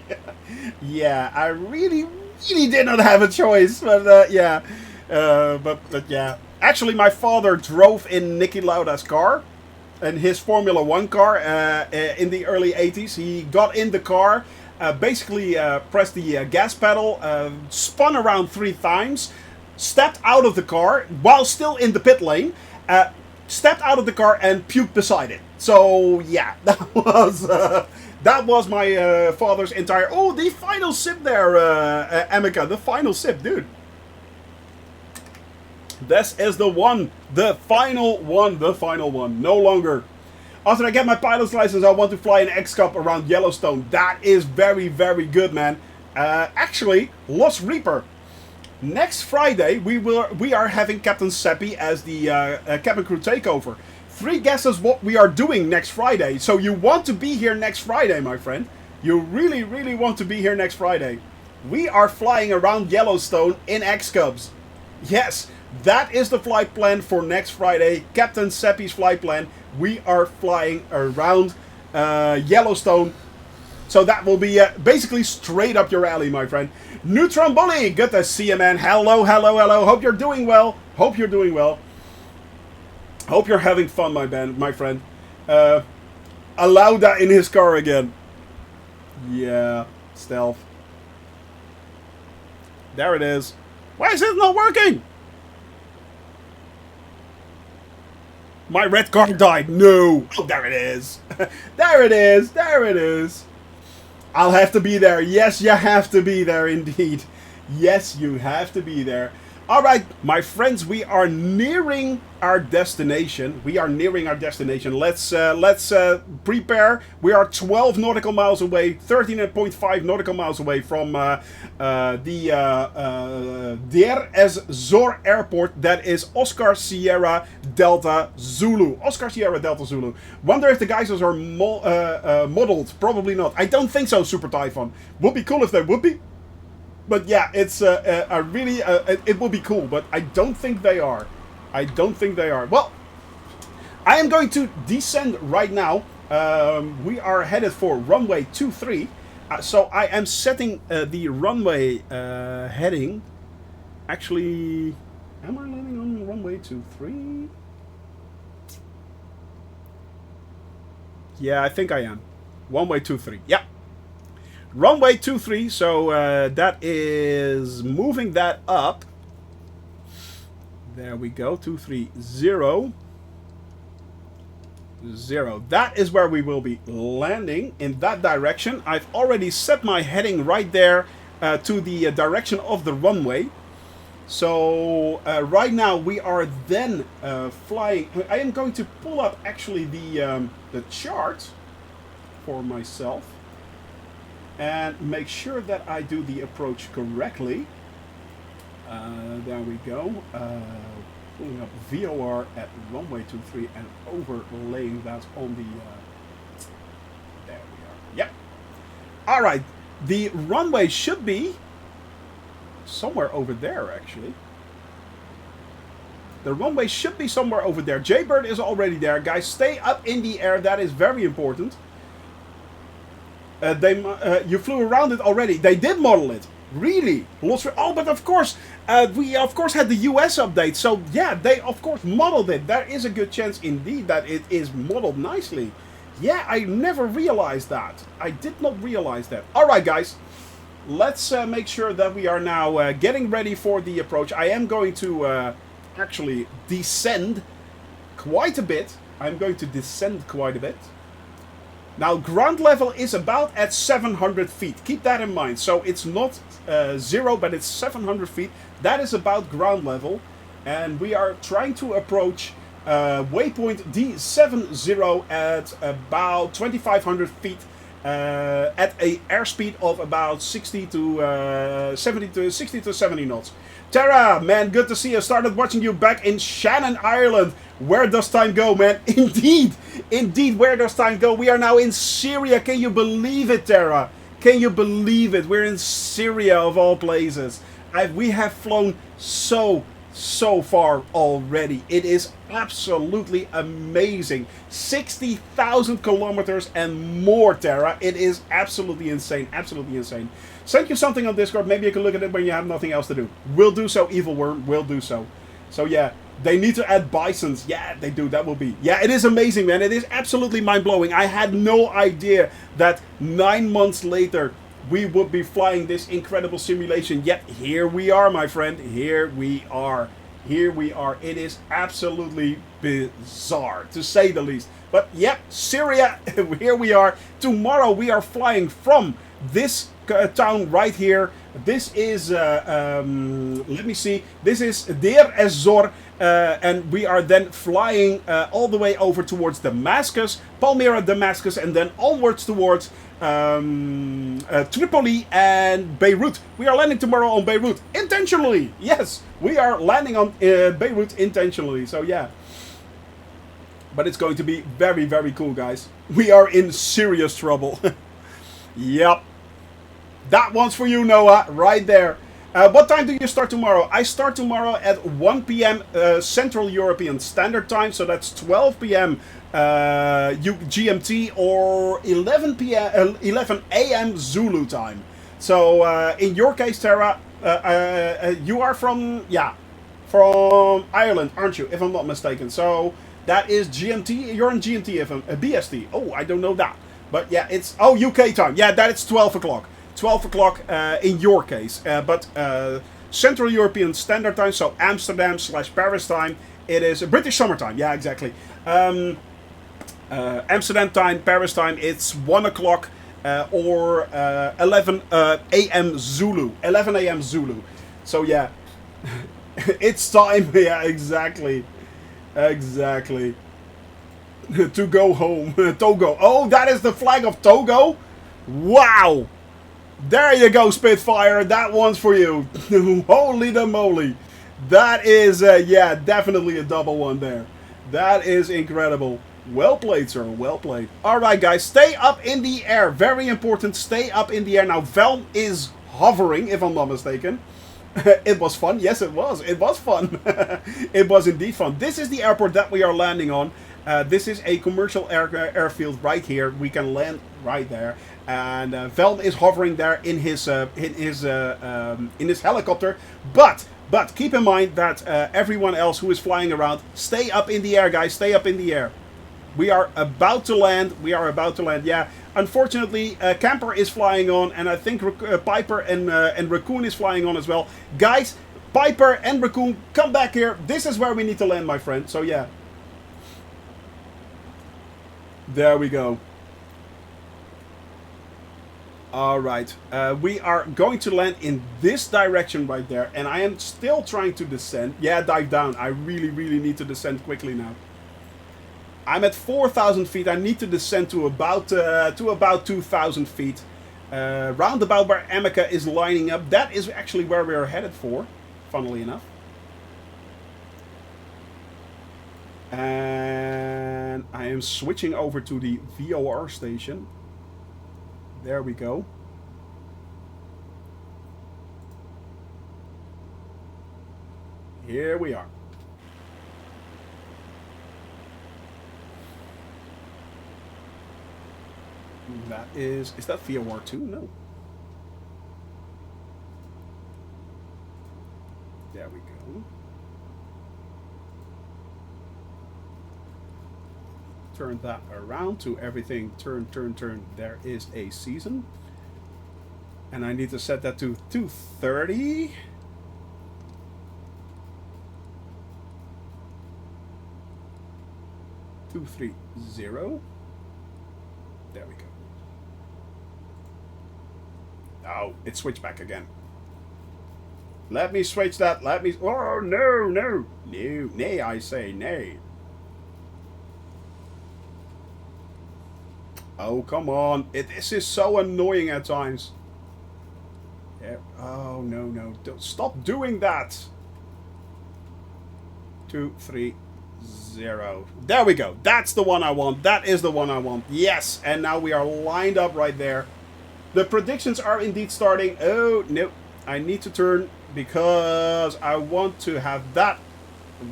Yeah, I really did not have a choice. But, yeah. But, yeah. Actually, my father drove in Niki Lauda's car. In his Formula 1 car in the early 80s. He got in the car, basically pressed the gas pedal, spun around 3 times, stepped out of the car while still in the pit lane, stepped out of the car and puked beside it. So yeah, that was my father's entire... Oh, the final sip there, Emeka, the final sip, dude. This is the one. The final one. No longer. After I get my pilot's license, I want to fly an X-Cup around Yellowstone. That is very, very good, man. Actually, Lost Reaper. Next Friday, we are having Captain Seppi as the cabin crew takeover. 3 guesses what we are doing next Friday. So you want to be here next Friday, my friend. You really, really want to be here next Friday. We are flying around Yellowstone in X-Cubs. Yes. That is the flight plan for next Friday. Captain Seppi's flight plan. We are flying around Yellowstone. So that will be basically straight up your alley, my friend. Neutron Bully, good to see you, man. Hello. Hope you're doing well. Hope you're having fun, my friend. Lauda in his car again. Yeah, stealth. There it is. Why is it not working? My red car died. No. Oh, there it is. There it is. I'll have to be there. Yes, you have to be there indeed. Yes, you have to be there. Alright, my friends, we are nearing our destination. Let's prepare. We are 12 nautical miles away, 13.5 nautical miles away from the Deir ez Zor airport. That is Oscar Sierra Delta Zulu. Wonder if the geysers are modeled. Probably not. I don't think so, Super Typhon. Would be cool if they would be. But yeah, it's it will be cool, but I don't think they are. Well, I am going to descend right now. We are headed for runway 23. So I am setting the runway heading. Actually, am I landing on runway 23? Yeah, I think I am. Runway 23. Yeah. Runway 23, so that is moving that up. There we go, 230. That is where we will be landing, in that direction. I've already set my heading right there to the direction of the runway. So right now we are then flying. I am going to pull up actually the chart for myself. And make sure that I do the approach correctly. There we go. Pulling up VOR at runway 23 and overlaying that on the... there we are. Yep. All right, the runway should be somewhere over there, actually. The runway should be somewhere over there. Jaybird is already there. Guys, stay up in the air. That is very important. You flew around it already. They did model it. Really? Oh, but of course, we of course had the US update. So yeah, they of course modeled it. There is a good chance indeed that it is modeled nicely. Yeah, I never realized that. I did not realize that. All right, guys. Let's make sure that we are now getting ready for the approach. I am going to actually descend quite a bit. I'm going to descend quite a bit. Now, ground level is about at 700 feet. Keep that in mind. So it's not 0, but it's 700 feet. That is about ground level. And we are trying to approach waypoint D70 at about 2,500 feet. At a airspeed of about 60 to 70 knots. Tara, man, good to see you. Started watching you back in Shannon, Ireland. Where does time go, man? Indeed, indeed, where does time go? We are now in Syria. Can you believe it, Tara? Can you believe it? We're in Syria, of all places. We have flown so far already. It is absolutely amazing. 60,000 kilometers and more, Tara. It is absolutely insane. Absolutely insane. Send you something on Discord. Maybe you can look at it when you have nothing else to do. We'll do so, Evil Worm. We'll do so. So yeah, they need to add bisons. Yeah, they do. That will be. Yeah, it is amazing, man. It is absolutely mind-blowing. I had no idea that 9 months later we would be flying this incredible simulation. Yet here we are, my friend. Here we are. Here we are. It is absolutely bizarre, to say the least. But yep, Syria, here we are. Tomorrow we are flying from this town right here. This is, let me see, this is Deir ez-Zor, and we are then flying all the way over towards Damascus, Palmyra, Damascus, and then onwards towards Tripoli and Beirut. We are landing tomorrow on Beirut, intentionally. Yes, we are landing on Beirut intentionally, so yeah. But it's going to be very, very cool, guys. We are in serious trouble. Yep. That one's for you, Noah, right there. What time do you start tomorrow? I start tomorrow at 1 p.m. Central European Standard Time, so that's 12 p.m. GMT or 11 p.m. 11 a.m. Zulu time. So in your case, Tara, you are from Ireland, aren't you? If I'm not mistaken. So that is GMT. You're in GMT, if I'm BST. Oh, I don't know that, but yeah, it's UK time. Yeah, that it's 12 o'clock. 12 o'clock in your case, but Central European Standard Time, so Amsterdam/Paris time. It is British summertime. Yeah, exactly. Amsterdam time, Paris time. It's 1 o'clock or 11 a.m. Zulu. 11 a.m. Zulu. So yeah, it's time. Yeah, exactly, exactly. To go home. Togo. Oh, that is the flag of Togo. Wow. There you go, Spitfire. That one's for you. Holy the moly. That is, yeah, definitely a double one there. That is incredible. Well played, sir. Well played. All right, guys. Stay up in the air. Very important. Stay up in the air. Now, Velm is hovering, if I'm not mistaken. It was fun. Yes, it was. It was fun. It was indeed fun. This is the airport that we are landing on. This is a commercial airfield right here. We can land right there. And Velm is hovering there in his helicopter. But keep in mind that everyone else who is flying around, stay up in the air, guys. Stay up in the air. We are about to land. We are about to land. Yeah. Unfortunately, Camper is flying on, and I think Piper and Raccoon is flying on as well. Guys, Piper and Raccoon, come back here. This is where we need to land, my friend. So yeah. There we go. Alright, we are going to land in this direction right there, and I am still trying to descend. Yeah, dive down. I really need to descend quickly now. I'm at 4,000 feet. I need to descend to about 2,000 feet. Roundabout where Amica is lining up. That is actually where we are headed for, funnily enough. And I am switching over to the VOR station. There we go. Here we are. That is that VOR 2? No. There we go. Turn that around to everything. Turn, turn, turn. There is a season. And I need to set that to 230. Two, 3, 0. There we go. Oh, it switched back again. Let me switch that. Let me. Oh, no, no. No, nay, I say, nay. Oh, come on. This is so annoying at times. Yeah. Oh, no, no. Don't stop doing that. 2, 3, 0. There we go. That's the one I want. That is the one I want. Yes. And now we are lined up right there. The predictions are indeed starting. Oh, no. I need to turn because I want to have that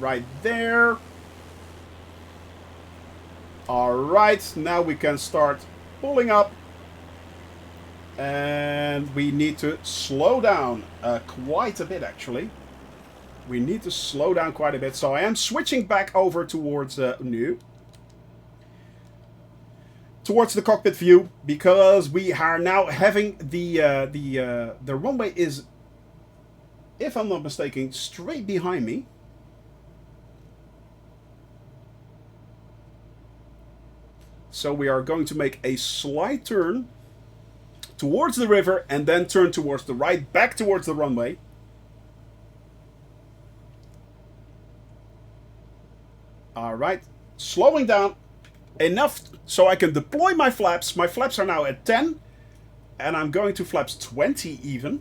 right there. Alright, now we can start pulling up. And we need to slow down quite a bit, actually. We need to slow down quite a bit. So I am switching back over towards towards the cockpit view, because we are now having the runway is, if I'm not mistaken, straight behind me. So we are going to make a slight turn towards the river and then turn towards the right, back towards the runway. Alright, slowing down enough so I can deploy my flaps. My flaps are now at 10, and I'm going to flaps 20 even,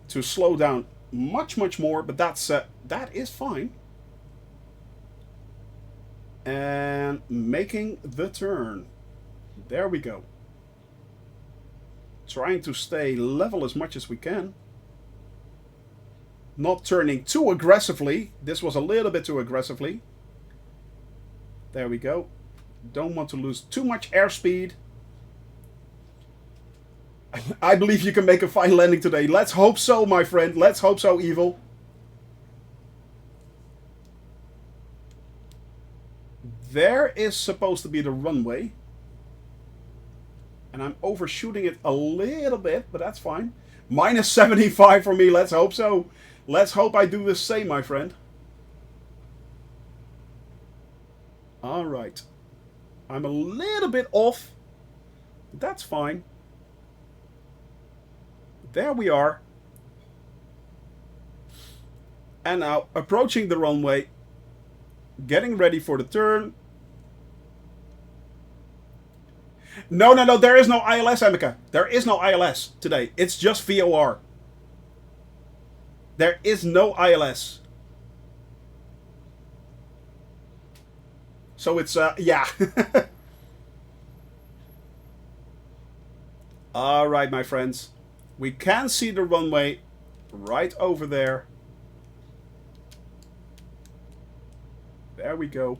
to slow down much, much more, but that is fine. And making the turn. There we go. Trying to stay level as much as we can. Not turning too aggressively. This was a little bit too aggressively. There we go. Don't want to lose too much airspeed. I believe you can make a fine landing today. Let's hope so, my friend. Let's hope so, Evil. There is supposed to be the runway. And I'm overshooting it a little bit, but that's fine. Minus 75 for me. Let's hope so. Let's hope I do the same, my friend. Alright. I'm a little bit off. That's fine. There we are. And now approaching the runway. Getting ready for the turn. No, no, no. There is no ILS, Emeka. There is no ILS today. It's just VOR. There is no ILS. So it's, yeah. Alright, my friends. We can see the runway right over there. There we go.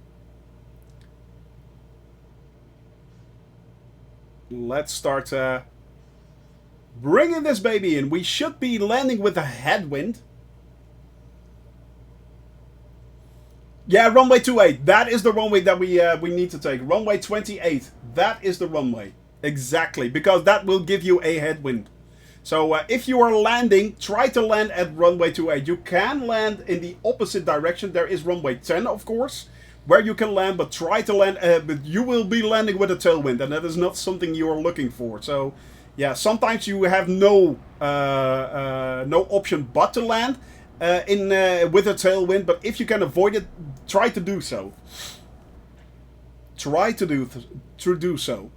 Let's start bringing this baby in. We should be landing with a headwind. Yeah, runway 28. That is the runway that we need to take. Runway 28. That is the runway. Exactly. Because that will give you a headwind. So if you are landing, try to land at runway 28. You can land in the opposite direction. There is runway 10, of course, where you can land. But try to land, but you will be landing with a tailwind. And that is not something you are looking for. So, yeah, sometimes you have no option but to land with a tailwind. But if you can avoid it, try to do so. Try to do so.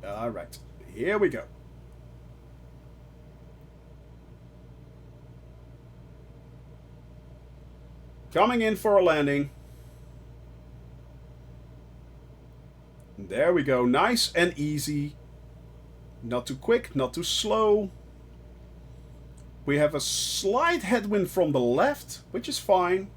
Alright, here we go. Coming in for a landing. There we go. Nice and easy. Not too quick, not too slow. We have a slight headwind from the left, which is fine.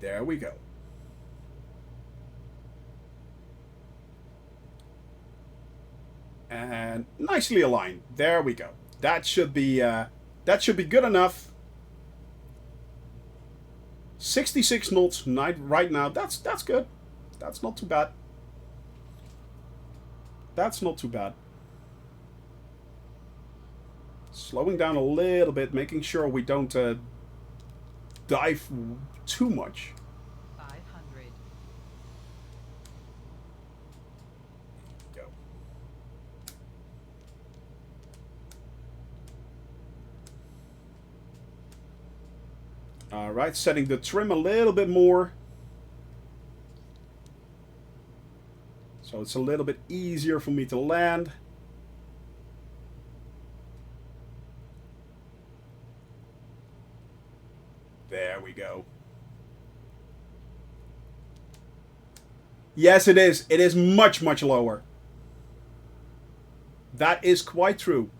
There we go. And nicely aligned. There we go. That should be good enough. 66 knots right now. That's good. That's not too bad. That's not too bad. Slowing down a little bit, making sure we don't dive too much. 500. Go. All right, setting the trim a little bit more. So it's a little bit easier for me to land. There we go. Yes, it is. It is much, much lower. That is quite true.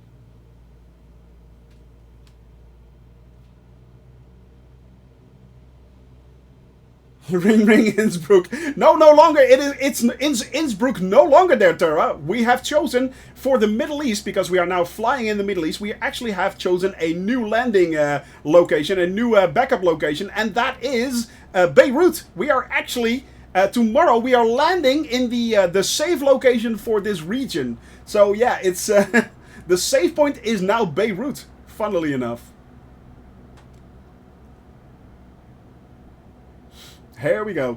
Ring ring Innsbruck. No longer. It's Innsbruck no longer there, Tara. We have chosen for the Middle East, because we are now flying in the Middle East. We actually have chosen a new landing location, a new backup location, and that is Beirut. We are actually tomorrow. We are landing in the safe location for this region. So yeah, it's the safe point is now Beirut. Funnily enough. Here we go.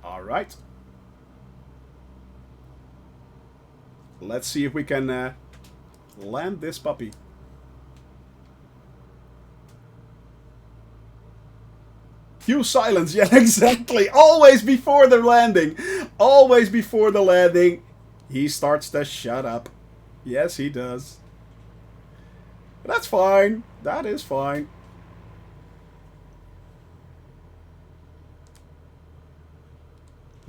All right. Let's see if we can land this puppy. Cue silence. Yeah, exactly. Always before the landing. Always before the landing. He starts to shut up. Yes, he does. That's fine. That is fine.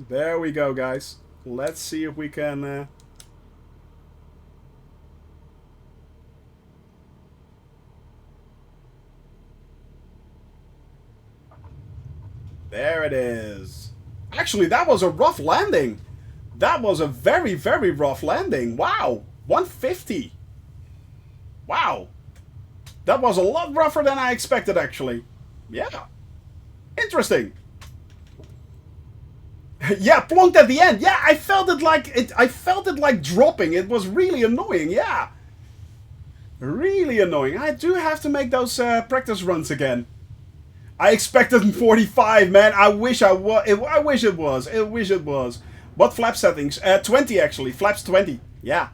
There we go, guys. Let's see if we can... There it is. Actually, that was a rough landing. That was a very, very rough landing. Wow. 150. Wow. That was a lot rougher than I expected, actually. Yeah. Interesting. Yeah, plonked at the end. Yeah, I felt it like dropping. It was really annoying. Yeah. Really annoying. I do have to make those practice runs again. I expected 45, man. I wish I was. I wish it was. I wish it was. What flap settings? 20 actually. Flaps 20. Yeah.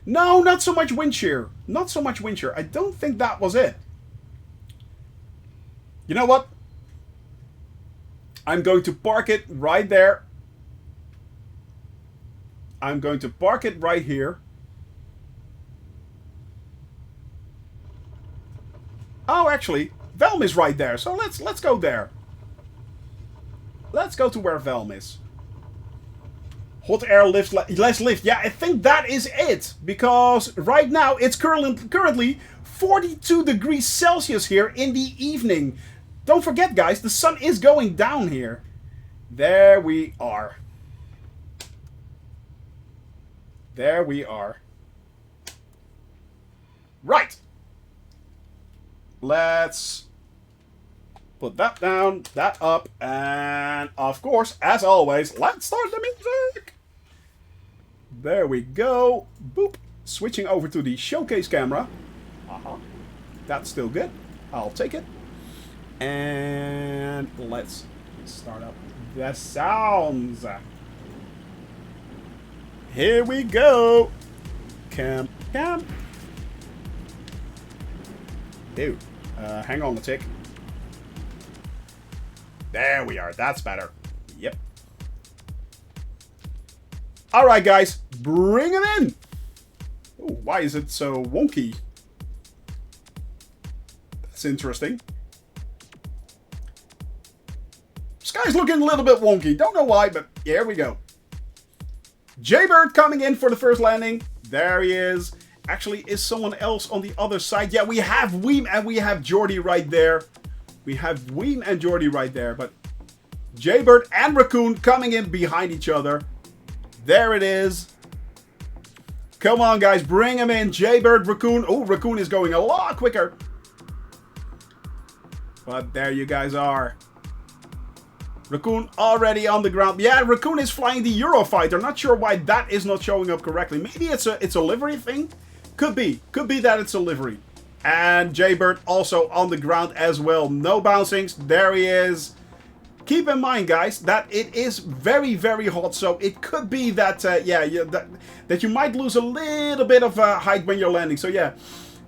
No, not so much wind shear. Not so much wind shear. I don't think that was it. You know what? I'm going to park it right there. I'm going to park it right here. Oh, actually, Velm is right there. So let's go there. Let's go to where Velm is. Hot air lifts less lift. Yeah, I think that is it. Because right now it's currently 42 degrees Celsius here in the evening. Don't forget, guys, the sun is going down here. There we are. There we are. Right. Let's put that down, that up, and of course, as always, let's start the music. There we go. Boop. Switching over to the showcase camera. That's still good. I'll take it. And let's start up the sounds. Here we go. Cam. Dude, hang on a tick. There we are. That's better. Yep. Alright, guys, bring him in. Ooh, why is it so wonky? That's interesting. Sky's looking a little bit wonky. Don't know why, but here we go. Jaybird coming in for the first landing. There he is. Actually, is someone else on the other side? Yeah, we have Weem and we have Jordy right there. We have Weem and Jordy right there, but Jaybird and Raccoon coming in behind each other. There it is. Come on, guys, bring him in. Jaybird, Raccoon. Oh, Raccoon is going a lot quicker. But there you guys are. Raccoon already on the ground. Yeah, Raccoon is flying the Eurofighter. Not sure why that is not showing up correctly. Maybe it's a livery thing. Could be that it's a livery. And Jaybird also on the ground as well. No bouncings. There he is. Keep in mind, guys, that it is very, very hot. So it could be that, that you might lose a little bit of height when you're landing. So yeah,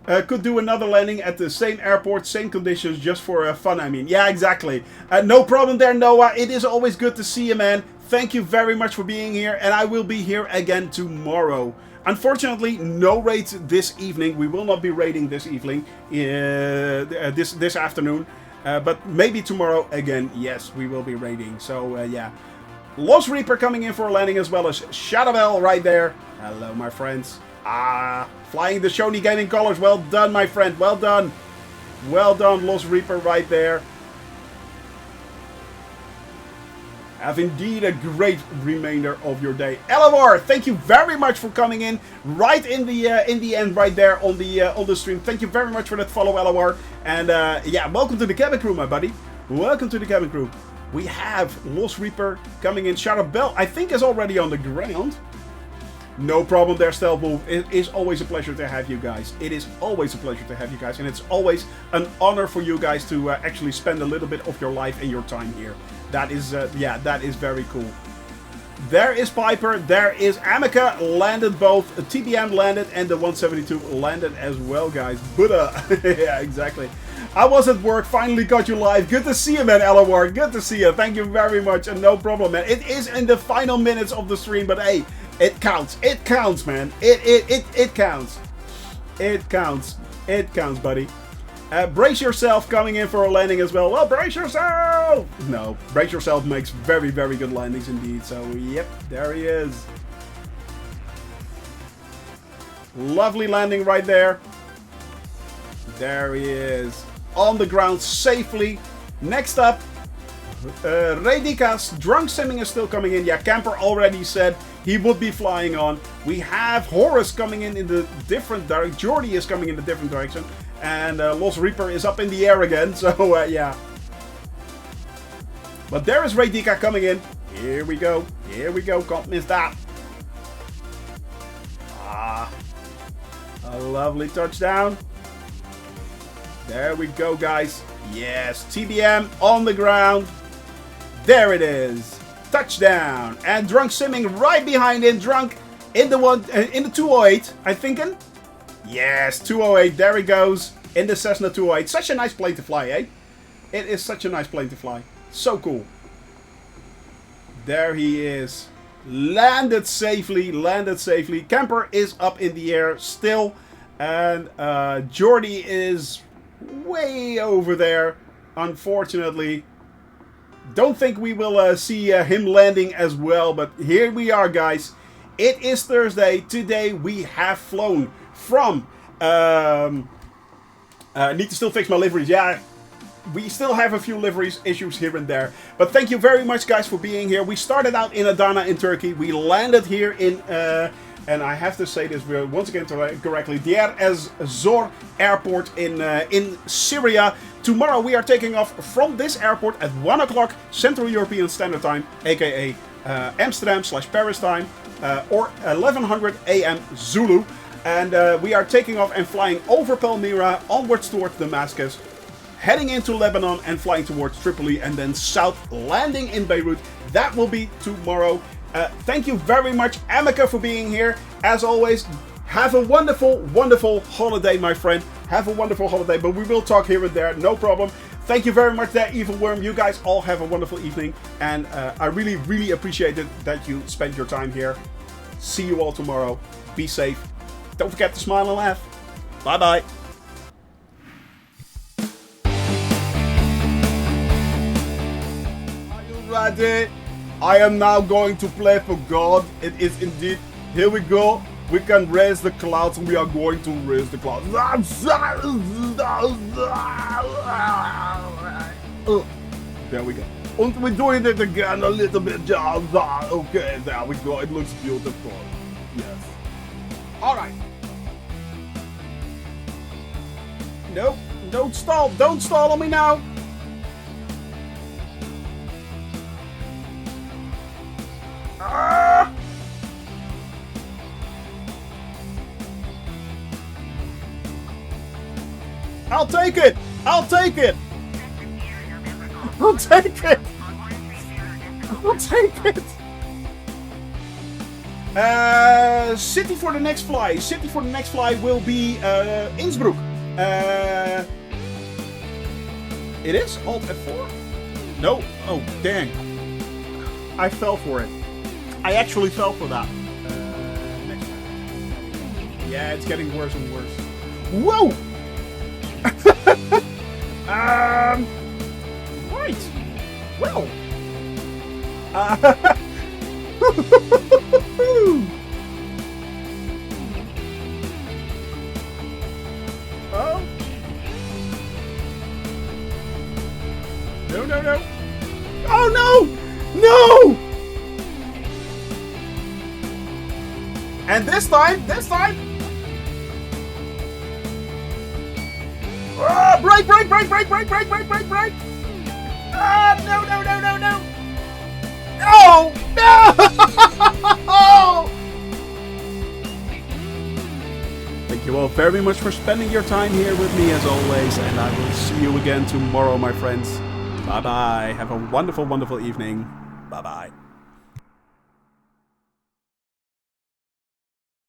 could do another landing at the same airport, same conditions, just for fun, I mean. Yeah, exactly. No problem there, Noah. It is always good to see you, man. Thank you very much for being here. And I will be here again tomorrow. Unfortunately, no raids this evening. We will not be raiding this evening, this afternoon. But maybe tomorrow again, yes, we will be raiding. So, yeah. Lost Reaper coming in for a landing as well as Shadowbell right there. Hello, my friends. Flying the Shoney Gaming colors. Well done, my friend. Well done. Well done, Lost Reaper right there. Have indeed a great remainder of your day. Elevor, thank you very much for coming in right in the end right there on the stream. Thank you very much for that follow, Elevor. And yeah, welcome to the cabin crew, my buddy. Welcome to the cabin crew. We have Lost Reaper coming in. Shadowbell, I think, is already on the ground. No problem there, Stealth Wolf. It is always a pleasure to have you guys. It is always a pleasure to have you guys. And it's always an honor for you guys to actually spend a little bit of your life and your time here. That is, yeah, that is very cool. There is Piper. There is Amica. Landed both. TBM landed and the 172 landed as well, guys. Buddha. Yeah, exactly. I was at work. Finally got you live. Good to see you, man, Elawar. Good to see you. Thank you very much. And no problem, man. It is in the final minutes of the stream, but hey, it counts. It counts, man. It counts. It counts. It counts, buddy. Brace yourself coming in for a landing as well. Well, brace yourself! No, brace yourself makes very, very good landings indeed. So, yep, there he is. Lovely landing right there. There he is. On the ground safely. Next up, Redika's drunk simming is still coming in. Yeah, Camper already said he would be flying on. We have Horus coming in the different direction. Jordy is coming in the different direction. And Lost Reaper is up in the air again. So, yeah. But there is Redika coming in. Here we go. Here we go. Can't miss that. Ah. A lovely touchdown. There we go, guys. Yes. TBM on the ground. There it is. Touchdown. And Drunk simming right behind him. Drunk in the 208, I'm thinking. Yes, 208. There he goes. In the Cessna 208. Such a nice plane to fly, eh? It is such a nice plane to fly. So cool. There he is. Landed safely. Landed safely. Camper is up in the air still. And Jordy is way over there. Unfortunately. Don't think we will see him landing as well. But here we are, guys. It is Thursday. Today we have flown from... need to still fix my liveries. Yeah, we still have a few liveries issues here and there. But thank you very much, guys, for being here. We started out in Adana in Turkey. We landed here in, and I have to say this once again correctly, Deir ez Zor Airport in Syria. Tomorrow we are taking off from this airport at 1 o'clock Central European Standard Time, aka Amsterdam/Paris time, or 1100 AM Zulu. And we are taking off and flying over Palmyra, onwards towards Damascus, heading into Lebanon and flying towards Tripoli, and then south, landing in Beirut. That will be tomorrow. Thank you very much, Amica, for being here. As always, have a wonderful, wonderful holiday, my friend. Have a wonderful holiday, but we will talk here and there, no problem. Thank you very much, that Evil Worm. You guys all have a wonderful evening, and I really, really appreciate it that you spent your time here. See you all tomorrow. Be safe. Don't forget to smile and laugh. Bye-bye. Are you ready? I am now going to play for God. It is indeed. Here we go. We can raise the clouds, and we are going to raise the clouds. There we go. And we're doing it again a little bit. Okay, there we go. It looks beautiful. Yes. All right. Nope. Don't stall. Don't stall on me now. Ah! I'll take it. I'll take it. I'll take it. I'll take it. City for the next fly. City for the next fly will be Innsbruck. It is Alt F4. No. Oh dang. I fell for it. I actually fell for that. Next one. Yeah, it's getting worse and worse. Whoa. Right. Well. Oh. No, no, no. Oh, no! No! And this time. Break! Ah, no! No! Thank you all very much for spending your time here with me as always, and I will see you again tomorrow, my friends. Bye-bye. Have a wonderful, wonderful evening. Bye-bye.